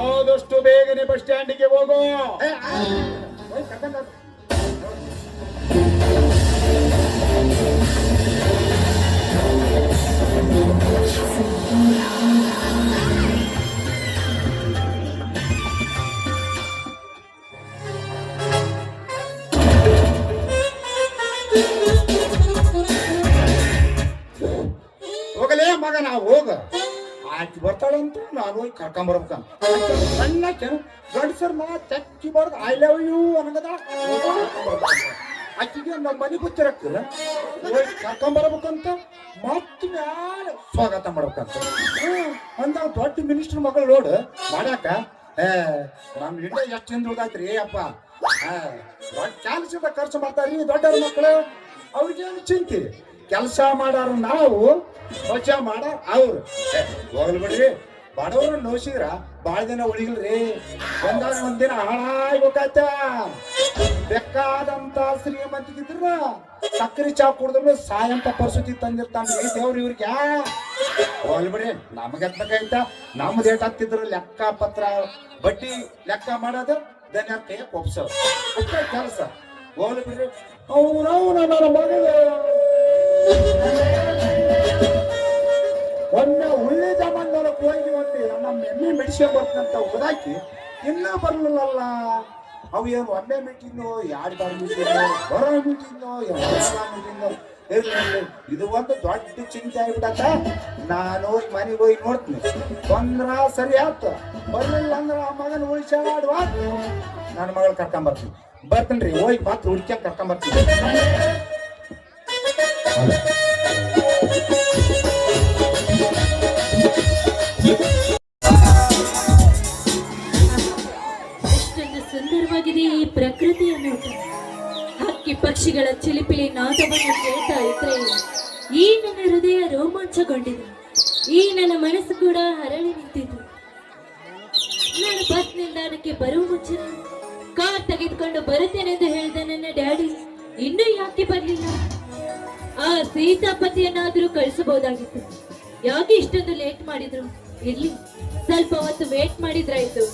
ಆದಷ್ಟು ಬೇಗನೆ ಬಸ್ ಸ್ಟ್ಯಾಂಡಿಗೆ ಹೋಗೋ. ಹೋಗಲೇ ಮಗನ ಹೋಗ. ಆಕಿ ಬರ್ತಾಳಂತ ನಾನು ಹೋಗಿ ಕರ್ಕೊಂಬರ್ಬೇಕಂತ. ಸಣ್ಣ ಗಂಡಸರ್ ಮಾ ಚಕ್ಕಿ ಬರ್ದು ಐ ಲವ್ ಯು ಅನ್ನಗದ ಆಕಿಗೆ ನಮ್ಮ ಮನೆ ಗೊತ್ತಿರಕ್ಕ ಹೋಗಿ ಕರ್ಕೊಂಬರ್ಬೇಕಂತ ಮತ್ತ ಮ್ಯಾಲ ಸ್ವಾಗತ ಮಾಡ್ಬೇಕಂತ. ಅಂದ ದೊಡ್ಡ ಮಿನಿಸ್ಟರ್ ಮಗಳು ನೋಡು ಮಾಡಾಕ ನಮ್ ಇಂಡಿಯಾ ಎಷ್ಟು ಹಿಂದುಳಿದೈತ್ರಿ ಅಪ್ಪ. ದೊಡ್ಡ ಕೆಲಸದ ಖರ್ಚು ಮಾಡ್ತಾರ್ರಿ ದೊಡ್ಡವ್ರ ಮಕ್ಕಳು. ಅವ್ರಿಗೇನು ಚಿಂತೆ, ಕೆಲಸ ಮಾಡಾರ ನಾವು, ಮಜಾ ಮಾಡ ಅವ್ರು. ಹೋಗ್ಲಿ ಬಿಡ್ರಿ, ಬಡವ್ರು ನೋಸಿದ್ರ ಬಾಳ ದಿನ ಉಳಿಗಿಲ್ರಿ. ಒಂದಿನ ಹಾಳಾಗ್ಬೇಕಾಯ್ತ. ಬೇಕಾದಂತ ಶ್ರೀಮಂತಿಗಿದ್ರ ಸಕ್ಕರೆ ಚಾ ಕುಡಿದ್ರು ಸಾಯಂತ ಪರಿಸ್ಥಿತಿ ತಂದಿರ್ತಾನ್ರಿ ದೇವ್ರ ಇವ್ರಿಗೆ. ಹೋಗ್ಲಿ ಬಿಡ್ರಿ, ನಮಗೆತ್ತಾಯ್ತ ನಮ್ದು ಏಟ್ ಆಗ್ತಿದ್ರು ಲೆಕ್ಕ ಪತ್ರ ಬಡ್ಡಿ ಲೆಕ್ಕ ಮಾಡೋದು ದನ ಕೈಯ ಒಪ್ಸೋದು ಅಷ್ಟೇ ಕೆಲಸ. ಹೋಗ್ಲಿ ಬಿಡ್ರಿ, ಅವನವನ ನನ್ನ ಮಗಳು ಒಮ್ಮೆ ಉಳ್ಳಿದ ಮಂಡಲಕ್ಕೆ ಹೋಗಿ ಒಂದು ನಮ್ಮ ಎಮ್ಮೆ ಮೆಡಿಸಿನ್ ಬರ್ತಂತ ಓದಾಕಿ ಇನ್ನೂ ಬರ್ಲಿಲ್ಲಲ್ಲ. ಅವು ಏನು ಒಮ್ಮೆ ಮೀಟಿಂಗು, 2 ಬಾರಿ ಮೀಟಿಂಗು, ಬರೋ ಮೀಟಿಂಗು, ಮೀಟಿಂಗು ಇರ್ಲಿ. ಇದು ಒಂದು ದೊಡ್ಡ ಚಿಂತೆ ಆಗ್ಬಿಡತ್ತ. ನಾನು ಹೋಗಿ ಮನೆಗೆ ಹೋಗಿ ನೋಡ್ತೀನಿ. ಬಂದ್ರ ಸರಿ ಆಯ್ತು, ಬರ್ಲಿಲ್ಲ ಅಂದ್ರ ಆ ಮಗನ ಉಳಿಸಾಡುವ ನನ್ನ ಮಗಳು ಕರ್ಕೊಂಬರ್ತೀನಿ. ಬರ್ತೀನಿ ಹೋಗಿ ಮಾತ್ರ ಹುಡ್ಕ್ಯಾಕ ಕರ್ಕೊಂಬರ್ತೀನಿ. ಎಷ್ಟೊಂದು ಸುಂದರವಾಗಿದೆ ಈ ಪ್ರಕೃತಿಯ ನೋಟ. ಹಕ್ಕಿ ಪಕ್ಷಿಗಳ ಚಿಲಿಪಿಲಿ ನಾದವನ್ನು ಕೇಳ್ತಾ ಇದ್ರೆ ಈ ನನ್ನ ಹೃದಯ ರೋಮಾಂಚಗೊಂಡಿದೆ. ಈ ನನ್ನ ಮನಸ್ಸು ಕೂಡ ಹರಳಿ ನಿಂತಿದ್ದು. ನಾನು ಬಸ್ ನಿಲ್ದಾಣಕ್ಕೆ ಬರುವ ಮುಂಚೆ ಕಾರ್ ತೆಗೆದುಕೊಂಡು ಬರುತ್ತೇನೆಂದು ಹೇಳಿದ ನನ್ನ ಡ್ಯಾಡಿ ಇನ್ನೂ ಯಾಕೆ ಬರಲಿಲ್ಲ? ಆ ಸೀತಾಪತಿಯನ್ನಾದ್ರೂ ಕಳಿಸಬಹುದಾಗಿತ್ತು. ಯಾಕೆ ಇಷ್ಟೊಂದು ಲೇಟ್ ಮಾಡಿದ್ರು? ಇರ್ಲಿ, ಸ್ವಲ್ಪ ಹೊತ್ತು ವೇಟ್ ಮಾಡಿದ್ರಾಯ್ತು.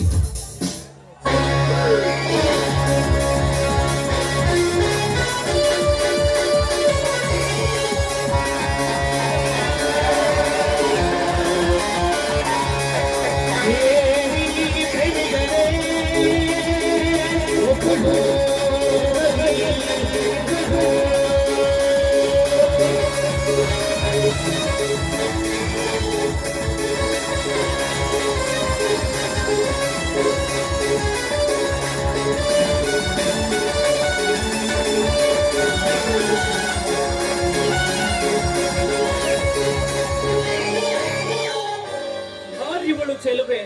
ಇವಳು ಚೆಲುವೆ.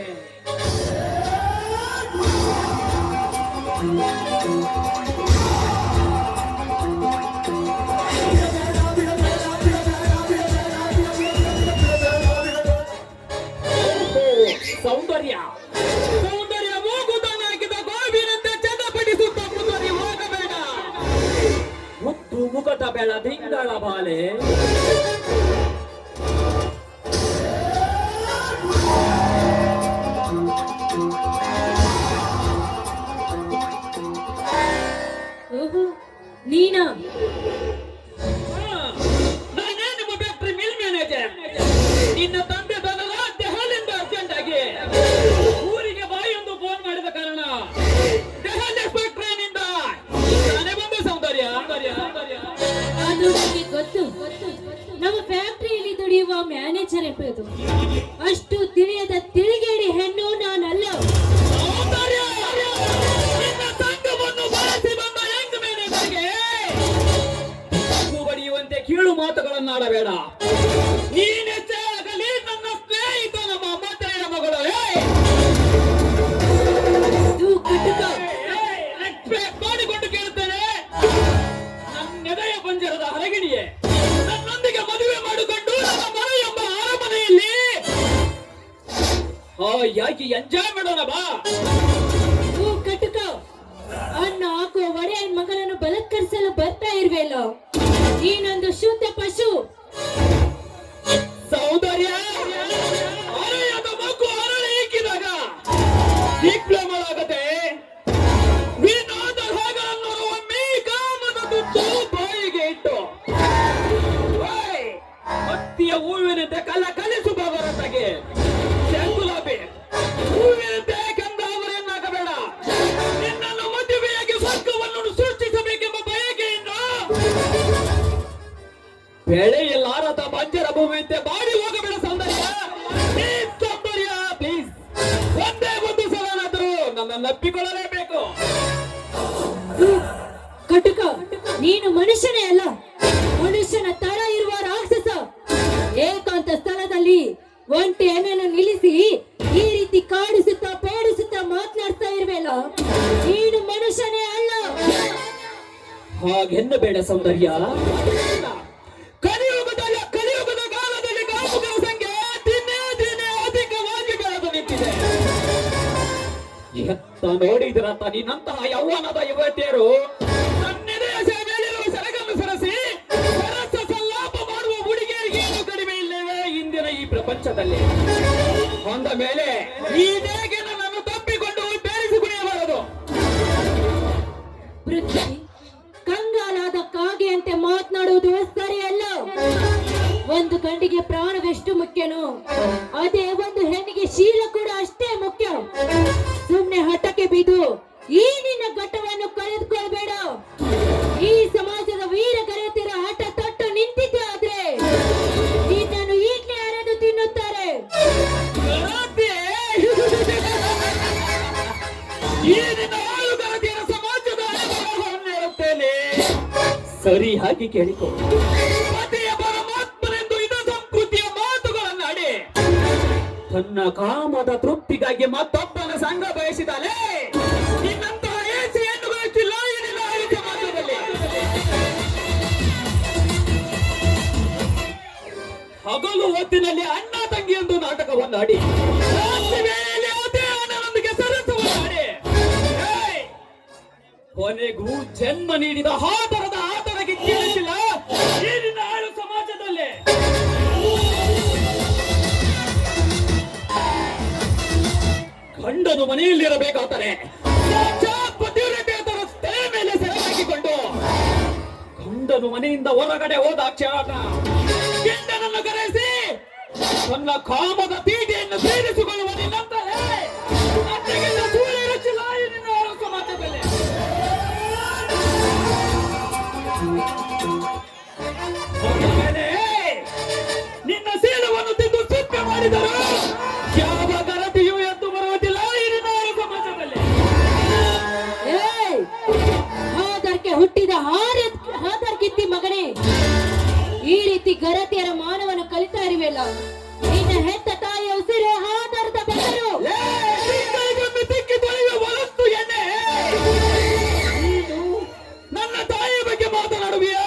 ಸೌಂದರ್ಯ ಸೌಂದರ್ಯ ಮೂಗುತಾನಾಗಿದ್ದ ಗೋವಿನಂತೆ ಚಂದಪಡಿಸುತ್ತ ಮುಂದುವರಿ ಹೋಗಬೇಡ. ಮುತ್ತು ಮುಕಟ ಬೇಡ ದಿಂಗಳ ಬಾಲೆ. ಓಹೋ, ನೀನಾ? ನಾನೇ ನಿಮ್ಮ ಫ್ಯಾಕ್ಟರಿ ಮಿಲ್ ಮ್ಯಾನೇಜರ್. ನಿನ್ನ ತಂದೆ ಬದಲ ದೆಹಲಿಯಿಂದ ಅರ್ಜೆಂಟ್ ಆಗಿ ಊರಿಗೆ ಬಾಯೊಂದು ಫೋನ್ ಮಾಡಿದ ಕಾರಣ ದೆಹಲಿ ಫ್ಯಾಕ್ಟರಿನಿಂದ ನಾನೇ ಬಂದ. ಸೌಂದರ್ಯ ಅದು ನನಗೆ ಗೊತ್ತು. ನಮ್ಮ ಫ್ಯಾಕ್ಟರಿಯಲ್ಲಿ ದುಡಿಯುವ ಮ್ಯಾನೇಜರ್ ಎಂಬುದು. ಅಷ್ಟು ತಿಳಿಯದ ತಿಳಿಗೇಡಿ ಹೆಣ್ಣು ನಾನಲ್ಲ. ನಿನ್ನ ಸಂಘವನ್ನು ಬಳಸಿ ಬಂದ ಹೆಂಗ್ ಮ್ಯಾನೇಜರ್ಗೆ ಬಡಿಯುವಂತೆ ಕೀಳು ಮಾತುಗಳನ್ನಾಡಬೇಡ. ನೀನೆಷ್ಟೇ ಆಗಲಿ ನನ್ನ ಸ್ನೇಹಿತ, ನಮ್ಮ ಮತ್ತೆಯ ಮಗಳು. ರೆಸ್ಪೆಕ್ಟ್ ಮಾಡಿಕೊಂಡು ಕೇಳುತ್ತೇನೆ. ನನ್ನೆದೆಯ ಪಂಜರದ ಹರಗಿಣಿಯೇ, ನನ್ನೊಂದಿಗೆ ಮದುವೆ ಮಾಡಿಕೊಂಡು ನನ್ನ ಮನೆ ಎಂಬ ಅರಮನೆಯಲ್ಲಿ ಯಾಕೆ ಎಂಜಾಯ್ ಮಾಡೋಣ ಬಾ. ಕಟುಕ ಅನ್ನ ಹಾಕುವ ಇರ್ವೇಲ. ನೀನೊಂದು ಶುದ್ಧ ಪಶು. ಸೌಂದರ್ಯ ಅರೆಯದ ಮಗು ಅರಳಿ ಇಕ್ಕಿದಾಗ ದಿಗ್ಭ್ರಮಳಾಗದೆ ವಿನೋದ ಹಾಗಳನ್ನು ಒಮ್ಮೆ ಕಾಮದ ತುತ್ತು ಬಾಯಿಗೆ ಇಟ್ಟು ಹತ್ತಿಯ ಹೂವಿನಂತೆ ಕಲಿಸು ಬಾಬರತ್ತಾಗೆ ಗುಲಾಬಿ ಹೂವಿನಂತೆ ಕಂದಾವರನ್ನಾಗಬೇಡ. ನಿನ್ನನ್ನು ಮದುವೆಯಾಗಿ ಸ್ವರ್ಗವನ್ನು ಸೃಷ್ಟಿಸಬೇಕೆಂಬ ಬಯಕೆಯಿಂದ ಬೆಳೆಯಲಾರದ ಬಂಜರ ಭೂಮಿಯಂತೆ ಬಾಡಿ ಹೋಗಬೇಡ ಸೌಂದರ್ಯ. ಪ್ಲೀಸ್ ಸೌಂದರ್ಯ, ಪ್ಲೀಸ್ ಒಂದೇ ಒಂದು ಸಲನಾದರೂ ನನ್ನನ್ನು ಅಪ್ಪಿಕೊಳ್ಳಲೇಬೇಕು. ಕಟುಕ, ನೀನು ಮನುಷ್ಯನೇ ಅಲ್ಲ, ಮನುಷ್ಯನ ತರ ಇರುವ ರಾಕ್ಷಸ. ಏಕಾಂತ ಸ್ಥಳದಲ್ಲಿ ಒಂಟಿ ಎಣ್ಣೆಯನ್ನು ನಿಲ್ಲಿಸಿ ಈ ರೀತಿ ಕಾಡಿಸುತ್ತಾ ಪೇಡಿಸುತ್ತಾ ಮಾತನಾಡ್ತಾ ಇರ್ವೇಲ. ನೀನು ಮನುಷ್ಯನೇ ಅಲ್ಲ. ಹಾಗೆನ್ನಬೇಡ ಸೌಂದರ್ಯ. ಕಲಿಯುಗದ ಕಾಲದಲ್ಲಿ ಕಾಮುಕರ ಸಂಖ್ಯೆ ದಿನೇ ದಿನೇ ಅಧಿಕವಾಗಿ ಬೆಳೆದು ನಿಂತಿದೆ. ಎತ್ತ ನೋಡಿದ್ರಂತ ನಿನ್ನಂತಹ ಯೌವನದ ಯುವತಿಯರು ನನ್ನೆದೆಯ ಮೇಲಿರುವ ಸೆರಗನ್ನು ಸರಸಿ ಸರಸ ಸಲ್ಲಾಪ ಮಾಡುವ ಹುಡುಗಿಯರಿಗೆ ಏನು ಕಡಿಮೆ ಇಲ್ಲವೇ ಇಂದಿನ ಈ ಪ್ರಪಂಚದಲ್ಲಿ? ಅಂದ ಮೇಲೆ ನೀನೇಗೆ ನನ್ನನ್ನು ತಪ್ಪಿಕೊಂಡು ಬೇರಿಸಿ ಕುಣಿಯಬಾರದು. ಪೃಥ್ವಿ, ಕಂಗಾಲಾದ ಕಾಗೆಯಂತೆ ಮಾತನಾಡುವುದು ಸರಿಯಲ್ಲ. ಒಂದು ಗಂಡಿಗೆ ಪ್ರಾಣವೆಷ್ಟು ಮುಖ್ಯನೋ ಅದೇ ಒಂದು ಹೆಣ್ಣಿಗೆ ಶೀಲ ಕೂಡ ಅಷ್ಟೇ ಮುಖ್ಯ. ಸುಮ್ನೆ ಹಠಕ್ಕೆ ಬಿದ್ದು ಈ ನಿನ್ನ ಘಟ್ಟವನ್ನು ಕಳೆದುಕೊಳ್ಬೇಡ. ಈ ಸಮಾಜದ ವೀರ ಗರತಿರ ಹಠ ತೊಟ್ಟು ನಿಂತಿದ್ದೆ ಆದ್ರೆ ನಿನ್ನನ್ನು ಈಗಲೇ ಅರೆದು ತಿನ್ನುತ್ತಾರೆ. ಸರಿ ಹಾಗೆ ಕೇಳಿಕೊ. ಪತಿಯ ಪರಮಾತ್ಮನೆಂದು ಇದು ಸಂಸ್ಕೃತಿಯ ಮಾತುಗಳನ್ನಾಡಿ ತನ್ನ ಕಾಮದ ತೃಪ್ತಿಗಾಗಿ ಮತ್ತೊಬ್ಬನ ಸಂಘ ಬಯಸಿದಾಳೆ. ನಿನ್ನಂತಹ ಏಸಿ ಹೆಣ್ಣುಗಳು ಹೆಚ್ಚಿಲ್ಲ ಏನಿಲ್ಲ ಈ ಸಮಾಜದಲ್ಲಿ. ಹಗಲು ಹೊತ್ತಿನಲ್ಲಿ ಅಣ್ಣ ತಂಗಿ ಎಂದು ನಾಟಕವನ್ನಾಡಿ ರಾತ್ರಿ ವೇಳೆಯಲ್ಲಿ ಅದೇ ಅಣ್ಣನೊಂದಿಗೆ ಸರಸವನ್ನಾಡಿ ಕೊನೆಗೂ ಜನ್ಮ ನೀಡಿದ ಆತರದ ಆತರಕ್ಕೆ ಕೇಳಿಸಿಲ್ಲ ಈಗಿನ ಆಳು ಸಮಾಜದಲ್ಲಿ. ಗಂಡನು ಮನೆಯಲ್ಲಿರಬೇಕಾದರೆ ರಸ್ತೆ ಮೇಲೆ ಸೆರೆಹಾಕಿಕೊಂಡು ಗಂಡನು ಮನೆಯಿಂದ ಹೊರಗಡೆ ಹೋದ ಕ್ಷಣ ಗಂಡನನ್ನು ಕರೆಸಿ ತನ್ನ ಕಾಮದ ತೀಟೆಯನ್ನು ಸೇರಿಸಿಕೊಳ್ಳುವ ನಿನ್ನಂತಲೇ ಸೂರ್ಯರಚಿಲ್ಲ ಈಗಿನ ಆಳು ಸಮಾಜದಲ್ಲಿ. ನಿನ್ನ ಸೀಲವನ್ನು ತಿಂದು ಸಿಪ್ಪೆ ಮಾಡಿದರು ಯಾವ ಗರತಿಯೂ ಎದ್ದು ಬರುವುದಿಲ್ಲ ಈಗಿನ ಸಮಾಜದಲ್ಲಿ. ಹಾದರ್ಕೆ ಹುಟ್ಟಿದ ಹಾದರ್ಗಿತ್ತಿ ಮಗನೇ, ಈ ರೀತಿ ಗರತಿಯರ ಮಾನವನ್ನು ಕಲಿತಾ ಇರುವೆಲ್ಲ. ನಿನ್ನ ಹೆತ್ತ ತಾಯಿಯ ಉಸಿರು ಹಾದರದ ಬೆದರು. ತಿಕ್ಕಿ ತೊಳೆಯುವ ವಲಸ್ತು ಎಣ್ಣೆ. ನನ್ನ ತಾಯಿಯ ಬಗ್ಗೆ ಮಾತನಾಡುವಿಯಾ?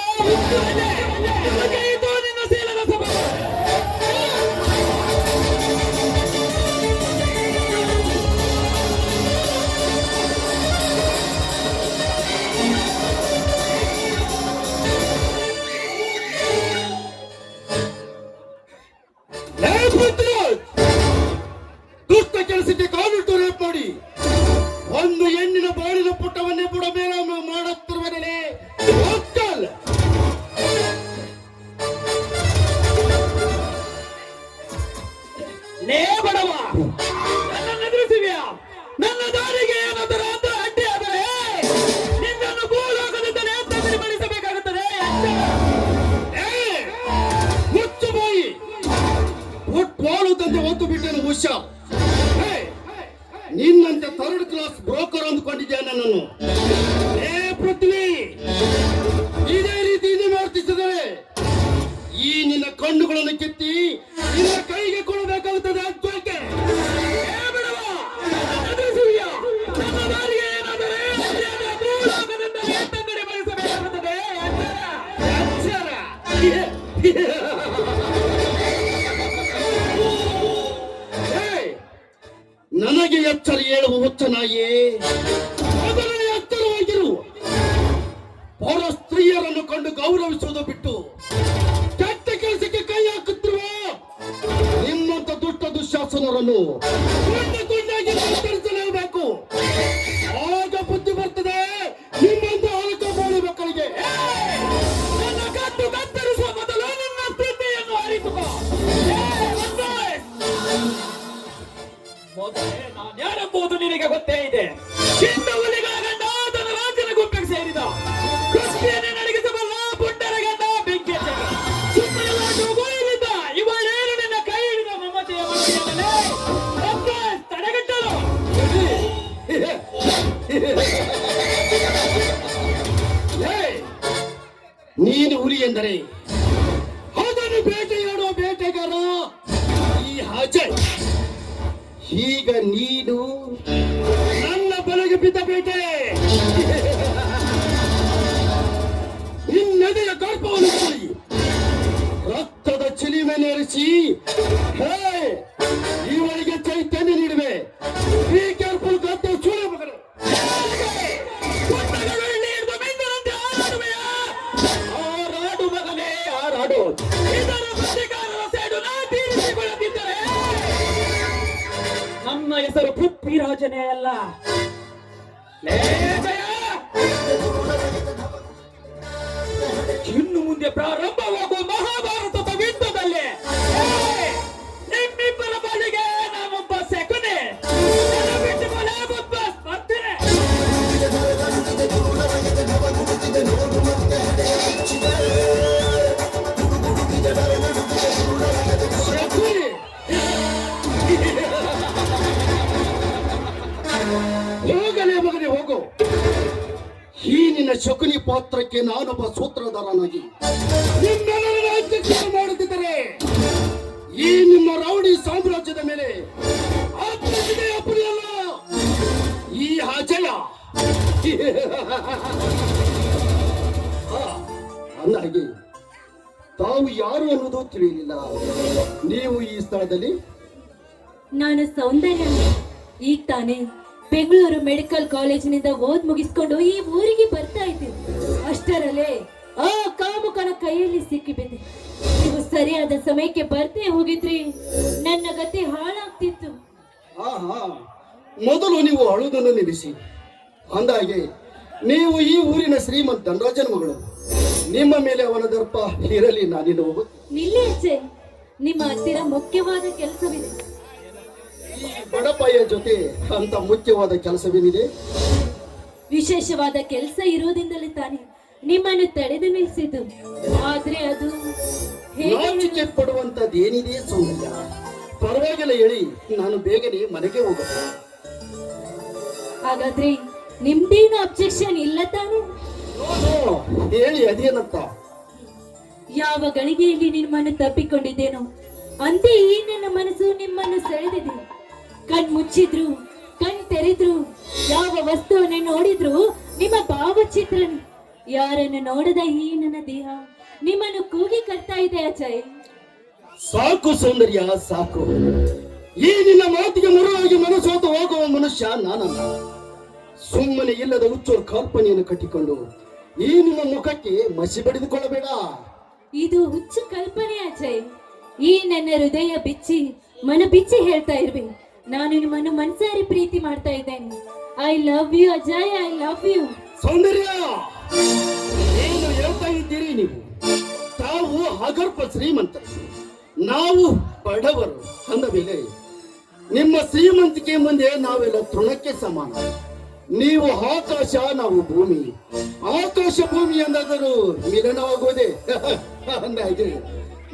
ಇದು ನಿನ್ನ ಶೀಲದ ಸಮಾಜ. ದುಷ್ಟ ಕೆಲಸಕ್ಕೆ ಕಾಲಿಟ್ಟು ರೇಪ್ ಮಾಡಿ ಒಂದು ಹೆಣ್ಣಿನ ಬಾಳಿನ ಪುಟ್ಟವನ್ನೇ ಬುಡಬೇಡ ಮಾಡುತ್ತಿರುವನೇ ಲೇ ಬಡವ, ನನ್ನನ್ನು ಎದುರಿಸಿವ್ಯಾ? ನನ್ನ ದಾರಿಗೆ ಏನಾದರೂ ಅಂತ ಅಡ್ಡಿ ಆದರೆ ನಿನ್ನನ್ನು ಭೂಲೋಕದಿಂದಲೇ ತರಿಮಣಿಸಬೇಕಾಗುತ್ತದೆ. ಮುಚ್ಚು ಬಾಯಿ. ಫುಟ್ಬಾಲ್ ತಂದೆ ಒತ್ತು ಬಿಟ್ಟನು ಉಷ. ನಿನ್ನಂತೆ ಥರ್ಡ್ ಕ್ಲಾಸ್ ಬ್ರೋಕರ್ ಅಂದುಕೊಂಡಿದ್ಯಾ ನನ್ನನ್ನು? ಪೃಥ್ವಿ, ಇದೇ ರೀತಿ ಇದು ವರ್ತಿಸಿದರೆ ಈ ನಿನ್ನ ಕಣ್ಣುಗಳನ್ನು ಕಿತ್ತಿ ನಿನ್ನ ಕೈಗೆ ಕೊಡಬೇಕಾಗುತ್ತದೆ. ಅಜ್ಜೋಕೆ ನನ್ನ ದಾರಿಗೆ ಏನಾದರೆ ಭೂಲೋಕದಿಂದಲೇ ತರಿಮಣಿಸಬೇಕಾಗುತ್ತದೆ. ನನಗೆ ಎಚ್ಚರ ಹೇಳುವ ಹುಚ್ಚ ನಾಯಿ, ಮೊದಲನೇ ಎಚ್ಚರವಾಗಿರು. ಪರ ಸ್ತ್ರೀಯರನ್ನು ಗೌರವಿಸುವುದು ಬಿಟ್ಟು ಕೆಟ್ಟ ಕೆಲಸಕ್ಕೆ ಕೈ ಹಾಕುತ್ತಿರುವ ನಿಮ್ಮಂತ ದುಷ್ಟ ದುಶ್ಯಾಸನರನ್ನು ತುಂಡಾಗಿ ಕತ್ತರಿಸಲೇಬೇಕು. ಆಗ ಬುದ್ಧಿ ಬರ್ತದೆ ನಿಮ್ಮಂತ ಆಲೋಚನೆ ಮಕ್ಕಳಿಗೆ. ನನ್ನ ಕತ್ತು ಕತ್ತರಿಸುವ ಮೊದಲು ನಿನ್ನ ಸ್ಥಿತಿಯನ್ನು ಅರಿತುಕೋ. ಮೊದಲೇ ನಾನು ಯಾರೆಂಬುದು ನಿನಗೆ ಗೊತ್ತೇ ಇದೆ. ಚಿನ್ನ ಹುಲಿಗಳ ಗಂಡ ತನ್ನ ರಾಜನ ಗುಂಪಿಗೆ ಸೇರಿದ ಕುಸ್ತಿಯನ್ನೇ ನಡೆಸಬಲ್ಲ ಪುಟ್ಟರ ಗಂಡ ಬೆಂಕಿ ಸುಮ್ಮನಿದ್ದ ಇವಳೇನು ನಿನ್ನ ಕೈ ಹಿಡಿದ ಮಮತೆಯ ಮನೆಯಲ್ಲೇ ತಡೆಗಟ್ಟಲು. ನೀನು ಹುಲಿ ಎಂದರೆ ಅದನ್ನು ಬೇಟೆಯಾಡುವ ಬೇಟೆಗಾರ ಈ ಅಜಯ್. ಈಗ ನೀನು ನನ್ನ ಬಲೆಗೆ ಬಿದ್ದ ಬೇಟೆ. ನಿನ್ನೆದೆಯ ಗರ್ಭವನ್ನು ಕೊಡಿ, ರಕ್ತದ ಚಿಲಿಮೆನೇರಿಸಿ ಇವಳಿಗೆ ಚೈತನ್ಯ ನೀಡುವೆ. ಬಿ ಕೇರ್ಫುಲ್ ಗದ್ದೆ ಚೂಳ ಮಗನು. ಆರಾಡು ಮಗನೇ ಆರಾಡು. ಇದರ ಪ್ರತಿಕಾರದ ಸೇಡು ನಾ ತೀರಿಸಿಕೊಳ್ಳದಿದ್ದರೆ ನನ್ನ ಹೆಸರು ಪೃಥ್ವಿರಾಜನೇ ಅಲ್ಲ. ಲೇ ಜಯ, ಇನ್ನು ಮುಂದೆ ಪ್ರಾರಂಭವಾಗುವ ಮಹಾಭಾರತದ ಯುದ್ಧದಲ್ಲಿ ನಿಮ್ಮಿಬ್ಬರ ಬಳಿಗೆ ನಾನೊಬ್ಬ ಸೆಕುನೆ ಬಿಟ್ಟುಕೊಳ್ಳೆ ಬರ್ತೀನಿ. ಹೋಗಲೇ ಮಗನೇ ಹೋಗು. ಈ ನಿನ್ನ ಶಕುನಿ ಪಾತ್ರಕ್ಕೆ ನಾನೊಬ್ಬ ಸೂತ್ರಧಾರನಾಗಿ ನಿಮ್ಮೆಲ್ಲರನ್ನ ಅಧ್ಯಕ್ಷ ಮಾಡುತ್ತಿದ್ದರೆ ಈ ನಿಮ್ಮ ರೌಡಿ ಸಾಮ್ರಾಜ್ಯದ ಮೇಲೆ ಅಪ್ಪನಿಯಲ್ಲ ಈ ಅಜಯ. ಅಂದಾಗೆ ತಾವು ಯಾರು ಅನ್ನೋದು ತಿಳಿಯಲಿಲ್ಲ. ನೀವು ಈ ಸ್ಥಳದಲ್ಲಿ? ನಾನು ಸೌಂದರ್ಯ. ಈಗ ತಾನೇ ಬೆಂಗಳೂರು ಮೆಡಿಕಲ್ ಕಾಲೇಜಿನಿಂದ ಓದ್ ಮುಗಿಸ್ಕೊಂಡು ಈ ಊರಿಗೆ ಬರ್ತಾ ಇದ್ದೀನಿ. ಅಷ್ಟರಲ್ಲೇ ಆ ಕಾಮುಕನ ಕೈಯಲ್ಲಿ ಸಿಕ್ಕಿಬಿದ್ದೆ. ನೀವು ಸರಿಯಾದ ಸಮಯಕ್ಕೆ ಬರ್ದೇ ಹೋಗಿದ್ರಿ ನನ್ನ ಗತಿ ಹಾಳಾಗ್ತಿತ್ತು. ಆಹಾ, ಮೊದಲು ನೀವು ಅಳುವುದನ್ನು ನಿಲ್ಲಿಸಿ. ಅಂದಾಗೆ ನೀವು ಈ ಊರಿನ ಶ್ರೀಮಂತ ಧನರಾಜನ ಮಗಳು. ನಿಮ್ಮ ಮೇಲೆ ಅವನ ದರ್ಪ ಇರಲಿ. ನಾನಿನ್ನು ನಿಲ್ಲಿ ಅಜ್ಜೆ, ನಿಮ್ಮ ಹತ್ತಿರ ಮುಖ್ಯವಾದ ಕೆಲಸವಿದೆ. ಈ ಬಡಪಾಯ ಜೊತೆ ಅಂತ ಮುಖ್ಯವಾದ ಕೆಲಸವೇನಿದೆ? ವಿಶೇಷವಾದ ಕೆಲಸ ಇರೋದ್ರಿಂದಲೇ ತಾನೆ ನಿಮ್ಮನ್ನು ತಡೆದು ನಿಲ್ಲಿಸಿದ್ದು. ಆದ್ರೆ ಅದು ನಾಚಿಕೆ ಪಡುವಂತದ್ದೇನಿದೆ ಸೌಂದರ್ಯ? ಪರವಾಗಿಲ್ಲ ಹೇಳಿ, ನಾನು ಬೇಗನೆ ಮನೆಗೆ ಹೋಗಬಹುದು. ಹಾಗಾದ್ರೆ ನಿಮ್ದೇನು ಅಬ್ಜೆಕ್ಷನ್ ಇಲ್ಲ ತಾನೆ? ಹೇಳಿ, ಅದೇನಂತ? ಯಾವ ಗಳಿಗೆಯಲ್ಲಿ ನಿಮ್ಮನ್ನು ತಪ್ಪಿಕೊಂಡಿದ್ದೇನೋ ಅಂದೇ ಈ ನನ್ನ ಮನಸ್ಸು ನಿಮ್ಮನ್ನು ಸೆಳೆದಿದೆ. ಕಣ್ ಮುಚ್ಚಿದ್ರು ಕಣ್ ತೆರೆದ್ರು ಯಾವ ವಸ್ತುವನ್ನ ನೋಡಿದ್ರು ನಿಮ್ಮ ಭಾವಚಿತ್ರನೇ. ಯಾರನ್ನು ನೋಡದ ಈ ನನ್ನ ದೇಹ ನಿಮ್ಮನ್ನು ಕೂಗಿ ಕರ್ತಾ ಇದೆ ಅಜಯ್. ಸಾಕು ಸೌಂದರ್ಯ, ಸಾಕು. ಈ ನಿನ್ನ ಮಾತಿಗೆ ಮರುವಾಗಿ ಮನಸ್ಸೋತು ಹೋಗುವ ಮನುಷ್ಯ ನಾನಲ್ಲ. ಸುಮ್ಮನೆ ಇಲ್ಲದ ಹುಚ್ಚು ಕಲ್ಪನೆಯನ್ನು ಕಟ್ಟಿಕೊಂಡು ಈ ನಿಮ್ಮ ಮುಖಕ್ಕೆ ಮಸಿ ಬಡಿದುಕೊಳ್ಳಬೇಡ. ಇದು ಹುಚ್ಚು ಕಲ್ಪನೆ ಅಜಯ್. ಈ ನನ್ನ ಹೃದಯ ಬಿಚ್ಚಿ ಮನ ಬಿಚ್ಚಿ ಹೇಳ್ತಾ ಇರ್ಬೇಕು, ನಾನು ನಿಮ್ಮನ್ನು ಮನಸಾರಿ ಪ್ರೀತಿ ಮಾಡ್ತಾ ಇದ್ದೇನೆ. I love you Ajay, I love you. Soundarya, ಏನು ಹೇಳ್ತಾ ಇದ್ದೀರಿ ನೀವು? ತಾವು ಅಗರ್ಭ ಶ್ರೀಮಂತರು, ನಾವು ಬಡವರು ಅಂದ ಮೇಲೆ ನಿಮ್ಮ ಶ್ರೀಮಂತಿಕೆ ಮುಂದೆ ನಾವೆಲ್ಲ ತೃಣಕ್ಕೆ ಸಮಾನ. ನೀವು ಆಕಾಶ, ನಾವು ಭೂಮಿ. ಆಕಾಶ ಭೂಮಿ ಎಂದಾದರೂ ಮಿಲನವಾಗುವುದೇ? ಅಂದಾಗೆ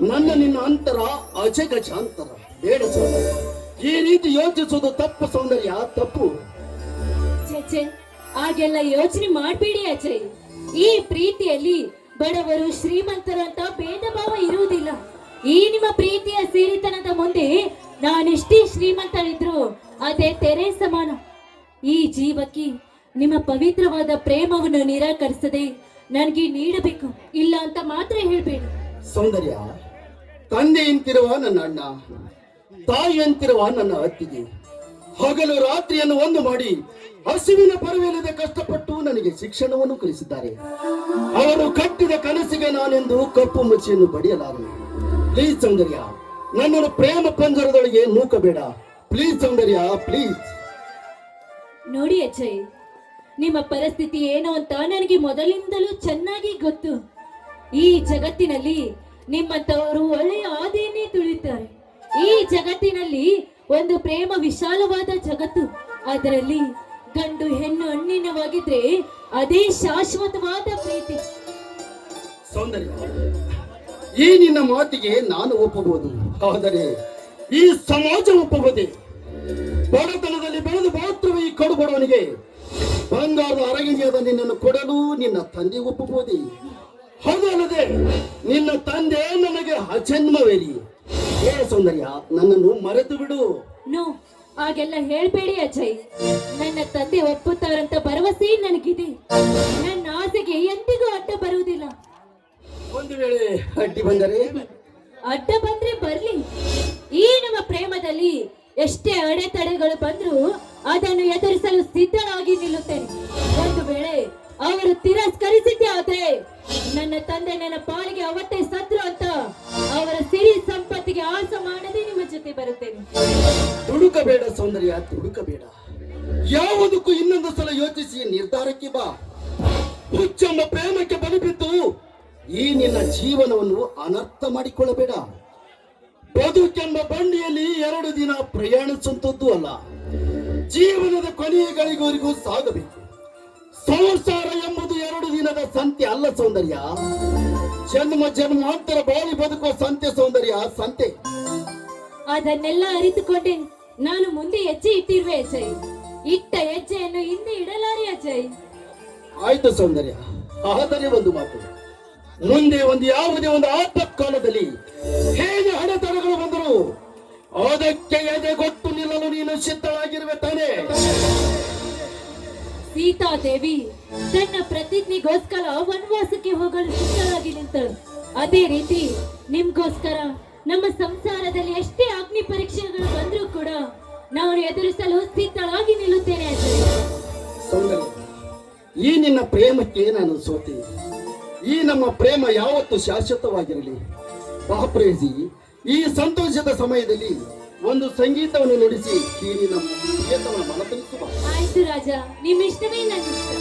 ನನ್ನ ನಿನ್ನ ಅಂತರ ಅಜಗಜಾಂತರ. ಬೇಡ ಸೌಂದರ್ಯ, ಈ ರೀತಿ ಯೋಚಿಸುವುದು ತಪ್ಪು ಸೌಂದರ್ಯ, ತಪ್ಪು. ಛೆ, ಹಾಗೆಲ್ಲ ಯೋಚನೆ ಮಾಡಬೇಡಿ ಅಜಯ್. ಈ ಪ್ರೀತಿಯಲ್ಲಿ ಬಡವರು ಶ್ರೀಮಂತರು ಅಂತ ಭೇದ ಭಾವ ಇರುವುದಿಲ್ಲ. ಈ ನಿಮ್ಮ ಪ್ರೀತಿಯ ಸಿರಿತನದ ಮುಂದೆ ನಾನೆಷ್ಟೇ ಶ್ರೀಮಂತರಿದ್ರು ಅದೇ ತೆರೆ ಸಮಾನ. ಈ ಜೀವಕ್ಕೆ ನಿಮ್ಮ ಪವಿತ್ರವಾದ ಪ್ರೇಮವನ್ನು ನಿರಾಕರಿಸದೆ ನನಗೆ ನೀಡಬೇಕು, ಇಲ್ಲ ಅಂತ ಮಾತ್ರ ಹೇಳ್ಬೇಡಿ. ಸೌಂದರ್ಯ, ತಂದೆ ಅಂತಿರುವ ನನ್ನ ಅಣ್ಣ, ತಾಯಿ ಅಂತಿರುವ ನನ್ನ ಅತ್ತಿಗೆ, ಹಗಲು ರಾತ್ರಿಯನ್ನು ಒಂದು ಮಾಡಿ ಹಸಿವಿನ ಪರವಿಲ್ಲದೆ ಕಷ್ಟಪಟ್ಟು ನನಗೆ ಶಿಕ್ಷಣವನ್ನು ಕಲಿಸಿದ್ದಾರೆ. ಅವರು ಕಟ್ಟಿದ ಕನಸಿಗೆ ನಾನೆಂದು ಕಪ್ಪು ಮುಚ್ಚಿಯನ್ನು ಬಡಿಯಲಾರೆ. ಪ್ಲೀಸ್ ಸೌಂದರ್ಯ, ನನ್ನನ್ನು ಪ್ರೇಮ ಪಂಜರದೊಳಗೆ ನೂಕಬೇಡ. Please Soundarya, please. ನೋಡಿ ಅಜಯ್, ನಿಮ್ಮ ಪರಿಸ್ಥಿತಿ ಏನು ಅಂತ ನನಗೆ ಮೊದಲಿಂದಲೂ ಚೆನ್ನಾಗಿ ಗೊತ್ತು. ಈ ಜಗತ್ತಿನಲ್ಲಿ ನಿಮ್ಮಂತವರು ಒಳ್ಳೆಯ ಹಾದಿಯನ್ನೇ ತುಳಿತಾರೆ. ಈ ಜಗತ್ತಿನಲ್ಲಿ ಒಂದು ಪ್ರೇಮ ವಿಶಾಲವಾದ ಜಗತ್ತು. ಅದರಲ್ಲಿ ಗಂಡು ಹೆಣ್ಣು ಅಣ್ಣಿನವಾಗಿದ್ರೆ ಅದೇ ಶಾಶ್ವತವಾದ ಪ್ರೀತಿ. ಸೌಂದರ್ಯ, ಈ ನಿನ್ನ ಮಾತಿಗೆ ನಾನು ಒಪ್ಪಬಹುದು, ಆದರೆ ಈ ಸಮಾಜ ಒಪ್ಪಬಹುದೇ? ಬಡತನದಲ್ಲಿ ಬೆಳೆದು ಮಾತ್ರವೇ ಈ ಕಡು ಬಡವನಿಗೆ ಬಂಗಾರದ ಅರಗಿಣಿಯಾದ ನಿನ್ನನ್ನು ಕೊಡಲು ನಿನ್ನ ತಂದೆ ಒಪ್ಪಬಹುದೇ? ಹೌದಲ್ಲದೆ ನಿನ್ನ ತಂದೆ ನನಗೆ ಅಜನ್ಮವೇರಿ. ಏ ಸೌಂದರ್ಯ, ನನ್ನನ್ನು ಮರೆತು ಬಿಡು. ನೋ, ಹಾಗೆಲ್ಲ ಹೇಳ್ಬೇಡಿ ಅಜಯ್. ನನ್ನ ತಂದೆ ಒಪ್ಪುತ್ತಾರಂತ ಭರವಸೆ ನನಗಿದೆ. ನನ್ನ ಆಸೆಗೆ ಎಂದಿಗೂ ಅಡ್ಡ ಬರುವುದಿಲ್ಲ. ಒಂದು ವೇಳೆ ಅಡ್ಡಿ ಬಂದರೆ? ಅಡ್ಡ ಬಂದ್ರೆ ಬರ್ಲಿ. ಈ ನಮ್ಮ ಪ್ರೇಮದಲ್ಲಿ ಎಷ್ಟೇ ಅಡೆತಡೆಗಳು ಬಂದ್ರು ಅದನ್ನು ಎದುರಿಸಲು ಸಿದ್ಧನಾಗಿ ನಿಲ್ಲುತ್ತೇನೆ. ಒಂದು ವೇಳೆ ಅವರು ತಿರಸ್ಕರಿಸಿದ್ದೇ ಆದ್ರೆ ನನ್ನ ತಂದೆ ನನ್ನ ಪಾಲಿಗೆ ಅವತ್ತೇ ಸತ್ರು ಅಂತ ಅವರ ಸಿರಿ ಸಂಪತ್ತಿಗೆ ಆಸ ಮಾಡದೆ ನಿಮ್ಮ ಜೊತೆ ಬರುತ್ತೇನೆ. ತುಡುಕಬೇಡ ಸೌಂದರ್ಯ, ತುಡುಕಬೇಡ. ಯಾವುದಕ್ಕೂ ಇನ್ನೊಂದು ಸಲ ಯೋಚಿಸಿ ನಿರ್ಧಾರಕ್ಕೆ ಬಾ. ಹುಚ್ಚಮ್ಮ ಪ್ರೇಮಕ್ಕೆ ಬಲಿಬಿದ್ದು ಈ ನಿನ್ನ ಜೀವನವನ್ನು ಅನರ್ಥ ಮಾಡಿಕೊಳ್ಳಬೇಡ. ಬದುಕೆಂಬ ಬಂಡಿಯಲ್ಲಿ 2 ದಿನ ಪ್ರಯಾಣಿಸುವಂತದ್ದು ಅಲ್ಲ, ಜೀವನದ ಕೊನೆಗಳಿಗೂ ಸಾಗಬೇಕು. ಸಂಸಾರ ಎಂಬುದು 2 ದಿನದ ಸಂತೆ ಅಲ್ಲ ಸೌಂದರ್ಯ, ಜನ್ಮ ಜನ್ಮಾಂತರ ಬಾಳಿ ಬದುಕುವ ಸಂತೆ ಸೌಂದರ್ಯ, ಸಂತೆ. ಅದನ್ನೆಲ್ಲ ಅರಿತುಕೊಂಡೆ ನಾನು ಮುಂದೆ ಹೆಜ್ಜೆ ಇಟ್ಟಿರುವೆ ಅಜಯ್. ಇಟ್ಟ ಹೆಜ್ಜೆಯನ್ನು ಹಿಂದೆ ಇಡಲಾರೆ ಅಜಯ್. ಆಯ್ತು ಸೌಂದರ್ಯ, ಆದರೆ ಒಂದು ಮಾತು, ಮುಂದೆ ಯಾವುದೇ ಒಂದು ಆಪತ್ಕಾಲದಲ್ಲಿ ಹೇಗೆ ಅಡೆತಡೆಗಳು ಬಂದರು ಅದಕ್ಕೆ ಎದೆಗೊಟ್ಟು ನಿಲ್ಲಲು ನೀನು ಸಿದ್ಧಳಾಗಿರುವೆ ತಾನೇ? ಸೀತಾದೇವಿ ತನ್ನ ಪ್ರತಿಜ್ಞೆಗೋಸ್ಕರ ವನವಾಸಕ್ಕೆ ಹೋಗಲು ಸಿದ್ಧರಾಗಿ ನಿಂತಳು. ಅದೇ ರೀತಿ ನಿಮ್ಗೋಸ್ಕರ ನಮ್ಮ ಸಂಸಾರದಲ್ಲಿ ಎಷ್ಟೇ ಅಗ್ನಿ ಪರೀಕ್ಷೆಗಳು ಬಂದರೂ ಕೂಡ ನಾವು ಎದುರಿಸಲು ಸಿದ್ಧಳಾಗಿ ನಿಲ್ಲುತ್ತೇನೆ ಅಜಯ್. ಸೌಂದರ್ಯ, ಈ ನಿನ್ನ ಪ್ರೇಮಕ್ಕೆ ನಾನು ಸೋತೆ. ಈ ನಮ್ಮ ಪ್ರೇಮ ಯಾವತ್ತು ಶಾಶ್ವತವಾಗಿರಲಿ. ಪಾಪ್ರೇಜಿ, ಈ ಸಂತೋಷದ ಸಮಯದಲ್ಲಿ ಒಂದು ಸಂಗೀತವನ್ನು ನುಡಿಸಿ ಈ ನಿನ್ನ ಪ್ರಿಯತಮನ ಮನತನಿಸುವ. ಆಯ್ತು ರಾಜ, ನಿಮ್ಮ ಇಷ್ಟವೇ ನನ್ನ ಇಷ್ಟ.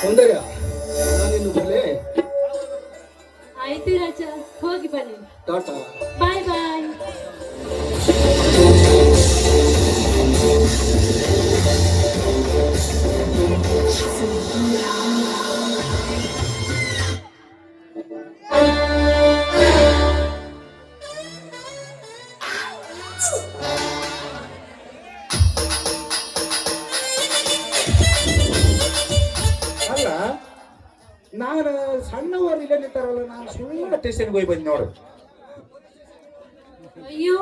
ಸೌಂದರ್ಯ ನಾನಿನ್ನು ಬರಲೇ. ಆಯ್ತು ರಾಜ, ಹೋಗಿ ಬನ್ನಿ. ಟಾಟಾ. ಬಾಯ್ ಬಾಯ್. ಅಲ್ಲ ನಾನು ಸಣ್ಣವರು ಇಲ್ಲೇ ನಿಂತಾರಲ್ಲ, ನಾನು ಸುಳ್ಳು ಸ್ಟೇಷನ್ಗೆ ಹೋಗಿ ಬಂದು ನೋಡು. ಅಯ್ಯೋ,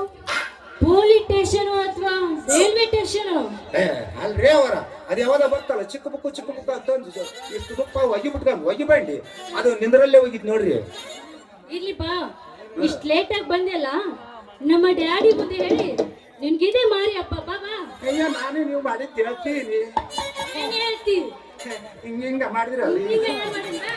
ಪೊಲೀಸ್ ಸ್ಟೇಷನ್ ಅಥವಾ ರೈಲ್ವೆ ಸ್ಟೇಷನ್? ಅಲ್ರೇ ಅವರ ಅದು ಯಾವಾಗ ಬರ್ತಲ್ಲ ಚಿಕ್ಕ ಬುಕ್ಕು ಅಂತಂದು ಇಷ್ಟು ತುಪ್ಪ ಒಗಿ ಬಂಡಿ ಅದು ನಿಂದ್ರಲ್ಲೇ ಹೋಗಿದ್ ನೋಡ್ರಿ. ಇಲ್ಲಿ ಬಾ, ಇಷ್ಟ್ ಲೇಟ್ ಆಗಿ ಬಂದೆಲ್ಲ, ನಮ್ಮ ಡ್ಯಾಡಿ ಮುಂದೆ ಹೇಳಿ ನಿನ್ಗಿದೆ ಮಾರಿ ಅಪ್ಪ ಬಾಬಾ. ಅಯ್ಯ ನಾನೇ ನೀವು ಮಾಡಿದ್ ಹೇಳ್ತೀನಿ. ಏನ್ ಹೇಳ್ತೀವಿ? ಹಿಂಗ ಮಾಡಿದ್ರಲ್ಲ. ಹಿಂಗೆ ಮಾಡಿದ್ರಾ?